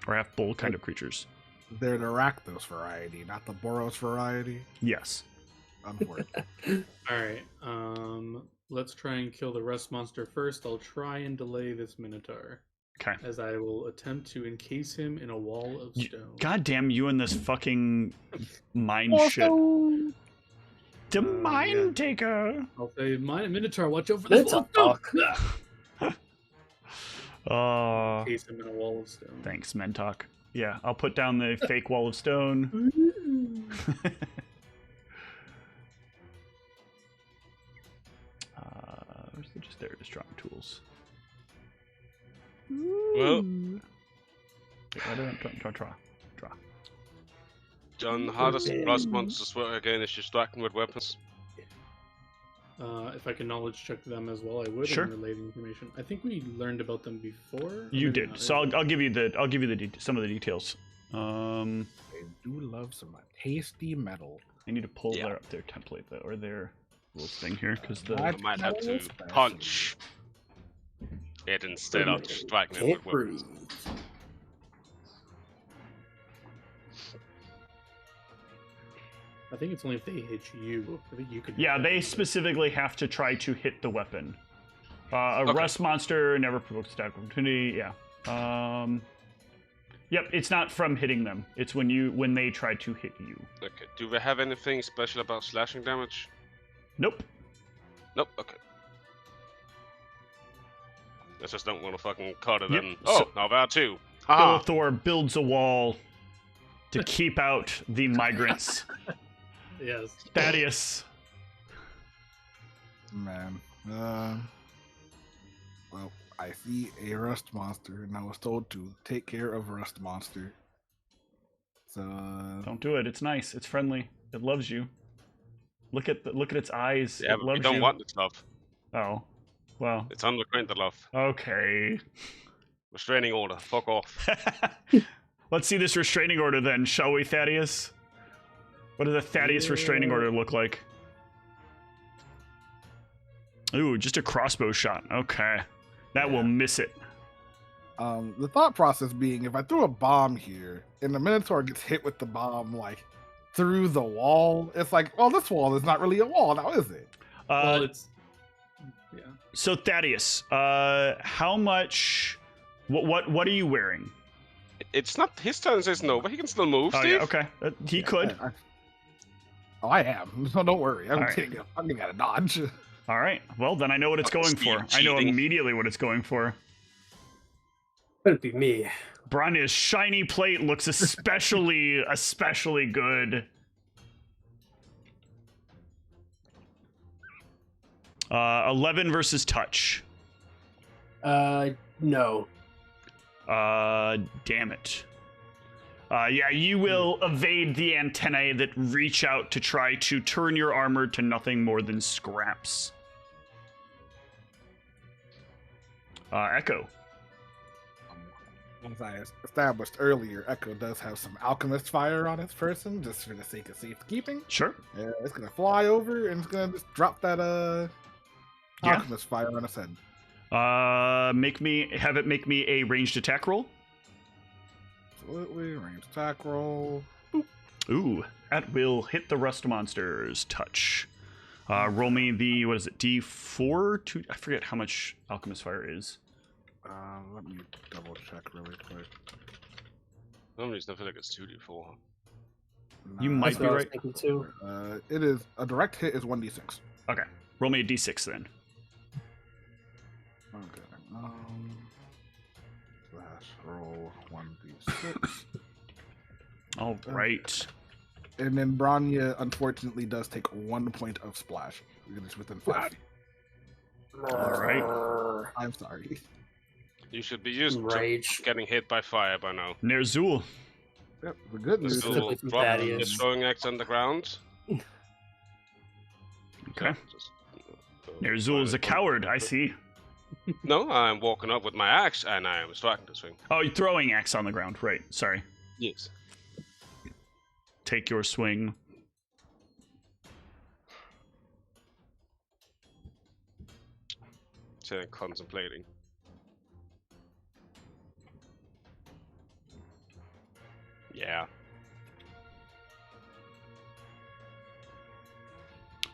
or half bull kind of creatures. They're the Rakdos variety, not the Boros variety. Yes. Unfortunately. All right. Let's try and kill the rust monster first. I'll try and delay this Minotaur. Okay. As I will attempt to encase him in a wall of stone. God damn you and this fucking mine shit. The mine taker. I'll say, Minotaur, watch out for this That's a wall of fuck. Oh, Encase him in a wall of stone. thanks, Mentok. Yeah, I'll put down the fake wall of stone. Where's the just there to strong tools? Well, Draw. John, how does rust monsters work again? Is just striking with weapons? If I can knowledge check them as well, I would. Sure. And relay the information. I think we learned about them before. You Maybe did. not. So I'll give you some of the details. They do love some tasty metal. I need to pull Yeah. their template or their rules thing here because the I might have to punch it instead of striking it Can't with breathe. weapons. I think it's only if they hit you. I think you could. yeah, they specifically have to try to hit the weapon. A rust monster never provokes attack opportunity. Yeah. Yep, it's not from hitting them. It's when they try to hit you. Okay. Do we have anything special about slashing damage? Nope. Nope. Okay. I just don't want to fucking cut it Yep, and... so- Oh, now there are two. Haha. Thor builds a wall to keep out the migrants. Yes. Thaddeus. Man. Well, I see a rust monster, and I was told to take care of rust monster. So Don't do it. It's nice. It's friendly. It loves you. Look at its eyes. Yeah, it but loves we don't you. want this stuff. Oh. Well. It's under love. Okay. Restraining order. Fuck off. Let's see this restraining order then, shall we, Thaddeus? What does a Thaddeus restraining order look like? Ooh, just a crossbow shot. Okay. That will miss it. the thought process being, if I threw a bomb here and the Minotaur gets hit with the bomb like through the wall, it's like, well, this wall is not really a wall now, is it? Well, it's yeah. So Thaddeus, how much? What are you wearing? It's not his turn isn't over. He can still move, Oh Steve. yeah, okay. He could. I am. So don't worry. I'm Alright. getting I'm gonna dodge. All right. Well, then I know what it's going Steve for. I know cheating. immediately what it's going for. Couldn't be me. Brania's shiny plate looks especially good. 11 versus touch. No. Damn it. Yeah, you will evade the antennae that reach out to try to turn your armor to nothing more than scraps. Echo. As I established earlier, Echo does have some alchemist fire on its person, just for the sake of safekeeping. Sure. It's gonna fly over and it's gonna just drop that Yeah. alchemist fire on its head. Have it make me a ranged attack roll. Absolutely, ranged attack roll. Ooh, that will hit the rust monster's touch. Roll me the, what is it, D4? I forget how much alchemist fire is. Let me double check really quick. For some reason I feel like it's 2d4. You Nah, might That's be what I was right. thinking too. It is a direct hit is 1d6. Okay. Roll me a d6 then. Okay. Slash roll 1d6. All right. And then Branya, unfortunately, does take 1 point of splash. It's within 5 feet. All right. I'm sorry. You should be used Rage. to getting hit by fire by now. Nerzul. Yep, the good news is Nerzul from dropped Thaddeus. his throwing axe on the ground. Okay. Just, Nerzul is a coward, I see. No, I'm walking up with my axe and I am striking the swing. Oh, you're throwing axe on the ground. Right. Sorry. Yes. Take your swing. Sitting contemplating. Yeah.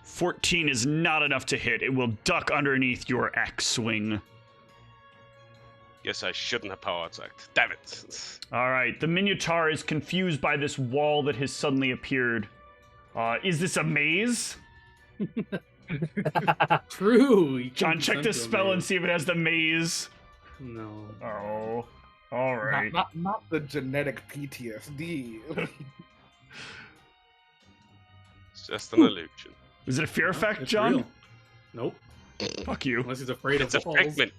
14 is not enough to hit. It will duck underneath your axe swing. Guess I shouldn't have power attacked. Damn it. All right. The Minotaur is confused by this wall that has suddenly appeared. Is this a maze? True. You John, can't check send this to a spell and maze. see if it has the maze. No. Oh. All right. not the genetic PTSD. It's just an illusion. Is it a fear effect, It's John? real. Nope. Fuck you. Unless he's afraid It's of a walls. figment.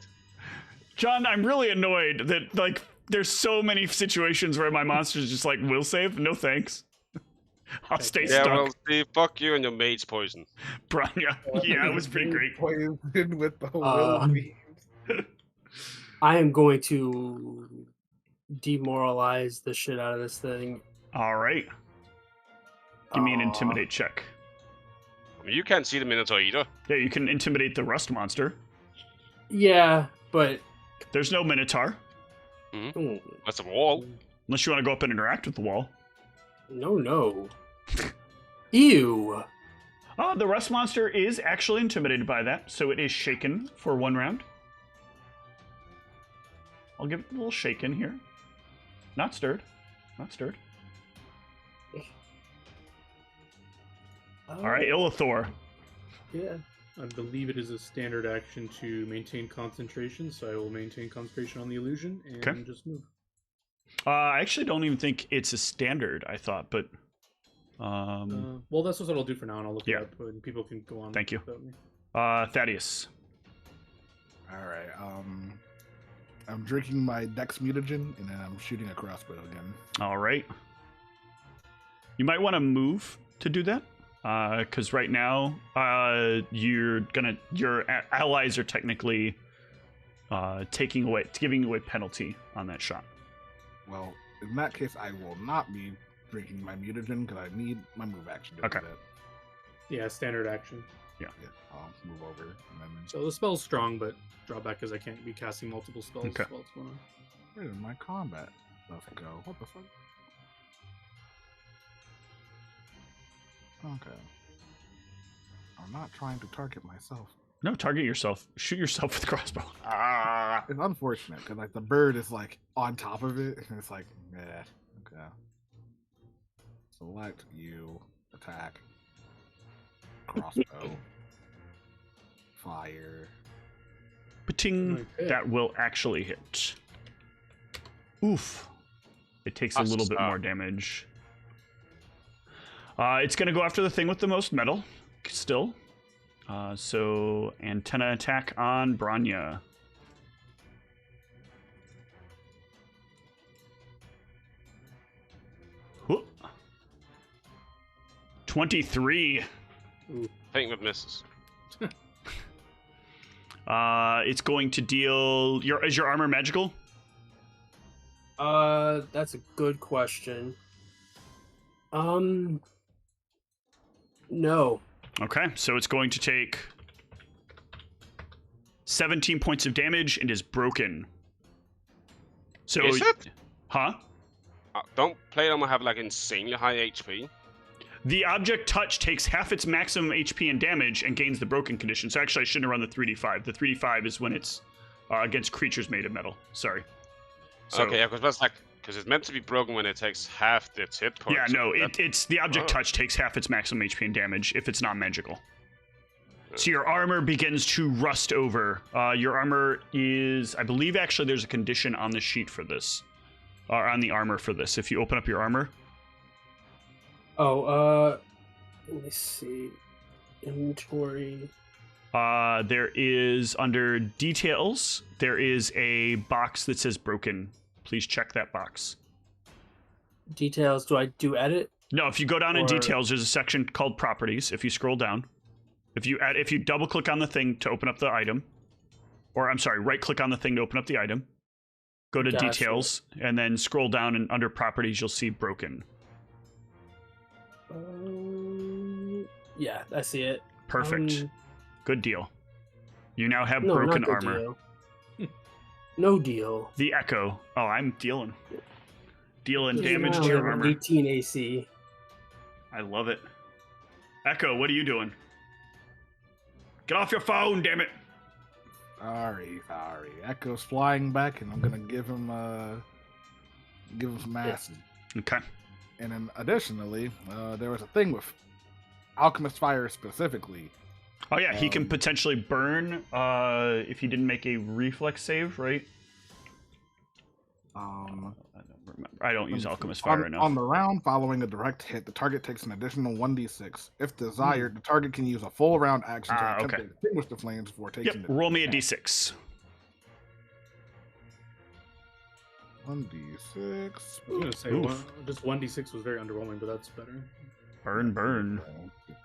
John, I'm really annoyed that, like, there's so many situations where my monster's just like, will save? No thanks. I'll stay Yeah, stuck. well, see, fuck you and your mage's poison. Branya. Yeah, it was pretty great. Poisoned with the Uh, will beams. I am going to demoralize the shit out of this thing. All right. Give me an intimidate check. I mean, you can't see the Minotaur either. Yeah, you can intimidate the rust monster. Yeah, but There's no Minotaur, oh, That's a wall. unless you want to go up and interact with the wall. no. Ew. The rust monster is actually intimidated by that, so it is shaken for 1 round. I'll give it a little shaken here. Not stirred. Not stirred. All right, Illithor. Yeah. I believe it is a standard action to maintain concentration, so I will maintain concentration on the illusion and Okay. just move. I actually don't even think it's a standard, I thought, but... Well, that's what I'll do for now, and I'll look Yeah. it up, and people can go on. Thank you. without me. Thaddeus. All right. I'm drinking my Dex mutagen, and then I'm shooting a crossbow again. All right. You might want to move to do that, because right now your allies are technically giving away penalty on that shot. Well, in that case, I will not be drinking my mutagen because I need my move action to Okay. do that. Yeah, standard action. Yeah, I'll move over and then. So the spell's strong, but drawback is I can't be casting multiple spells Okay. while it's going on. Where did my combat stuff go? What the fuck? Okay. I'm not trying to target myself. No, target yourself. Shoot yourself with a crossbow. Ah. It's unfortunate because like the bird is like on top of it, and it's like, yeah, okay. Select you, attack, crossbow, fire. Pating. Okay. That will actually hit. Oof. It takes a little bit more damage. It's going to go after the thing with the most metal, still. So, antenna attack on Branya. Whoop. 23. Think with misses. It's going to deal... Is your armor magical? That's a good question. No. Okay, so it's going to take 17 points of damage and is broken. So, Is it? Huh? Don't Playdom have like insanely high HP? The object touch takes half its maximum HP and damage and gains the broken condition. So actually, I shouldn't have run the 3d5. The 3d5 is when it's against creatures made of metal. Sorry. So, Okay, yeah, because it's meant to be broken when it takes half its hit points. yeah, no, That- it's the object Oh. touch takes half its maximum HP and damage if it's not magical. So your armor begins to rust over. Your armor is, I believe, actually, there's a condition on the sheet for this, or on the armor for this. If you open up your armor. Oh, let me see. Inventory. There is, under details, there is a box that says broken. Please check that box. Details. Do I do edit? No, if you go down in details, there's a section called properties. If you scroll down, if you double click on the thing to open up the item, or I'm sorry, right click on the thing to open up the item, go to details, and then scroll down, and under properties, you'll see broken. Yeah, I see it. Perfect. Good deal. You now have broken armor. Deal. No deal. The Echo. Oh, I'm dealing damage to your armor. 18 AC. I love it. Echo, what are you doing? Get off your phone, damn it! Sorry. Echo's flying back, and I'm gonna give him some acid. Okay. And then additionally, there was a thing with Alchemist Fire specifically. Oh yeah, he can potentially burn if he didn't make a reflex save, right? I don't use Alchemist Fire enough. On the round following a direct hit, the target takes an additional 1d6. If desired, the target can use a full round action to attempt to extinguish the flames before taking roll me a d6. 1d6. I was gonna say just 1d6 was very underwhelming, but that's better. Burn.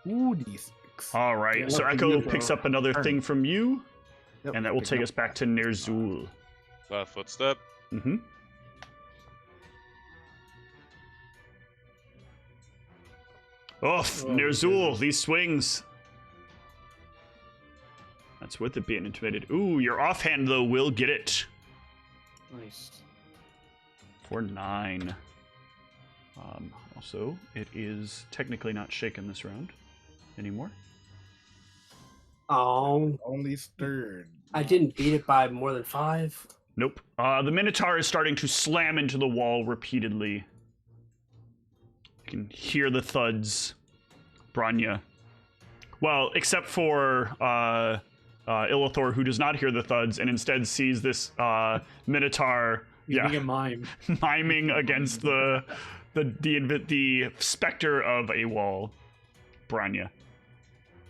2d6. All right, Yeah, so look, Echo you picks go. up another thing from you, Yep, and that will take us back to Nerzul. 5 foot step. Mm-hmm. Oh, Nerzul, these swings. That's worth it being intimidated. Ooh, your offhand, though, will get it. Nice. For 9. Also, it is technically not shaken this round anymore. Oh. Only stirred. I didn't beat it by more than 5. Nope. The Minotaur is starting to slam into the wall repeatedly. You can hear the thuds. Branya. Well, except for Illithor, who does not hear the thuds and instead sees this Minotaur Being a mime. miming against the specter of a wall. Branya.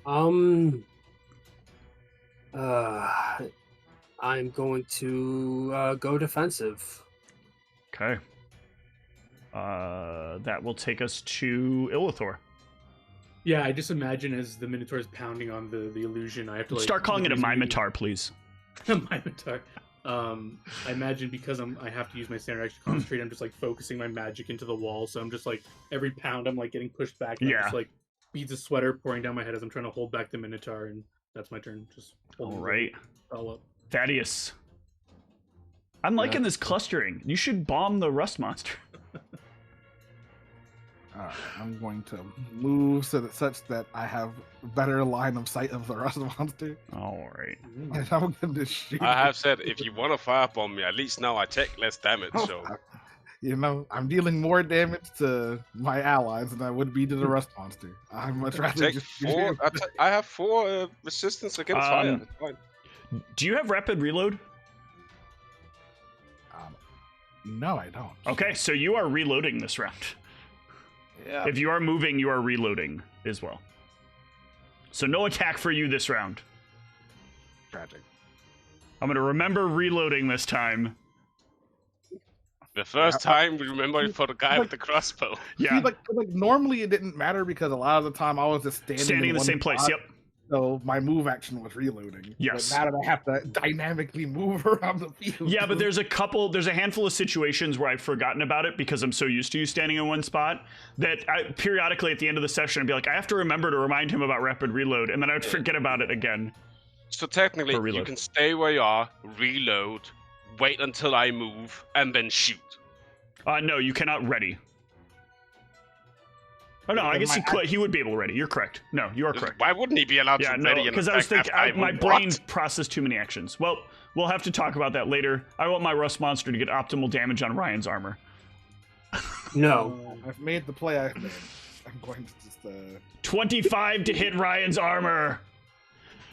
I'm going to go defensive. Okay. That will take us to Illithor. Yeah, I just imagine as the Minotaur is pounding on the illusion, I have to like Start calling it a Mimitar, please. Mimitar. I imagine because I have to use my standard action to concentrate, I'm just like focusing my magic into the wall, so I'm just like every pound I'm like getting pushed back. And I'm just like beads of sweater pouring down my head as I'm trying to hold back the Minotaur, and that's my turn. Just all right. All up. Thaddeus. I'm liking this clustering. You should bomb the rust monster. Alright, I'm going to move such that I have better line of sight of the rust monster. All right. And I'm going to shoot. I have said if you want to firebomb me, at least now I take less damage. So You know, I'm dealing more damage to my allies than I would be to the rust monster. I'd much rather take just 4. I have 4 resistance against fire. It's fine. Do you have rapid reload? No, I don't. Okay, so you are reloading this round. Yeah. If you are moving, you are reloading as well. So no attack for you this round. Tragic. I'm going to remember reloading this time. The first time, remember for the guy with the crossbow. Yeah. See, like normally it didn't matter because a lot of the time I was just standing In the one same place, spot, yep. So my move action was reloading. Yes. But now that I have to dynamically move around the field. Yeah, but there's a handful of situations where I've forgotten about it because I'm so used to you standing in one spot that periodically at the end of the session I'd be like, I have to remember to remind him about rapid reload, and then I would forget about it again. So technically, you can stay where you are, reload, wait until I move, and then shoot. No, you cannot ready. Oh no, I guess he would be able to ready. You're correct. No, you are correct. Why wouldn't he be allowed to ready? Because I was thinking my brain processed too many actions. Well, we'll have to talk about that later. I want my rust monster to get optimal damage on Ryan's armor. No, I've made the play I've made. I'm going to just 25 to hit Ryan's armor.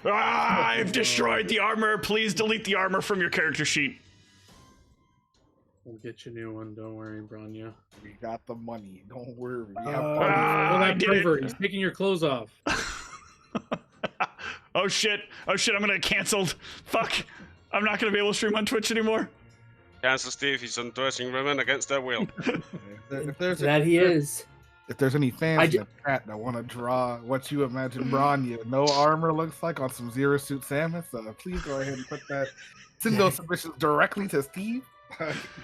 I've destroyed the armor. Please delete the armor from your character sheet. We'll get you a new one. Don't worry, Branya. We got the money. Don't worry. We have Oh, I that did pervert. it. He's taking your clothes off. Oh shit. I'm gonna get canceled. Fuck. I'm not gonna be able to stream on Twitch anymore. Cancel Steve, he's undressing women against their will. If there's That he is. If there's any fans in the chat that want to draw what you imagine Branya no armor looks like on some Zero Suit Samus, please go ahead and send those submissions directly to Steve.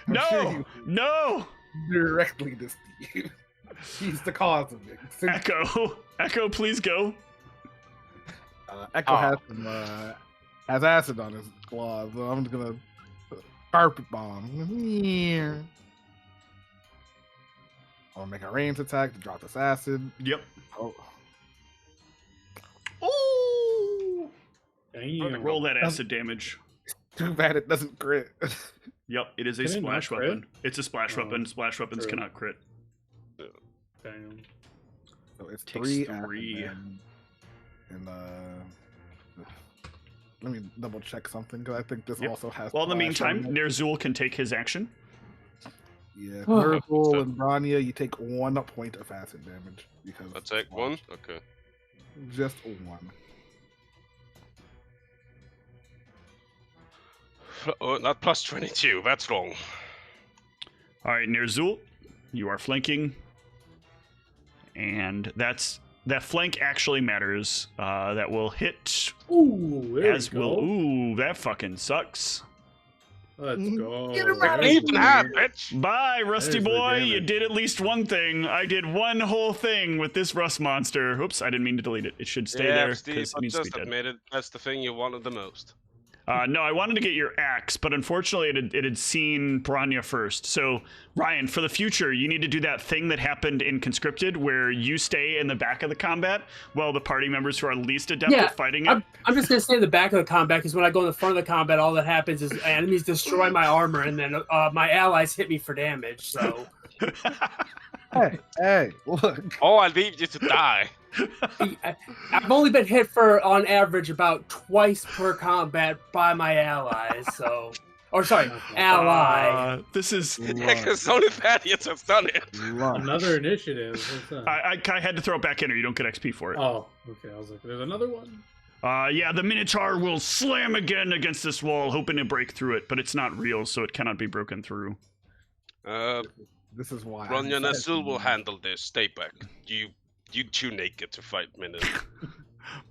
No. Directly to Steve. He's the cause of it. Echo, please go. Echo has acid on his claws, so I'm just gonna carpet bomb. I'm gonna make a range attack to drop this acid. Yep. Oh. Damn. Roll that acid damage. Too bad it doesn't crit. Yep, it is a Can it splash not crit? weapon. It's a splash weapon. Splash weapons true. cannot crit. Damn. So it's Takes 3 3. And let me double check something because I think this Yep. also has. Well, in the splash meantime, on it. Nerzul can take his action. Yeah, Oh. Nurgle and Branya, you take 1 point of acid damage because I take 1? Okay. Just 1. Oh, not plus 22, that's wrong. All right, Nerzul, you are flanking, and that flank actually matters. That will hit. Ooh, there As we will. go. Ooh, that fucking sucks. Let's go. Get him out of Even half, bitch! Bye, Rusty There's the boy. You damage. did at least one thing. I did one whole thing with this rust monster. Oops, I didn't mean to delete it. It should stay yeah, there Steve, because it I needs to be just dead. admitted that's the thing you wanted the most. No, I wanted to get your axe, but unfortunately it had seen Branya first. So, Ryan, for the future, you need to do that thing that happened in Conscripted where you stay in the back of the combat while the party members who are least adept Yeah, at fighting it. I'm just gonna stay in the back of the combat because when I go in the front of the combat, all that happens is enemies destroy my armor and then my allies hit me for damage. So Hey, look. Oh, I leave you to die. I've only been hit for on average about twice per combat by my allies. So, or sorry, ally. This is. Because only Thaddeus has done it. Another initiative. What's that? I had to throw it back in or you don't get XP for it. Oh, okay. I was like, there's another one. Yeah, the Minotaur will slam again against this wall, hoping to break through it, but it's not real, so it cannot be broken through. This is why. Ronya and Azul will handle this. Stay back. You too naked to fight Minute.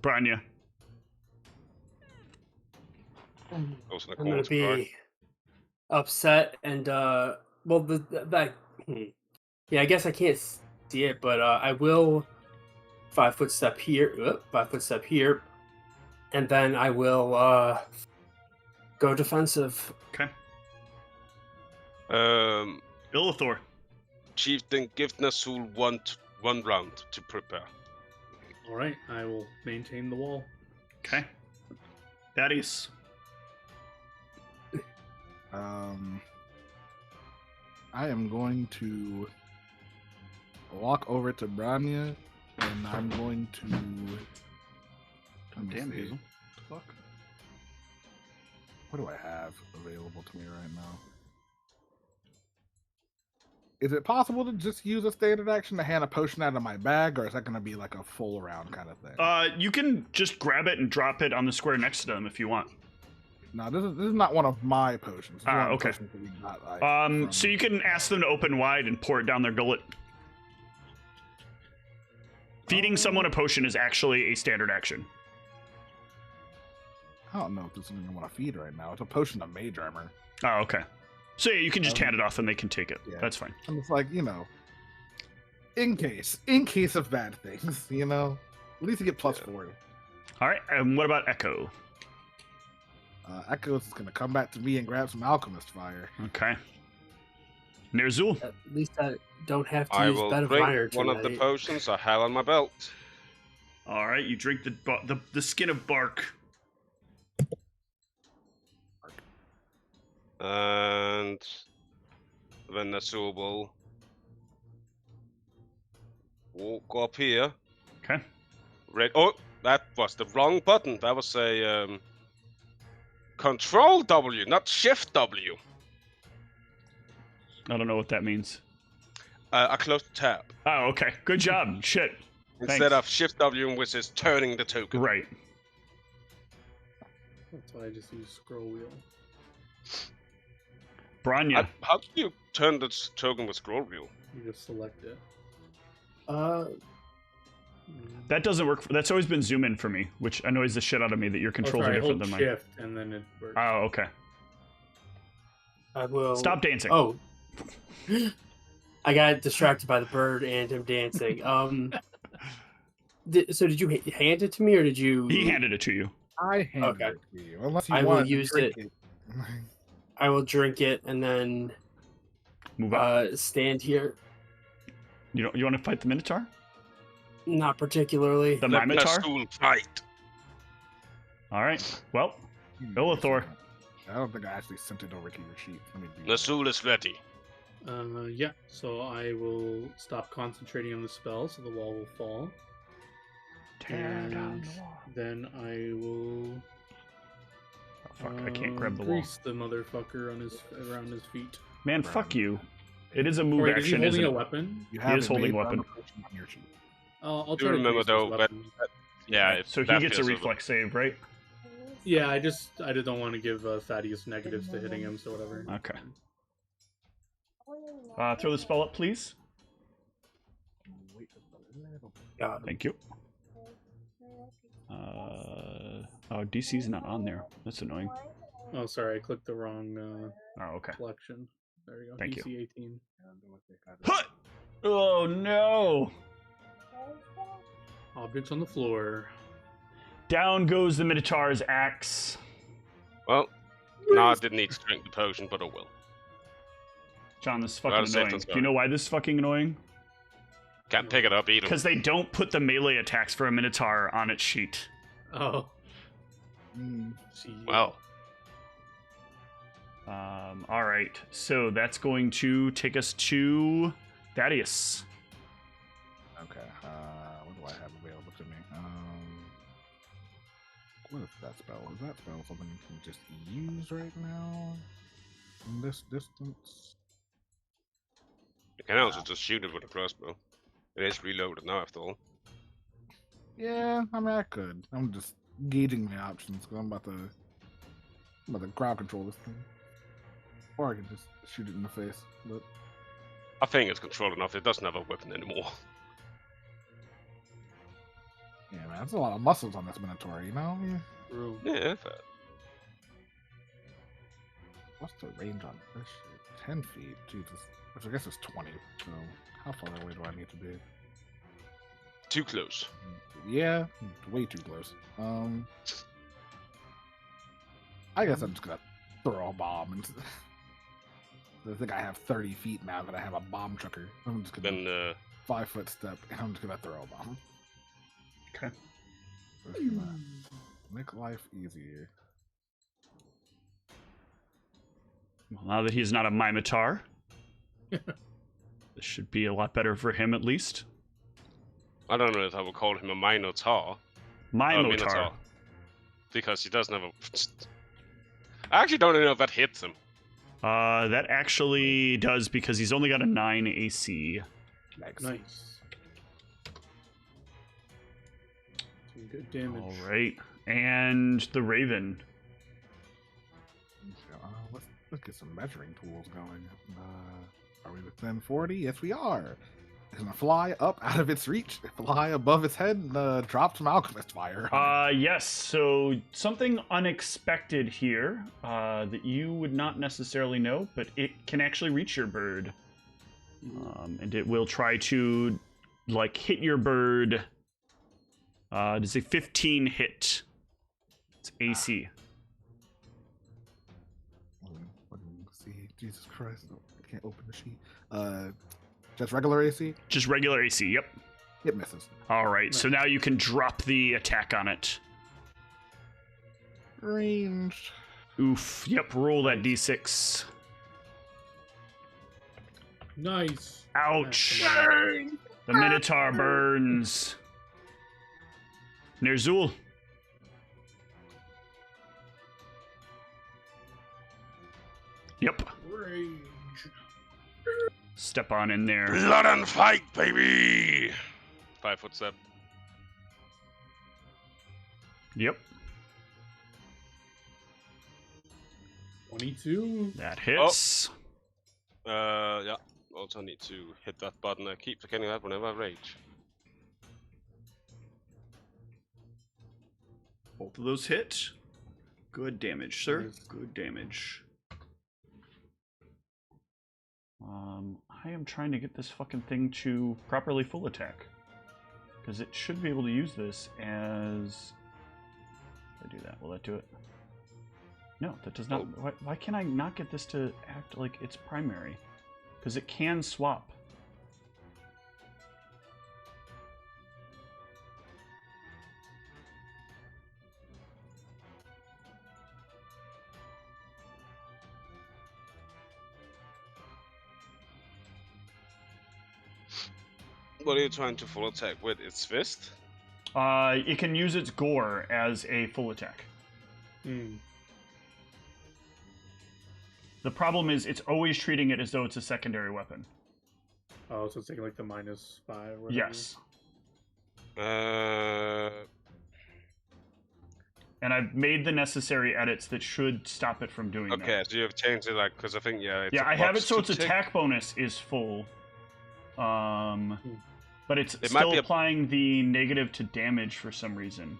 Branya. Goes in the I'm gonna corner to cry. be upset and well yeah, I guess I can't see it, but I will 5 foot step here, 5 foot step here, and then I will go defensive. Okay. Illithor. Chieftain, give Nasul one round to prepare. All right, I will maintain the wall. Okay. Thaddeus. I am going to walk over to Branya, and I'm going to. Damn, see. Hazel. Fuck. What do I have available to me right now? Is it possible to just use a standard action to hand a potion out of my bag, or is that going to be like a full round kind of thing? You can just grab it and drop it on the square next to them if you want. No, this is not one of my potions. This is one of the Okay. potions that we got, like, So you can ask them to open wide and pour it down their gullet. Feeding someone a potion is actually a standard action. I don't know if this is something I want to feed right now. It's a potion of mage armor. Oh, okay. So yeah, you can just hand it off and they can take it. Yeah. That's fine. I'm just like, in case of bad things, at least you get plus 40. All right. And what about Echo? Echo's is gonna come back to me and grab some alchemist fire. Okay. Nerzul. At least I don't have to I use will bed of drink fire one of the tonight. potions I have on my belt. All right. You drink the skin of bark. And then Nasul will walk up here. Okay. Red. Oh, that was the wrong button. That was a Control W, not Shift W. I don't know what that means. I closed the tab Oh, okay. Good job. Shit. instead Thanks. of Shift W, which is turning the token. Right. That's why I just use scroll wheel. Branya. How do you turn the token with scroll wheel? You just select it. That doesn't work. That's always been zoom in for me, which annoys the shit out of me that your controls are different than mine. Shift and then it works. Oh, okay. I will Stop dancing. Oh, I got distracted by the bird and him dancing. So did you hand it to me, or did you? He handed it to you. I handed Okay. it to you. Unless you I will want to use drink it. I will drink it and then Move up. stand here. You want to fight the Minotaur? Not particularly. The Let Minotaur? Nasul fight. All right. Well, Illithor. I don't think I actually sent it over to your sheet. Let me do that. Nasul is ready. Yeah, so I will stop concentrating on the spell so the wall will fall. Tear down And the wall. then I will Oh, fuck, I can't grab the wall. grease the motherfucker on around his feet. Man, fuck you. It is a move Wait, is he action, holding isn't a it? weapon? You He is have holding weapon. on your sheet. I'll Do try to remember grease though, his but weapon. yeah. So he that gets a feels little- reflex save, right? Yeah, I just don't want to give Thaddeus negatives to hitting him, so whatever. Okay. Throw the spell up, please. God. Thank you. Oh, DC's not on there. That's annoying. Oh, sorry, I clicked the wrong Oh, okay. collection. There we go. Thank you. DC 18. Huh! Oh, no! Objects on the floor. Down goes the Minotaur's axe. Well, no, I didn't need to drink the potion, but I will. John, this is Gotta fucking save annoying. this Do you know why this is fucking annoying? Can't pick it up either. Because they don't put the melee attacks for a Minotaur on its sheet. Oh, See, Well, All right, so that's going to take us to Thaddeus. Okay. What do I have available to me? What is that spell? Is that spell something you can just use right now? From this distance? you can also just shoot it with a crossbow. It is reloaded now, after all. Yeah, I mean I could. I'm just gauging the options because I'm about to crowd control this thing. Or I could just shoot it in the face. But I think it's controlled enough. It doesn't have a weapon anymore. yeah, man, that's a lot of muscles on this Minotaur, you know? Yeah. room. Yeah, fair. What's the range on this shit? 10 feet. Jesus. Which I guess is 20. So how far away do I need to be? Too close. Yeah, way too close. I guess I'm just gonna throw a bomb into. I think I have 30 feet now that I have a bomb trucker. I'm just gonna Then 5-foot step. And I'm just gonna throw a bomb. Okay. Just gonna make life easier. Well, now that he's not a Minotaur, this should be a lot better for him at least. I don't know if I would call him a Minotaur. Minotaur. Because he doesn't have a... I actually don't know if that hits him. That actually does because he's only got a 9 AC. Yikes. Nice. Some good damage. All right, and the Raven. Let's get some measuring tools going. Are we within 40? Yes, we are. It's gonna fly up out of its reach, fly above its head, and drop some alchemist fire. Yes, so something unexpected here that you would not necessarily know, but it can actually reach your bird. And it will try to, like, hit your bird. Does a 15 hit? It's AC. Let me see. Jesus Christ. I can't open the sheet. Just regular AC? Just regular AC, yep. It misses. All right, so now you can drop the attack on it. Ranged. Oof, yep, roll that d6. Nice. Ouch! Nice. The Minotaur burns. Nerzul. Yep. Rage. Step on in there. Blood and fight, baby! 5 foot step. Yep. 22. That hits. Yeah. Also need to hit that button. I keep forgetting that whenever I rage. Both of those hit. Good damage, sir. Nice. Good damage. I am trying to get this fucking thing to properly full attack. Because it should be able to use this as... If I do that, will that do it? No, that does not. Why can I not get this to act like it's primary? Because it can swap. What are you trying to full attack with? Its fist? It can use its gore as a full attack. The problem is it's always treating it as though it's a secondary weapon. Oh, so it's taking like the -5 or whatever? Yes. And I've made the necessary edits that should stop it from doing that. Okay, so you've changed it, like, because I think, yeah... It's Yeah, a I have it box so to its tick. attack bonus is full. But it's It might still be a- applying the negative to damage for some reason.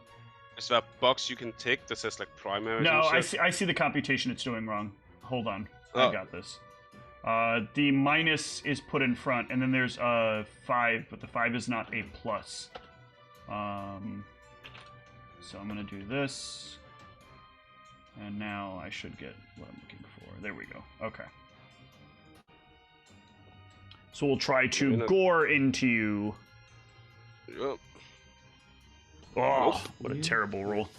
Is that box you can tick that says, like, primary? No, and I shit? see the computation it's doing wrong. Hold on. Oh. I got this. The minus is put in front, and then there's a 5, but the 5 is not a plus. So I'm going to do this. And now I should get what I'm looking for. There we go. Okay. So we'll try to gore into you. Yep. Oh, what a terrible roll.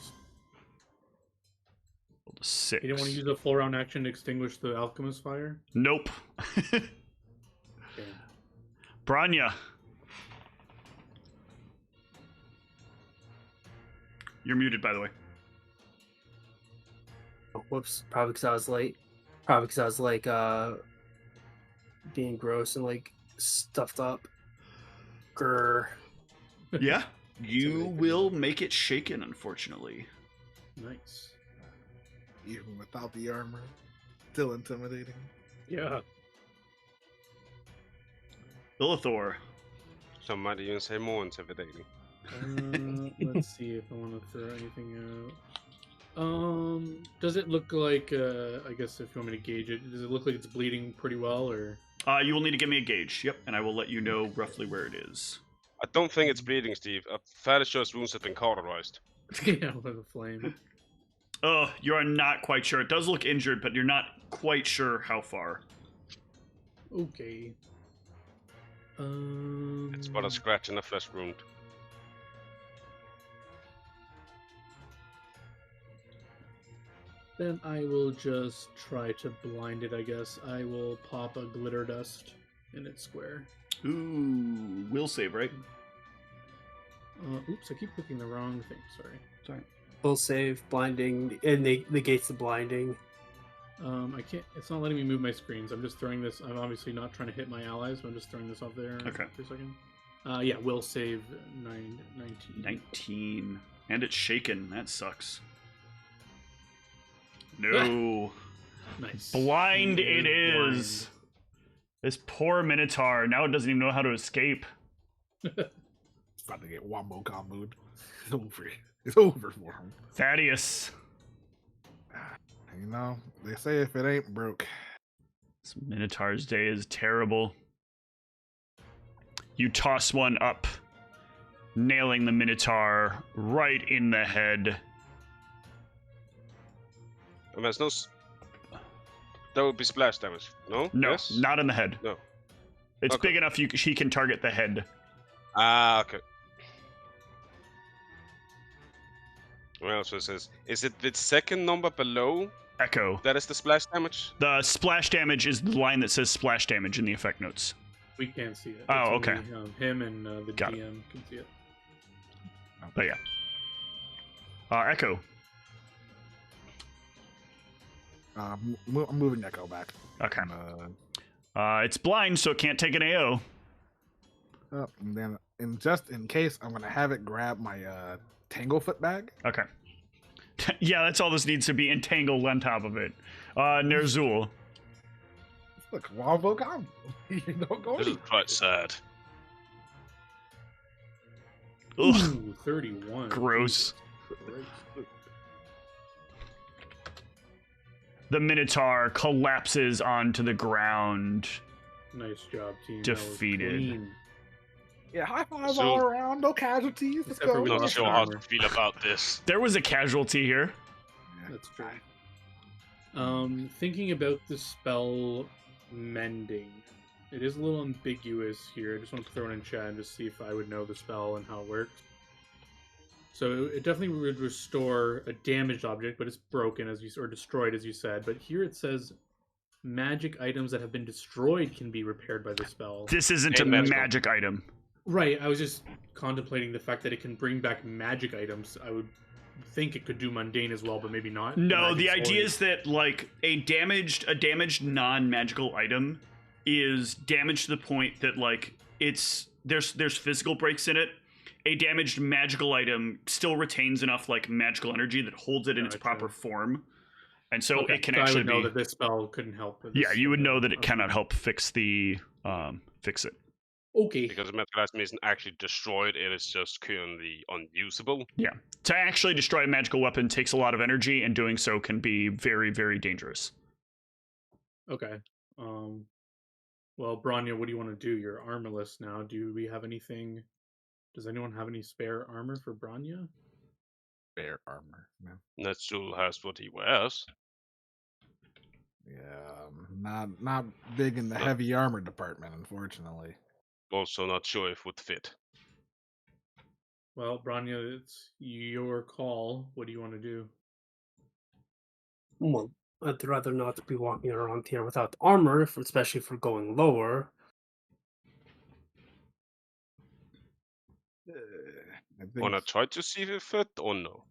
Rolled a 6. You didn't want to use a full round action to extinguish the alchemist fire? Nope. Okay. Branya. You're muted, by the way. Oh, whoops. Probably because I was late. Probably because I was like being gross and like stuffed up. Grr. Yeah, you will make it shaken, unfortunately. Nice. Even without the armor, still intimidating. Yeah. Illithor. Some might even say more intimidating. Let's see if I want to throw anything out. Does it look like, I guess if you want me to gauge it, does it look like it's bleeding pretty well, or? You will need to give me a gauge. Yep, and I will let you know roughly where it is. I don't think it's bleeding, Steve. I'm fairly sure its wounds have been cauterized. Yeah, with a flame. Oh, you are not quite sure. It does look injured, but you're not quite sure how far. Okay. It's but a scratch and a flesh wound. Then I will just try to blind it, I guess. I will pop a glitter dust in its square. Ooh, will save, right? Oops, I keep clicking the wrong thing, sorry. Sorry. Full save, blinding, and negates the blinding. I can't, it's not letting me move my screens. I'm just throwing this, I'm obviously not trying to hit my allies, but I'm just throwing this off there Okay. for a second. Yeah, will save 19. 19. And it's shaken. That sucks. No. Nice. Blind He it blind. is. This poor Minotaur. Now it doesn't even know how to escape. It's about to get wombo comboed. It's over. It's over for him. Thaddeus. You know, they say if it ain't broke. This Minotaur's day is terrible. You toss one up, nailing the Minotaur right in the head. And there's no... That would be splash damage, no? No, Yes? not in the head. No. It's Okay. big enough he can target the head. Ah, okay. Well, so it says, is it the second number below Echo. that is the splash damage? The splash damage is the line that says splash damage in the effect notes. We can't see it. Oh, It's okay. only, him and the Got it. DM can see it. But yeah. Echo. I'm moving Echo back. Okay. Uh, It's blind, so it can't take an AO. and then, just in case, I'm gonna have it grab my Tanglefoot bag. Okay. Yeah, that's all this needs to be entangled on top of it. Nerzul. Look, Wombo combo. You don't go This is anywhere. quite sad. Ugh, Ooh, 31. gross. Jesus Christ. The Minotaur collapses onto the ground. Nice job, team. That was Defeated. clean. Yeah, high fives So- all around. No casualties. Let's Except for go. we Not lost sure how armor. to feel about this. There was a casualty here. That's true. Thinking about the spell mending, it is a little ambiguous here. I just want to throw it in chat and just see if I would know the spell and how it works. So it definitely would restore a damaged object, but it's broken or destroyed, as you said. But here it says magic items that have been destroyed can be repaired by the spell. This isn't a Hey, magical. magic item. Right, I was just contemplating the fact that it can bring back magic items. I would think it could do mundane as well, but maybe not. No, Magic the idea sword. is that like a damaged non-magical item is damaged to the point that like there's physical breaks in it. A damaged magical item still retains enough like magical energy that holds it in its Gotcha. proper form, and so Okay, it can so I actually would know be. that this spell couldn't help with Yeah, this. you would know that it Okay. cannot help fix the fix it. Okay. Because the magical item isn't actually destroyed, it is just currently unusable. Yeah, to actually destroy a magical weapon takes a lot of energy, and doing so can be very, very dangerous. Okay. Well, Branya, what do you want to do? You're armorless now. Do we have anything? Does anyone have any spare armor for Branya? Bear armor. Man. Netsul has what he wears. Yeah, not big in the No. heavy armor department, unfortunately. Also not sure if would fit. Well, Branya, it's your call. What do you want to do? Well, I'd rather not be walking around here without armor, especially for going lower. I think. Wanna try to see if it fit or no?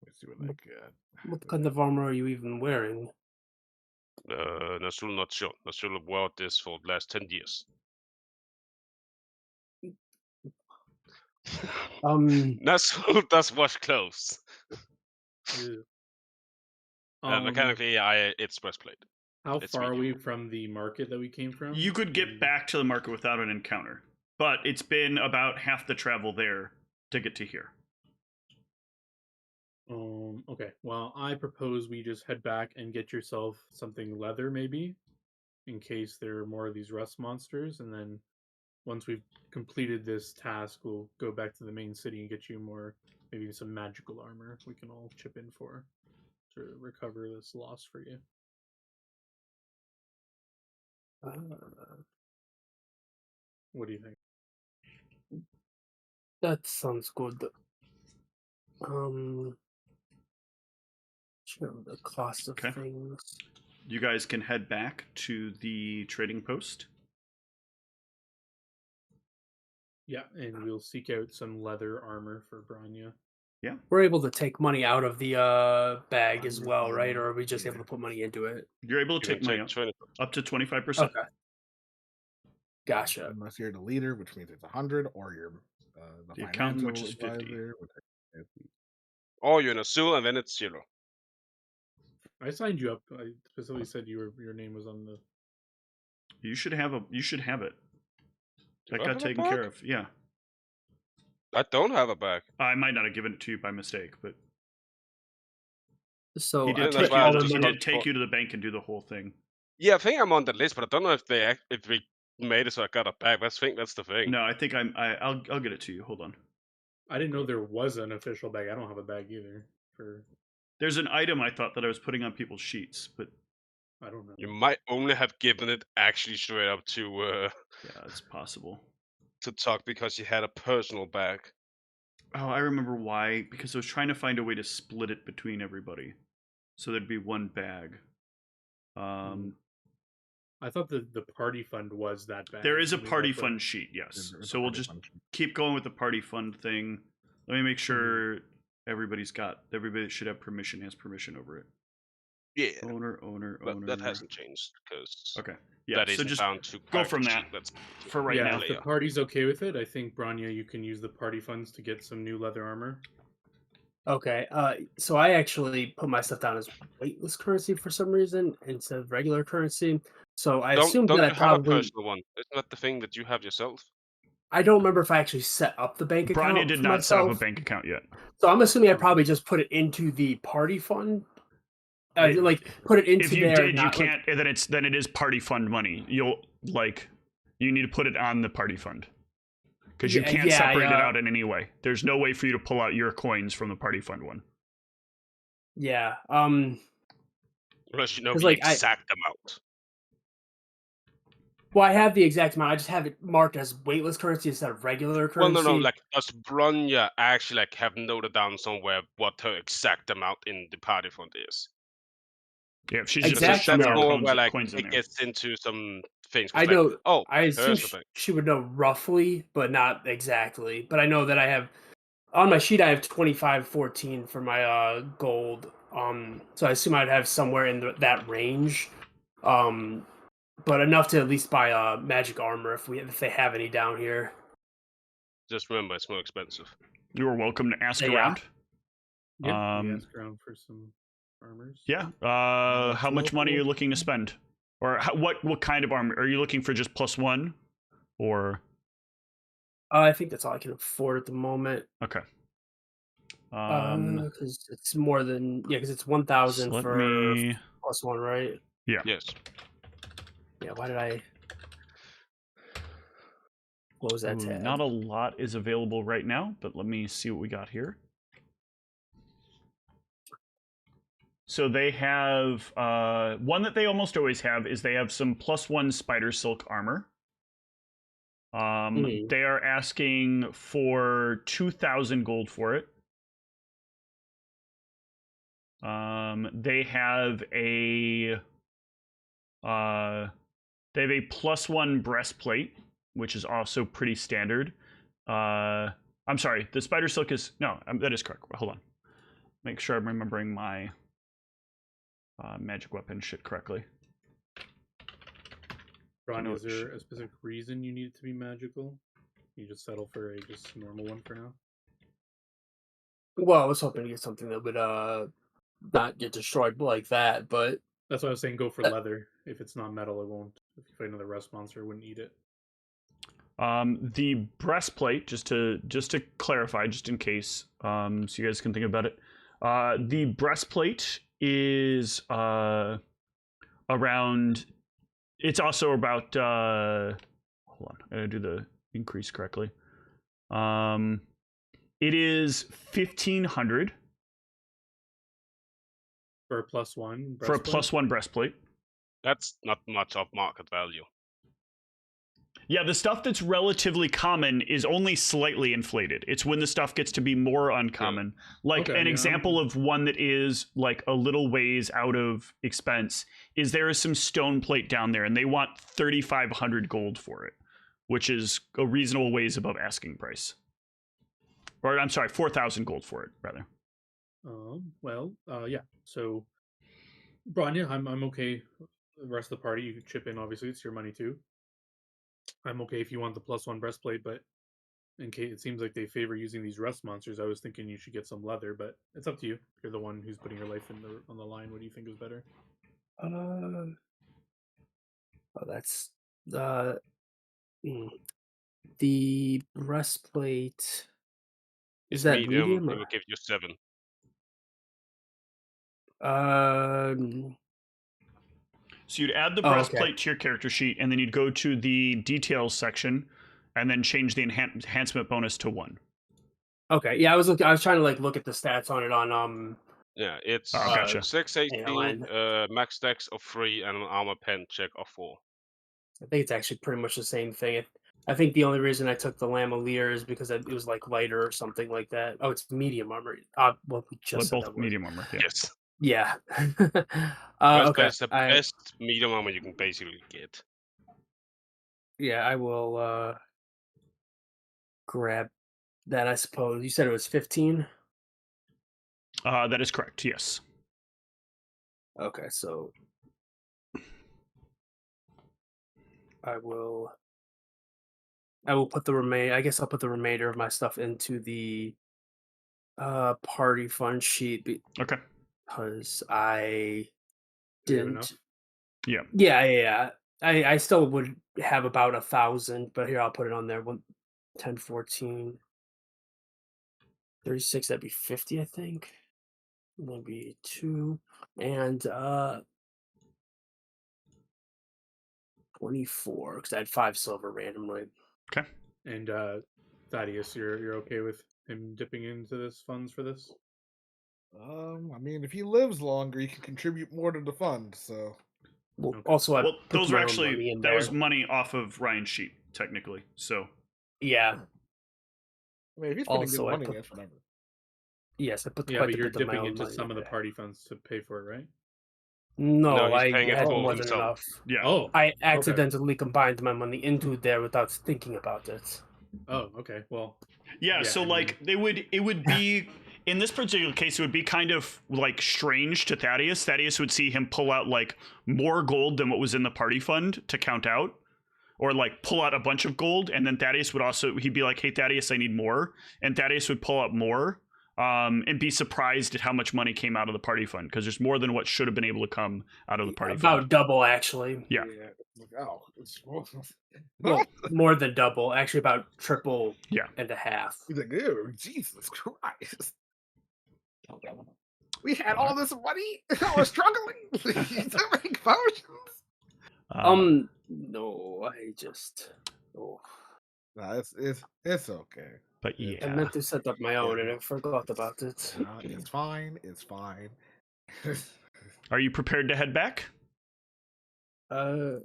Let's see what I got. What kind of armor are you even wearing? Netsul not sure. Netsul wore this for the last 10 years. Netsul does wash clothes. Ew. Mechanically, it's breastplate. How it's far are we medium. from the market that we came from? You could get Mm, back to the market without an encounter, but it's been about half the travel there to get to here. Okay. Well, I propose we just head back and get yourself something leather, maybe, in case there are more of these rust monsters. And then once we've completed this task, we'll go back to the main city and get you more, maybe some magical armor we can all chip in for to recover this loss for you. What do you think? That sounds good. Sure, the cost of Okay. things. You guys can head back to the trading post. Yeah, and we'll seek out some leather armor for Branya. We're able to take money out of the bag as well, right? Or are we just able to put money into it? You're able You to can take money take 20. up to 25%. Okay. Gotcha. Unless you're the leader, which means it's 100, or you're The accountant, which is financial 50. advisor, which is 50. Or you're in a Netsul, and then it's 0. I signed you up. I specifically said your name was on the. You should have it. Do That I got have a taken bag? care of. Yeah. I don't have a bag. I might not have given it to you by mistake, but So he I did, that's take, why I you, was he just did about take to- you to the bank and do the whole thing. Yeah, I think I'm on the list, but I don't know if we made it so I got a bag. I think that's the thing. No, I think I'll get it to you. Hold on. I didn't know there was an official bag. I don't have a bag either. There's an item I thought that I was putting on people's sheets, but I don't know. You might only have given it actually straight up yeah, it's possible. to Tuck because you had a personal bag. Oh, I remember why. Because I was trying to find a way to split it between everybody, so there'd be one bag. I thought the party fund was that bag. There is a Maybe party that's what- fund sheet, yes. There's a So we'll party just function. keep going with the party fund thing. Let me make sure everybody should have permission, has permission over it. Yeah, Owner. that hasn't changed because Okay. Yeah, that so is just down to go from character that sheet. That's for right yeah, now. if the party's okay with it, I think Branya, you can use the party funds to get some new leather armor. Okay. So I actually put my stuff down as weightless currency for some reason instead of regular currency. So I assumed Don't that I you have a probably. personal one? Isn't that the thing that you have yourself? I don't remember if I actually set up the bank account. Branya did for not set up a myself. bank account yet. So I'm assuming I probably just put it into the party fund. Like put it into If you there. did, you not, can't. Then it is party fund money. You need to put it on the party fund because you can't separate it out in any way. There's no way for you to pull out your coins from the party fund one. Yeah. Unless you know 'Cause, the like, exact amount. Well, I have the exact amount. I just have it marked as weightless currency instead of regular Well, currency. no. Like, does Branya actually have noted down somewhere what her exact amount in the party fund is? Yeah, she's Exact- just That's showing more her where like coins in it there. gets into some things. I Like, know. oh, I assume here's the thing. she would know roughly, but not exactly. But I know that I have on my sheet. I have 2514 for my gold. So I assume I'd have somewhere in that range. But enough to at least buy magic armor if they have any down here. Just remember, it's more expensive. You are welcome to ask Yeah. around. Yeah, we ask around for some armors. Yeah. How much money are you looking to spend, or what kind of armor are you looking for? Just +1, or? I think that's all I can afford at the moment. Okay. Because it's more than because it's 1,000 for +1, right? Yeah. Yes. Yeah. Why did I? What was that tab? Not a lot is available right now, but let me see what we got here. So they have one that they almost always have is they have some +1 spider silk armor. They are asking for 2,000 gold for it. They have a +1 breastplate, which is also pretty standard. I'm sorry, the spider silk is that is correct. Hold on, make sure I'm remembering my magic weapon shit correctly. Ron, is there a specific reason you need it to be magical? You just settle for a just normal one for now? Well, I was hoping to get something that would not get destroyed like that, but that's why I was saying go for leather. If it's not metal, it won't. If you fight another rust monster, it wouldn't eat it. The breastplate, just to clarify, just in case, so you guys can think about it. The breastplate is around. It's also about. Hold on, I gotta do the increase correctly. It is 1,500 for a +1. For a +1 breastplate. That's not much of market value. Yeah, the stuff that's relatively common is only slightly inflated. It's when the stuff gets to be more uncommon. Like an example of one that is like a little ways out of expense is there is some stone plate down there and they want 3,500 gold for it, which is a reasonable ways above asking price. Or I'm sorry, 4,000 gold for it, rather. Yeah. So, Branya, I'm okay. The rest of the party, you can chip in. Obviously, it's your money too. I'm okay if you want the +1 breastplate, but in case it seems like they favor using these rust monsters, I was thinking you should get some leather. But it's up to you. You're the one who's putting your life on the line. What do you think is better? That's the breastplate. Is that medium? It will give you 7. So you'd add the breastplate to your character sheet, and then you'd go to the details section, and then change the enhancement bonus to 1. Okay, yeah, I was trying to look at the stats on it on Yeah, it's gotcha. 6 18, max dex of 3, and an armor pen check of 4. I think it's actually pretty much the same thing. I think the only reason I took the Lamalier is because it was lighter or something like that. Oh, it's medium armor. Well, we just said both medium armor. Yeah. Yes. Yeah. Okay. That's the best medium armor you can basically get. Yeah, I will grab then I suppose you said it was 15. That is correct. Yes. Okay, so I will put the remain. I guess I'll put the remainder of my stuff into the party fund sheet Okay. because I Do you have didn't. enough? Yeah. Yeah. I still would have about 1,000, but here I'll put it on there. 10, 14, 36. That'd be 50, I think. And that'd be 2 and 24 because I had 5 silver randomly. Okay. And Thaddeus, you're okay with him dipping into this funds for this? I mean, if he lives longer, he can contribute more to the fund. So Well, Okay. also I Well, put those my are own actually money in that there. was money off of Ryan's sheet, technically. So Yeah. I mean, if he's putting Also, good I money, put- that's whatever. Yes, I put Yeah, quite but a you're bit of my dipping own into money some in of the there. party funds to pay for it, right? No, he's I paying it had for more than himself. enough. yeah. Oh, I accidentally combined my money into there without thinking about it. oh, okay. Well, Yeah, Yeah, so I like it would be in this particular case it would be kind of like strange to Thaddeus. Thaddeus would see him pull out like more gold than what was in the party fund to count out, or like pull out a bunch of gold, and then Thaddeus would also he'd be like, "Hey Thaddeus, I need more," and Thaddeus would pull out more, and be surprised at how much money came out of the party fund because there's more than what should have been able to come out of the party About fund. double, actually. Yeah. It's like, oh, it's Well, more than double. Actually, about triple Yeah. and a half. he's like, oh, Jesus Christ. We had all this money. I was struggling to make potions. No, I just. Oh. No, it's okay. But yeah. I meant to set up my own and I forgot about it. It's fine. It's fine. Are you prepared to head back? Do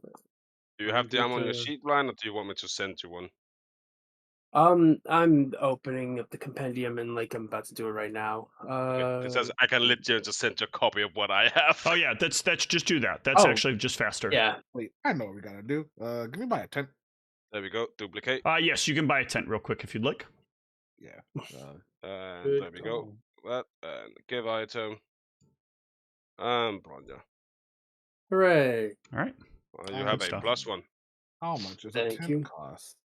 you have the ammo on your sheet, Ryan, or do you want me to send you one? I'm opening up the compendium and like I'm about to do it right now. Okay. It says I can legitimately just send you a copy of what I have. Oh yeah, that's just do that. That's Oh. actually just faster. Yeah. Wait, I know what we gotta do. Give me my tent. There we go. Duplicate. Yes, you can buy a tent real quick if you'd like. Yeah. And Good there we go. call. That and give item. Bronya. Hooray. All right. You Good have a stuff. +1. How much is a Thank tent you. cost?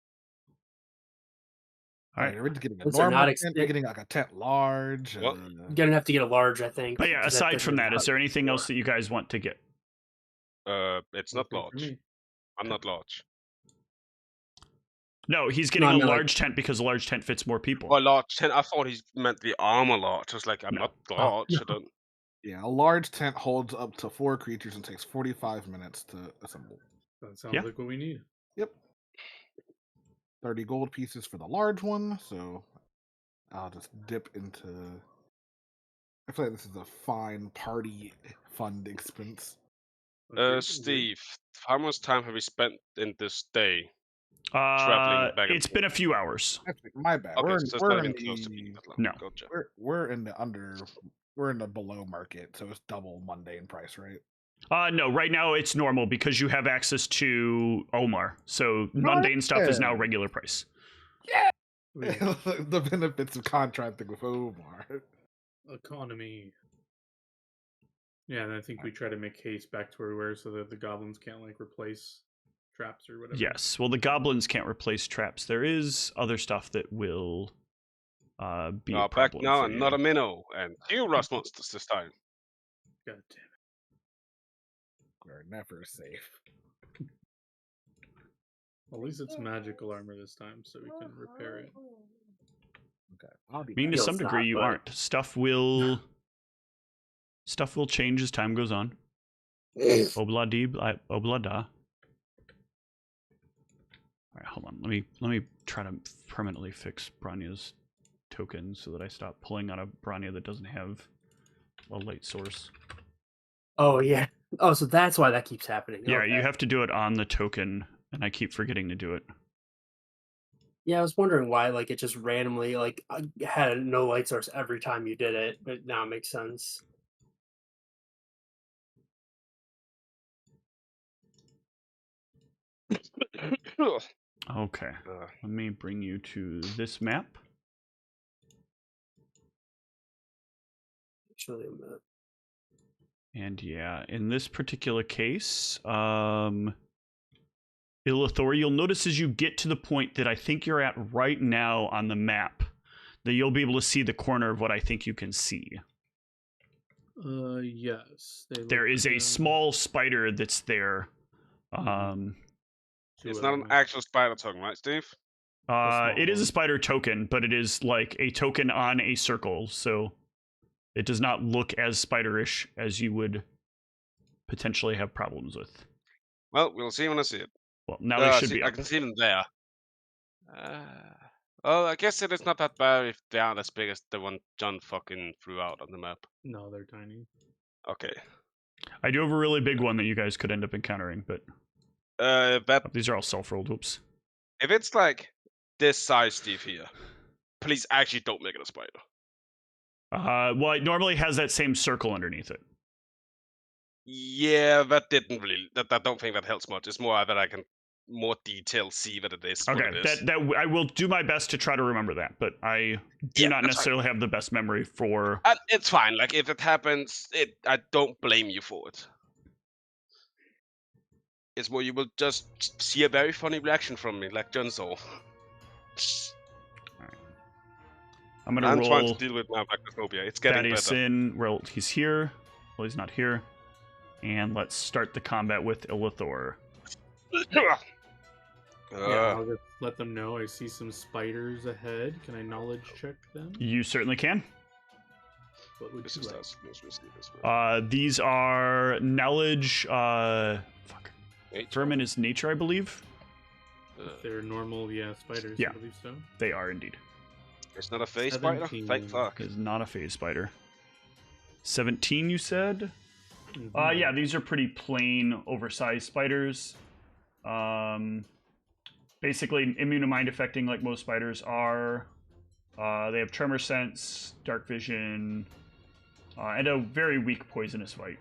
All right. You're getting a Those are normal not tent. You're getting like a tent large. What? You're gonna have to get a large, I think. But yeah, because aside from doesn't that, is cut there anything before. else that you guys want to get? It's not Nothing for large. me. I'm not large. No, he's getting I a meant, like- large tent because a large tent fits more people. Oh, large tent. I thought he meant the armor large. I was like, I'm No. not large. I don't. Yeah, a large tent holds up to 4 creatures and takes 45 minutes to assemble. That sounds Yeah. like what we need. Yep. 30 gold pieces for the large one, so I'll just dip into. I feel like this is a fine party fund expense. Okay, Steve, how much time have we spent in this day? Traveling back and It's been a few hours. Actually, my bad. Okay, we're so in, it's we're not in even close to being the that long. No. Gotcha. we're in the under we're in the below market, so it's double mundane price, right? No, right now it's normal because you have access to Omar. So mundane stuff is now yeah. regular price. Wait, The benefits of contracting with Omar. economy. Yeah, and I think we try to make haste back to where we were so that the goblins can't like replace traps or whatever. Yes. Well, the goblins can't replace traps. There is other stuff that will be a Back problem now for and you. not a minnow and 2 rust monsters this time. God damn it. We're never safe. At least it's magical armor this time, so we can repair it. Okay, I'll be I mean, to back. some Feels not, degree, you but- aren't. Stuff will change as time goes on. Obla dee, obla da. All right, hold on. Let me try to permanently fix Branya's token so that I stop pulling out a Branya that doesn't have a light source. Oh yeah. Oh, so that's why that keeps happening. Yeah, Okay. you have to do it on the token, and I keep forgetting to do it. Yeah, I was wondering why, like, it just randomly, like, had no light source every time you did it, but now it makes sense. Okay, let me bring you to this map. really a minute. And yeah, in this particular case, Illithor, you'll notice as you get to the point that I think you're at right now on the map, that you'll be able to see the corner of what I think you can see. Yes. There is a small spider that's there. It's not an actual spider token, right, Steve? It is a spider token, but it is like a token on a circle, so it does not look as spiderish as you would potentially have problems with. Well, we'll see when I see it. Well, now they should be I up. can see them there. Well, I guess it is not that bad if they aren't as big as the one John fucking threw out on the map. No, they're tiny. Okay. I do have a really big one that you guys could end up encountering, but these are all self-rolled. Whoops. If it's like this size, Steve, here, please actually don't make it a spider. Well, it normally has that same circle underneath it. Yeah, that didn't really. I don't think that helps much. It's more that I can more detail see that it is. Okay, what it is. that I will do my best to try to remember that, but I do not necessarily have the best memory for. It's fine. Like if it happens, I don't blame you for it. It's more you will just see a very funny reaction from me, like John saw. I'm trying roll. to deal with my arachnophobia. It's getting better. In. Well, he's here. Well, he's not here. And let's start the combat with Illithor. Yeah, I'll just let them know I see some spiders ahead. Can I knowledge check them? You certainly can. What would you like? These are knowledge. Vermin is nature, I believe. If they're normal, yeah, spiders. Yeah. I believe so. They are indeed. It's not a phase spider? Thank fuck. It is not a phase spider. 17, you said? Mm-hmm. Yeah, these are pretty plain, oversized spiders. Basically, immune to mind affecting like most spiders are. They have tremor sense, dark vision, and a very weak poisonous bite.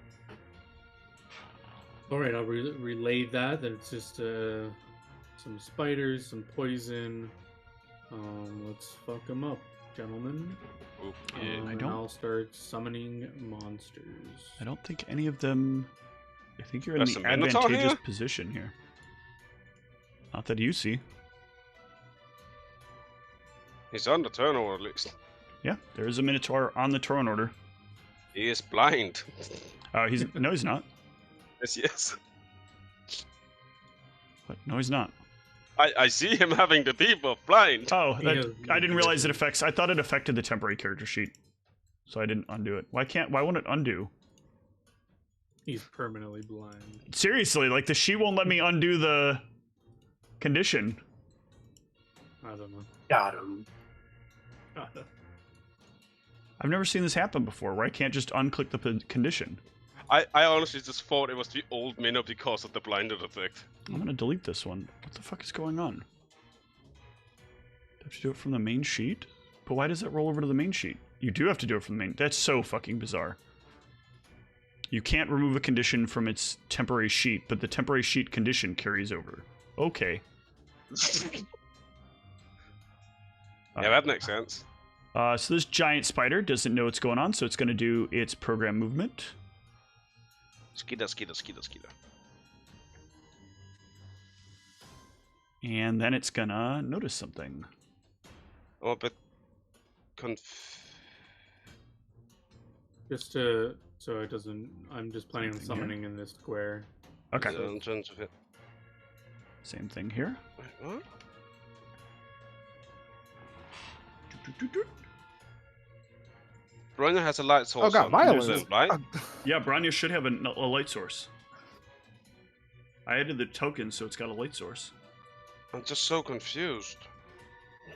All right, I'll relay that. That it's just some spiders, some poison. Let's fuck them up, gentlemen. I'll start summoning monsters. I don't think any of them. I think you're in There's the some Minotaur advantageous here? position here. Not that you see. He's on the turn order at least. Yeah, there is a Minotaur on the turn order. He is blind. No, he's not. Yes. But no, he's not. I see him having the debuff blind. Oh, Yeah. I didn't realize it affects. I thought it affected the temporary character sheet, so I didn't undo it. Why won't it undo? He's permanently blind. Seriously, like the sheet won't let me undo the condition. I don't know. Got him. I've never seen this happen before, where I can't just unclick the condition. I honestly just thought it was the old Minnow because of the blinded effect. I'm gonna delete this one. What the fuck is going on? Do I have to do it from the main sheet? But why does it roll over to the main sheet? You do have to do it from the main. That's so fucking bizarre. You can't remove a condition from its temporary sheet, but the temporary sheet condition carries over. Okay. Yeah, that makes sense. So this giant spider doesn't know what's going on, so it's going to do its program movement. Skida. And then it's going to notice something. I'm a bit Just to so it doesn't. I'm just planning on summoning in this square. Okay. in terms of it. Same thing here. Wait, what? Bronya has a light source. Oh god, on violence! them, right? Yeah, Bronya should have a light source. I added the token, so it's got a light source. I'm just so confused.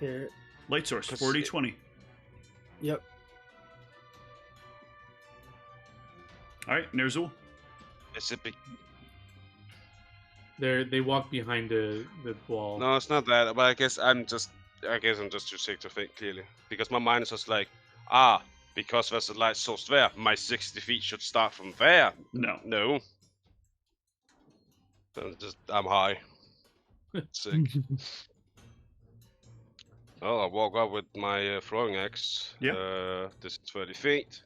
Here. Light source, 'Cause 40/20. Yep. Alright, Nerzul. Is it? They walk behind the wall. No, it's not that. But I guess I'm just too sick to think clearly because my mind is just like, because there's a light source there, my 60 feet should start from there. No. No. I'm high. Sick. Well, I walk up with my throwing axe. Yeah. This is 30 feet.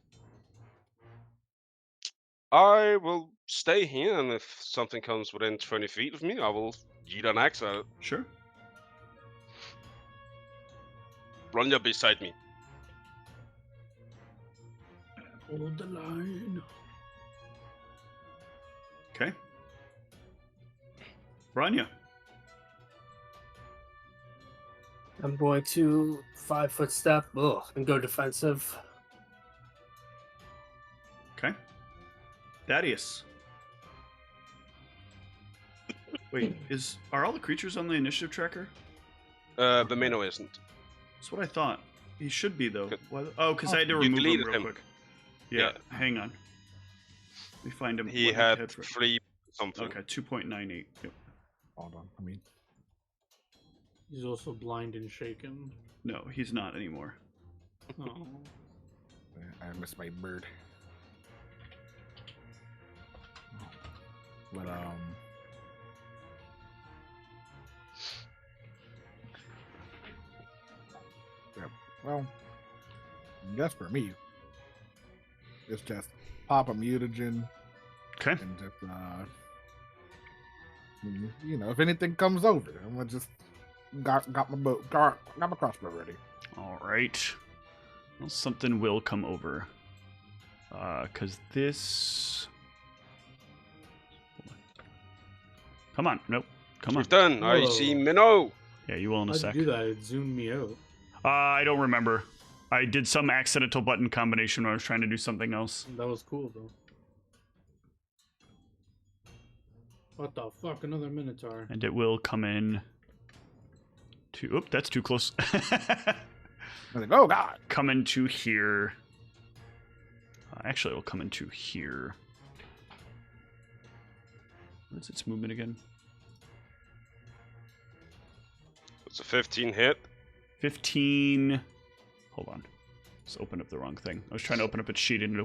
I will stay here, and if something comes within 20 feet of me, I will yeet an axe at it. Sure. Run beside me. Hold the line. Okay. Rania. I'm going to 5 foot step and go defensive. Okay. Thaddeus. Wait, are all the creatures on the initiative tracker? The minnow isn't. That's what I thought. He should be, though. Good. Oh, because I had to You remove him deleted real him. quick. Yeah, hang on. Let me find him. He what had for- 3 something. Okay, 2.98. Yep. Hold on. He's also blind and shaken. No, he's not anymore. Oh. I missed my bird. But yeah, well, I guess for me, it's just pop a mutagen Okay. and just if anything comes over, I'm gonna just got my crossbow ready. All right. Well, something will come over. Because this... Come on. Nope. Come on. You've done. I Whoa. see minnow. Yeah, you will in a How'd sec. you do that? It zoomed me out. I don't remember. I did some accidental button combination when I was trying to do something else. That was cool, though. What the fuck? Another Minotaur. And it will come in to... Oop, that's too close. I was like, oh god! Come into here. Actually, it will come into here. What's its movement again? It's a 15 hit. 15. Hold on. Just opened up the wrong thing. I was trying to open up its sheet and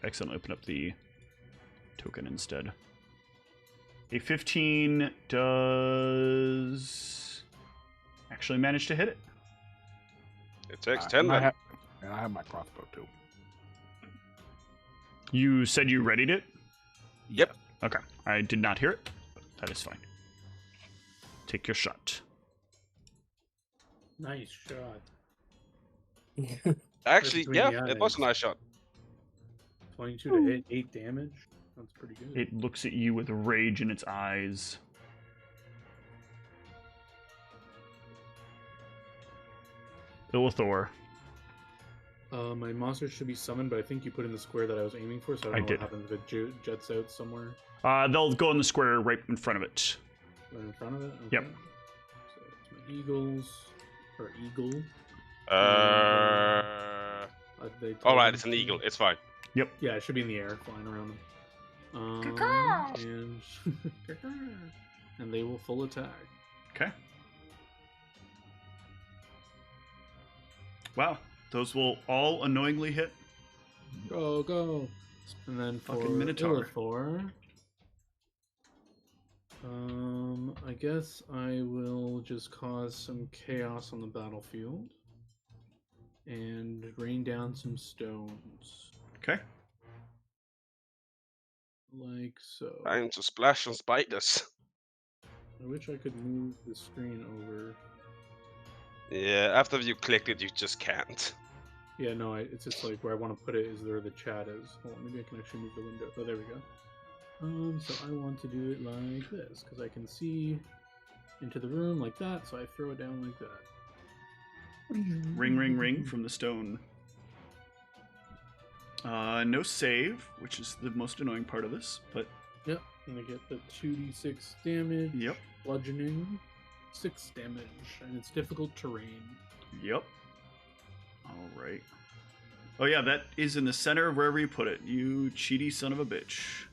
accidentally opened up the token instead. A 15 does actually manage to hit it. It takes 10 and I then. have my crossbow too. You said you readied it? Yep. Okay. I did not hear it. That is fine. Take your shot. Nice shot. Actually, between yeah, the it was a eyes. nice shot. 22 to hit, 8 damage. That's pretty good. It looks at you with rage in its eyes. Illithor. My monster should be summoned, but I think you put in the square that I was aiming for, so I I don't know did. what happens if it jets out somewhere. They'll go in the square right in front of it. Right in front of it? Yep. So it's my eagles, or eagle. They told Alright, me it's an to- eagle. It's fine. Yeah, it should be in the air, flying around them. And and they will full attack. Okay. Wow. Those will all annoyingly hit. Go, go. And then for Fucking Minotaur. Illithor, I guess I will just cause some chaos on the battlefield and rain down some stones, Okay. like so. Time to splash on spiders. I wish I could move the screen over. Yeah, after you clicked it, you just can't. Yeah, no, it's just like where I want to put it is where the chat is. Hold on, maybe I can actually move the window. Oh, there we go. So I want to do it like this, because I can see into the room like that, so I throw it down like that. Ring, ring, ring from the stone. No save, which is the most annoying part of this, but Yep, and I get the 2d6 damage. Yep. Bludgeoning, 6 damage, and it's difficult terrain. yep. All right. Oh yeah, that is in the center of wherever you put it. You cheaty son of a bitch.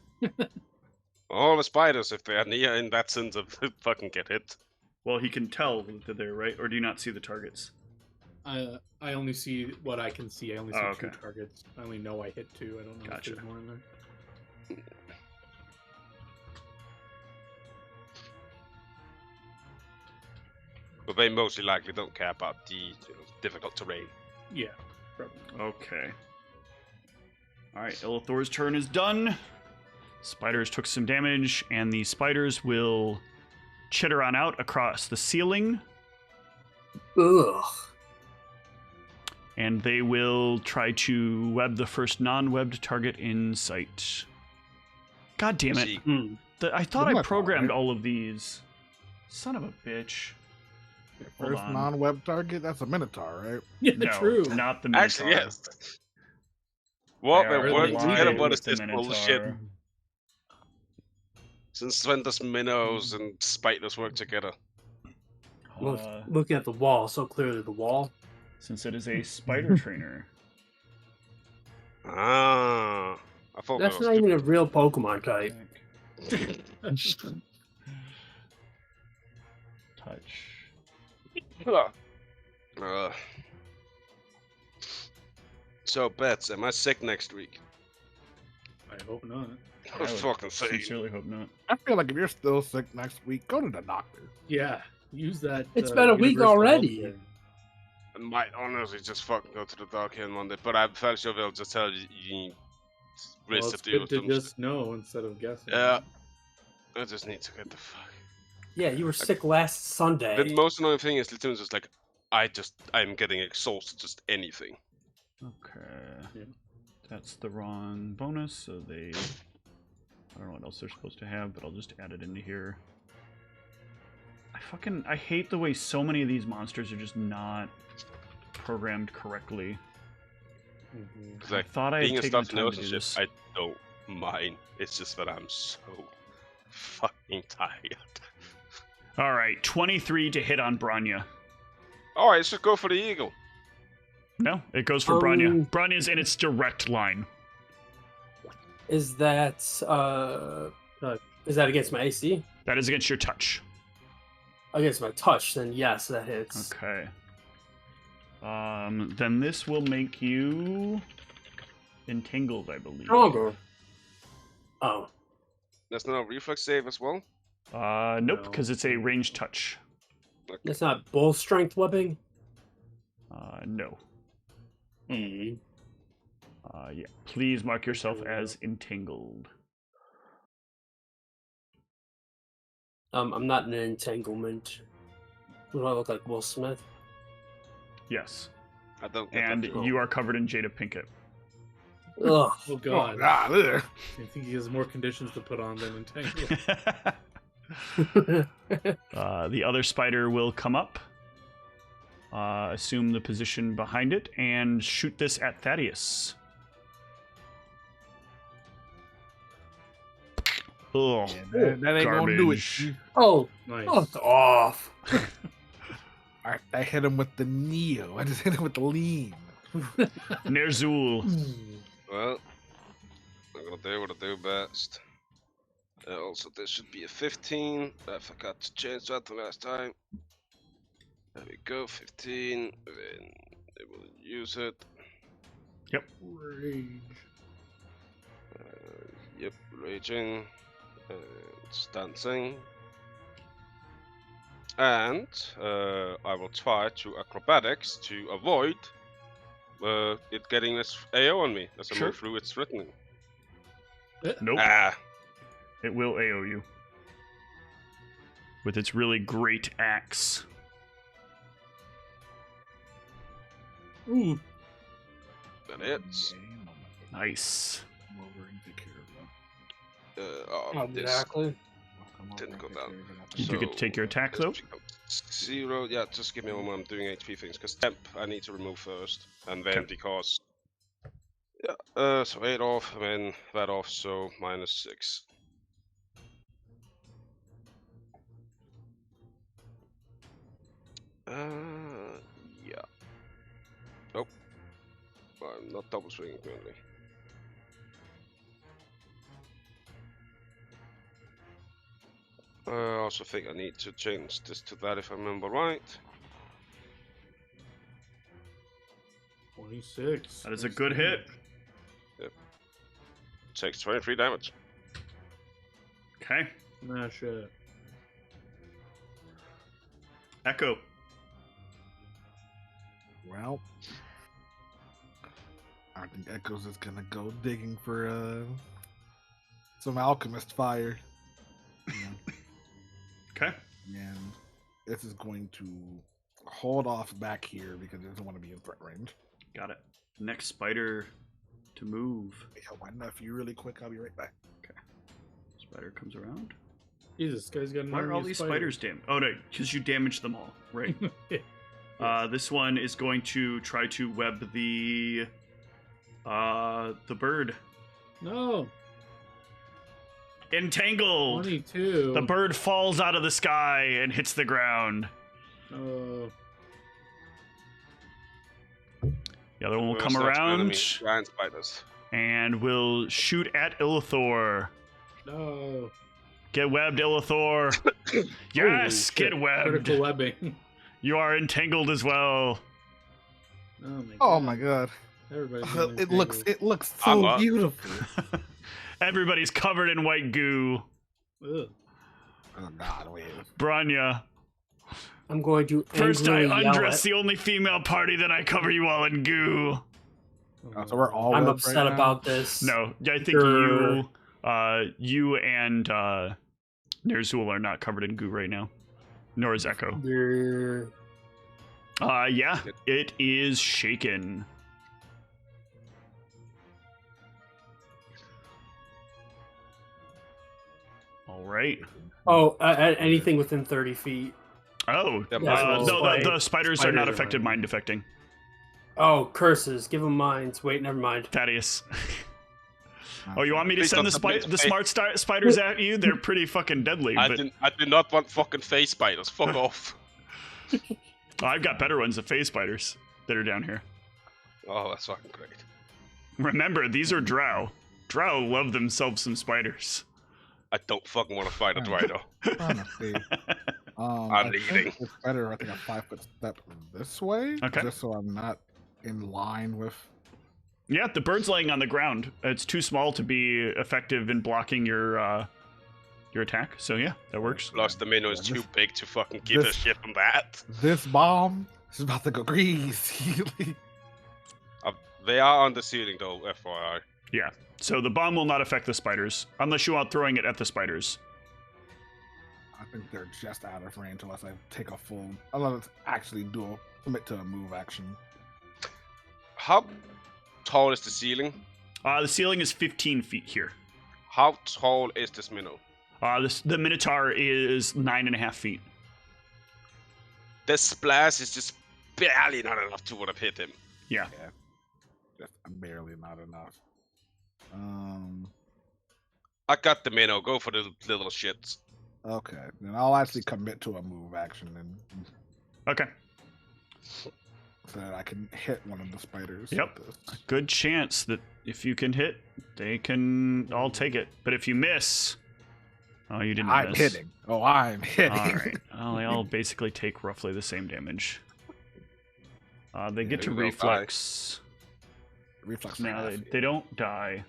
All the spiders, if they are near in that sense of fucking get hit. Well, he can tell that they're there, right? Or do you not see the targets? I only see what I can see. I only see Oh, 2 okay. targets. I only know I hit 2. I don't know Gotcha. if there's more in there. But they mostly likely don't care about the difficult terrain. Yeah, probably. Okay. All right, Illithor's turn is done. Spiders took some damage, and the spiders will chitter on out across the ceiling, Ugh. and they will try to web the first non-webbed target in sight. God damn it. See. I thought Isn't I that programmed right? all of these. Son of a bitch. Hold First on. non-web target, that's a Minotaur, right? Yeah, No, true. not the Minotaur. Actually, yes. What They we're are working aligned together, what is with the this bullshit? Minotaur. Since when does minnows and spiders work together? Looking at the wall, so clearly the wall. Since it is a spider trainer. Ah, I thought That's that not was even a real Pokemon type. Touch. So, Bets, am I sick next week? I hope not. I was fucking saying. Sincerely hope not. I feel like if you're still sick next week, go to the doctor. Yeah, use that. It's been a week universal already. healthcare. I might honestly just fucking go to the doctor on Monday, but I'm fairly sure they'll just tell you you Well, risk it's to do good to some shit. just know instead of guessing. Yeah. I just need to get the fuck. Yeah, you were sick last Sunday. The most annoying thing is literally just like, I'm getting exhausted, just anything. Okay. Yeah. That's the wrong bonus, so they... I don't know what else they're supposed to have, but I'll just add it into here. I hate the way so many of these monsters are just not programmed correctly. Mhm. Cause like, I thought I being had a taken the stuffed time nose to and do shit, this. I don't mind. It's just that I'm so fucking tired. All right, 23 to hit on Branya. Alright, let's just go for the eagle. No, it goes for Branya. Um, Branya's in its direct line. Is that against my AC? That is against your touch. Against my touch, then yes, that hits. Okay. Then this will make you entangled, I believe. Stronger. Oh. That's not a reflex save as well? Nope, No. because it's a ranged touch. That's not bull strength webbing? No. Hmm. Yeah. Please mark yourself as entangled. I'm not in an entanglement. Do I look like Will Smith? Yes. I don't get And that. you are covered in Jada Pinkett. Ugh. Oh Oh, god. God. Ugh. I think he has more conditions to put on than entangle. The other spider will come up, assume the position behind it, and shoot this at Thaddeus. Oh, That ain't gonna do it. garbage. Oh, Nice. fuck off. Alright, I hit him with the Neo. I just hit him with the lean. Nerzul. Well, I'm gonna do what I do best. Also, this should be a 15. I forgot to change that the last time. There we go, 15. Then it will use it. Rage. Yep, raging. It's dancing. And I will try to acrobatics to avoid it getting this AO on me as I Sure. move through its threatening. Nope. Ah, It will AO you. With its really great axe. Ooh. that hits. Nice. Oh, this Exactly. didn't go down. You do get to take your attack, this though? becomes 0. Yeah, just give me a moment. I'm doing HP things because temp I need to remove first, and then Okay. because yeah, so 8 off, and then that off, so -6. Yeah. Nope. I'm not double swinging currently. I also think I need to change this to that if I remember right. 26. That is a Nice good damage. hit. Takes 23 damage. Okay. Smash it. Echo. Well, I think Echo's just gonna go digging for some alchemist fire. Okay. And this is going to hold off back here because it doesn't want to be in threat range. Got it. Next spider to move. Yeah, why not? If you really quick, I'll be right back. Spider comes around. Jesus, this guy's got an Why are army all of these spiders. spiders damaged? Oh no, because you damaged them all. Right. This one is going to try to web the bird. No. Entangled. 22. The bird falls out of the sky and hits the ground. Oh. The other one will Well, come it's not gonna around be giant spiders. and will shoot at Illithor. No. Get webbed, Illithor. Yes, Holy get shit. webbed. Critical webbing. You are entangled as well. Oh my god. Oh my god! Everybody's It looks I'm so up. beautiful. Everybody's covered in white goo. Ugh. Oh god, wait. Branya, I'm going to first I angrily yell undress at- the only female party, then I cover you all in goo. Oh, so we're all I'm webbed upset right now? about this. No, I think Grr. you and Nerzul are not covered in goo right now. Nor is Echo. Grr. Yeah, it is shaken. All right. Oh, anything within 30 feet. Oh, Yep. no, the spiders are not Spiders are affected mine. mind affecting. Oh, curses. Give them mines. Wait, never mind. Thaddeus. Oh, you want me to Please send don't submit to the fate. smart spiders at you? They're pretty fucking deadly. I But did not want fucking face spiders. Fuck off. I've got better ones, the phase spiders that are down here. Oh, that's fucking great. Remember, these are drow. Drow love themselves some spiders. I don't fucking want to fight a Drydo. Honestly, I'm I leaving. think it's better. I think a 5-foot step this way, Okay. just so I'm not in line with. Yeah, the bird's laying on the ground. It's too small to be effective in blocking your attack. So yeah, that works. Plus, the minnow is Yeah, too big to fucking give a this- shit on that. This bomb is about to go greasy. They are on the ceiling, though, FYI. Yeah. So the bomb will not affect the spiders unless you want throwing it at the spiders. I think they're just out of range unless I take a full. Unless it's actually commit to a move action. How tall is the ceiling? The ceiling is 15 feet here. How tall is this minnow? The Minotaur is 9.5 feet. The splash is just barely not enough to would have hit him. Yeah. Just barely not enough. I got the minnow. Go for the little shits. Okay, then I'll actually commit to a move action and Okay. so that I can hit one of the spiders. Yep. with this. Good chance that if you can hit, they can all take it. But if you miss, oh, you didn't I'm miss. hitting. Oh, I'm hitting. All right. Well, they all basically take roughly the same damage. They get to they will reflex. Reflex. No, half. they don't die.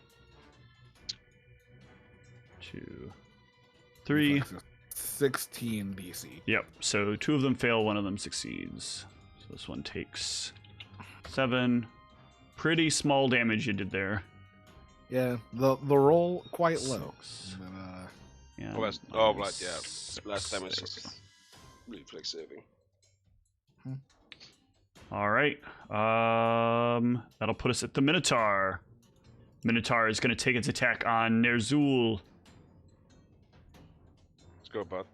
2, 3. Reflex is 16 DC. Yep. So 2 of them fail, 1 of them succeeds. So this one takes 7. Pretty small damage you did there. Yeah, the roll quite low. 6. But, Yeah. Oh, that's- oh, right, yeah. 6. Last damage There is reflex saving. All right. That'll put us at the Minotaur. Minotaur is going to take its attack on Nerzul. Let's go, bud.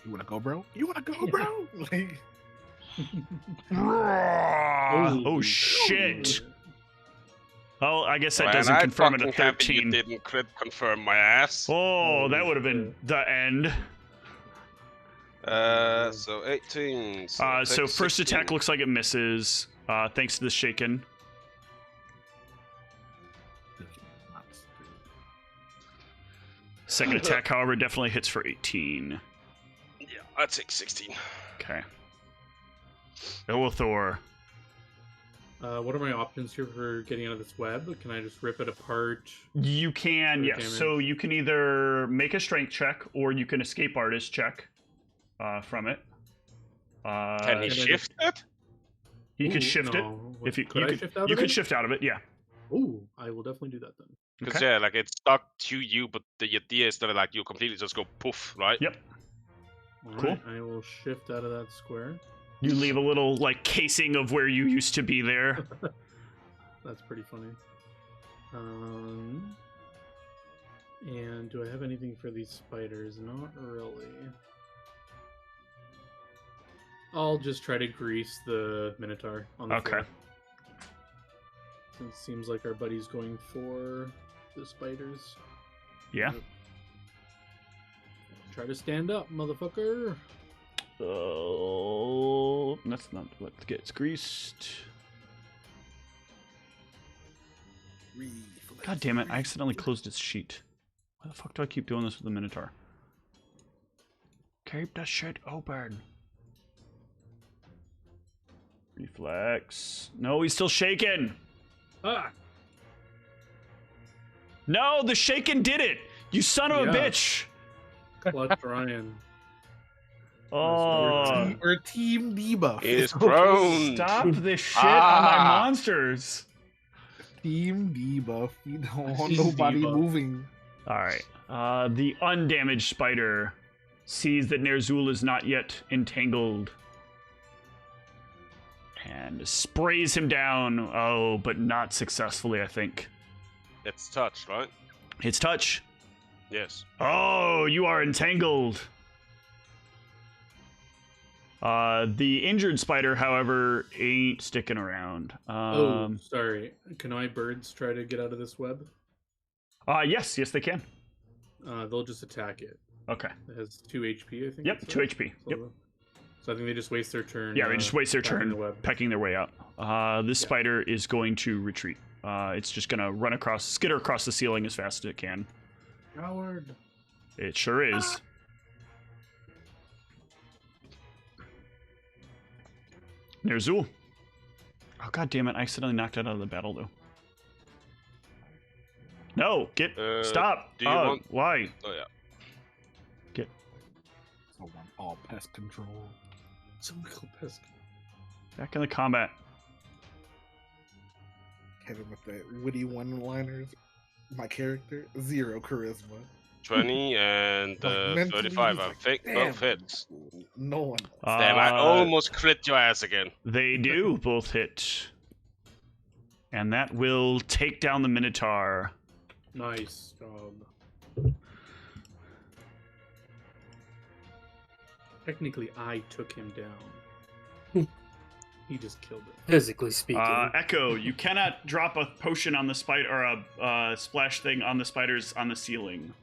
you wanna go, bro? You wanna go, bro? Like, Oh shit! Well, I guess that Man, doesn't I'm confirm it fucking at happy you 13. didn't crit confirm my ass. Oh, that Holy would have been the end. So 18. So take first 16. attack looks like it misses, thanks to the shaken. Second attack, however, definitely hits for 18. Yeah, I take 16. Okay. Illithor. What are my options here for getting out of this web? Can I just rip it apart? You can, For yes. damage. So you can either make a strength check or you can escape artist check from it. Can he Can I shift it? You could Ooh, shift no. it. If you could I could, shift out you of could it? shift out of it, yeah. Ooh, I will definitely do that then. Because Okay. yeah, like it's stuck to you, but the idea is that like you completely just go poof, right? Yep. All Cool. right, I will shift out of that square. You leave a little like casing of where you used to be there. That's pretty funny. And do I have anything for these spiders? Not really. I'll just try to grease the Minotaur on the Okay. floor. Since it seems like our buddy's going for the spiders. Yeah. Try to stand up, motherfucker. Oh, that's not what gets greased. God damn it! I accidentally closed its sheet. Why the fuck do I keep doing this with the Minotaur? Keep the shit open. Reflex. No, he's still shaking. Ah! No, the shaken did it. You son of a Yeah. bitch. Clutch Ryan. Oh, We're team debuff. It is prone. stop this shit on my Ah. monsters. Team debuff. We don't want Team nobody debuff. moving. All right. The undamaged spider sees that Nerzul is not yet entangled and sprays him down. Oh, but not successfully, I think. It's touch, right? It's touch. Yes. Oh, you are entangled. The injured spider, however, ain't sticking around. Oh, sorry. Can I birds try to get out of this web? Yes, they can. They'll just attack it. Okay. It has 2 HP, I think. Yep, it 2 says. HP. So, Yep. so I think they just waste their turn. Yeah, they just waste their attacking turn the web. pecking their way out. This Yeah. spider is going to retreat. It's just gonna skitter across the ceiling as fast as it can. Howard. It sure is. Nerzul. Oh, god damn it. I accidentally knocked it out of the battle, though. No, stop. do you want- Why? Oh yeah. So I'm all pest control. Someone called Pesky. Back in the combat. Hit him with the witty one-liners. My character, 0 charisma. 20 and Like, mentally, 35. he's I like, think "Damn, both hits. No one. Damn, I almost crit your ass again. They do both hit. And that will take down the Minotaur. Nice job. Technically, I took him down. He just killed it. Physically speaking. Echo, you cannot drop a potion on the spider or a splash thing on the spiders on the ceiling.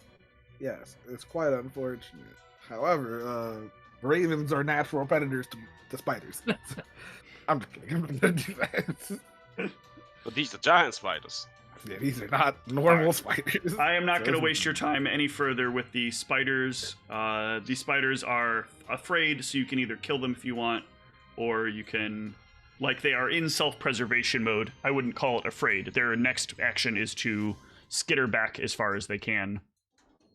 Yes, it's quite unfortunate. However, ravens are natural predators to spiders. I'm just kidding. I'm not gonna do that. But these are giant spiders. Yeah, these are not normal spiders. I am not going to waste your time any further with the spiders. These spiders are afraid, so you can either kill them if you want, or you can, like, they are in self-preservation mode. I wouldn't call it afraid. Their next action is to skitter back as far as they can.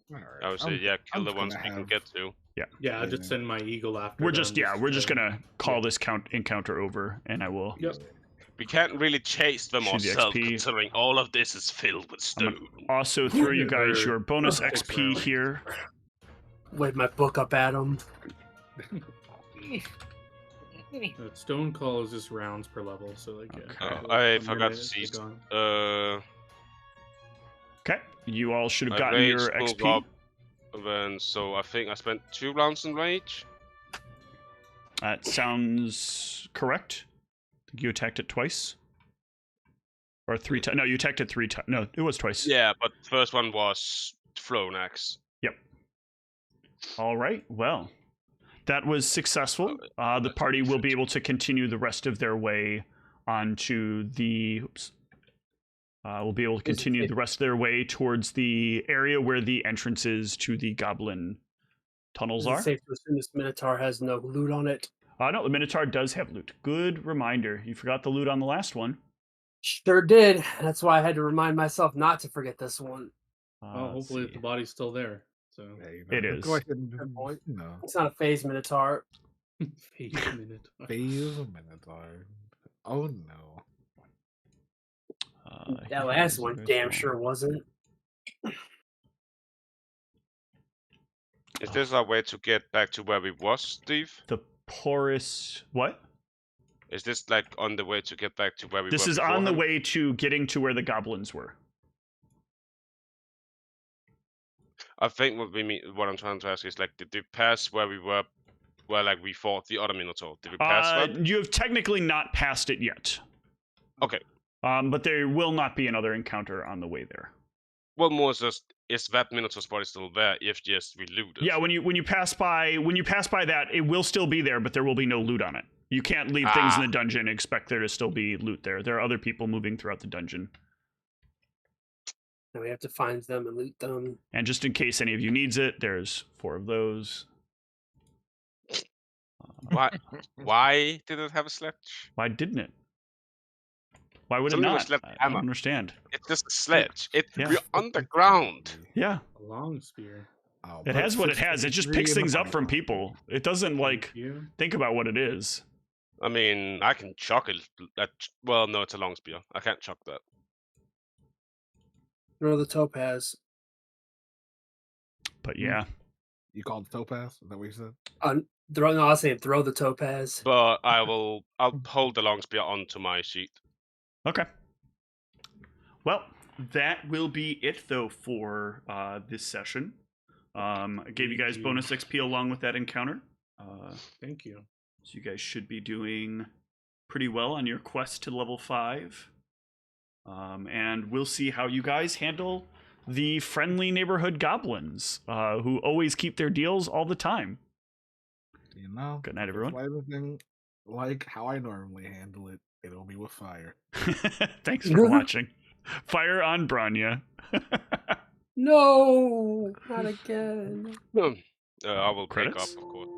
Alright, I would say, I'm- yeah, kill I'm the just ones gonna we can have- get to. Yeah, I'll just send my eagle after. We're them, just gonna call this encounter over, and I will. Yep. We can't really chase them Shoot the ourselves, XP. considering all of this is filled with I'm stone. Also, throw you guys your bonus Six XP rounds. here. Wave my book up at him. Stone Call is just rounds per level, so like. Okay. Yeah, Oh, I one more forgot to minute, see. they're gone. Okay, you all should have I gotten your rage moved XP. up, then so I think I spent 2 rounds in rage. That sounds correct. You attacked it twice, or 3 times? No, you attacked it 3 times. No, it was twice. Yeah, but the first one was thrown axe. All right. Well, that was successful. The party will be able to continue the rest of their way onto the. Will be able to continue the rest of their way towards the area where the entrances to the goblin tunnels Is it are. safe to assume this Minotaur has no loot on it? No, the Minotaur does have loot. Good reminder. You forgot the loot on the last one. Sure did. That's why I had to remind myself not to forget this one. Well, Let's hopefully see. the body's still there. So. Yeah, you It but is. Go ahead and, Good point. no. It's not a phase Minotaur. Phase minute. Phase of Minotaur. Oh no. That last one damn sure wasn't. Is this our way to get back to where we was, Steve? The porous what? Is this like on the way to get back to where we This were is on the beforehand? way to getting to where the goblins were. I think what I'm trying to ask is like, did we pass where we were, where like we fought the other Minotaur? Did we pass that? You have technically not passed it yet. Okay. But there will not be another encounter on the way there. Well, more just is that Minotaur's body still there? If yes, we loot it. Yeah, when you pass by that, it will still be there, but there will be no loot on it. You can't leave things in the dungeon and expect there to still be loot there. There are other people moving throughout the dungeon. And we have to find them and loot them. And just in case any of you needs it, there's 4 of those. Why did it have a sledge? Why didn't it? Why would Something it was not? left I hammer. don't understand. It's just a sledge. Yeah. We're underground. Yeah, A long spear. Oh, it has what it has. It just picks things up from people. It doesn't like You? think about what it is. I mean, I can chuck it. Well, no, it's a long spear. I can't chuck that. Throw the topaz. But yeah, You called it topaz? Is that what you said? No, I was saying throw the topaz. But I'll hold the long spear onto my sheet. okay. Well, that will be it though for this session. I gave you guys bonus XP along with that encounter. Thank you. So you guys should be doing pretty well on your quest to level 5. And we'll see how you guys handle the friendly neighborhood goblins, who always keep their deals all the time. You know? Good night, If everyone. everything like how I normally handle it, it'll be with fire. Thanks for watching. Fire on Branya. No, not again. I will pick up, Credits? of course.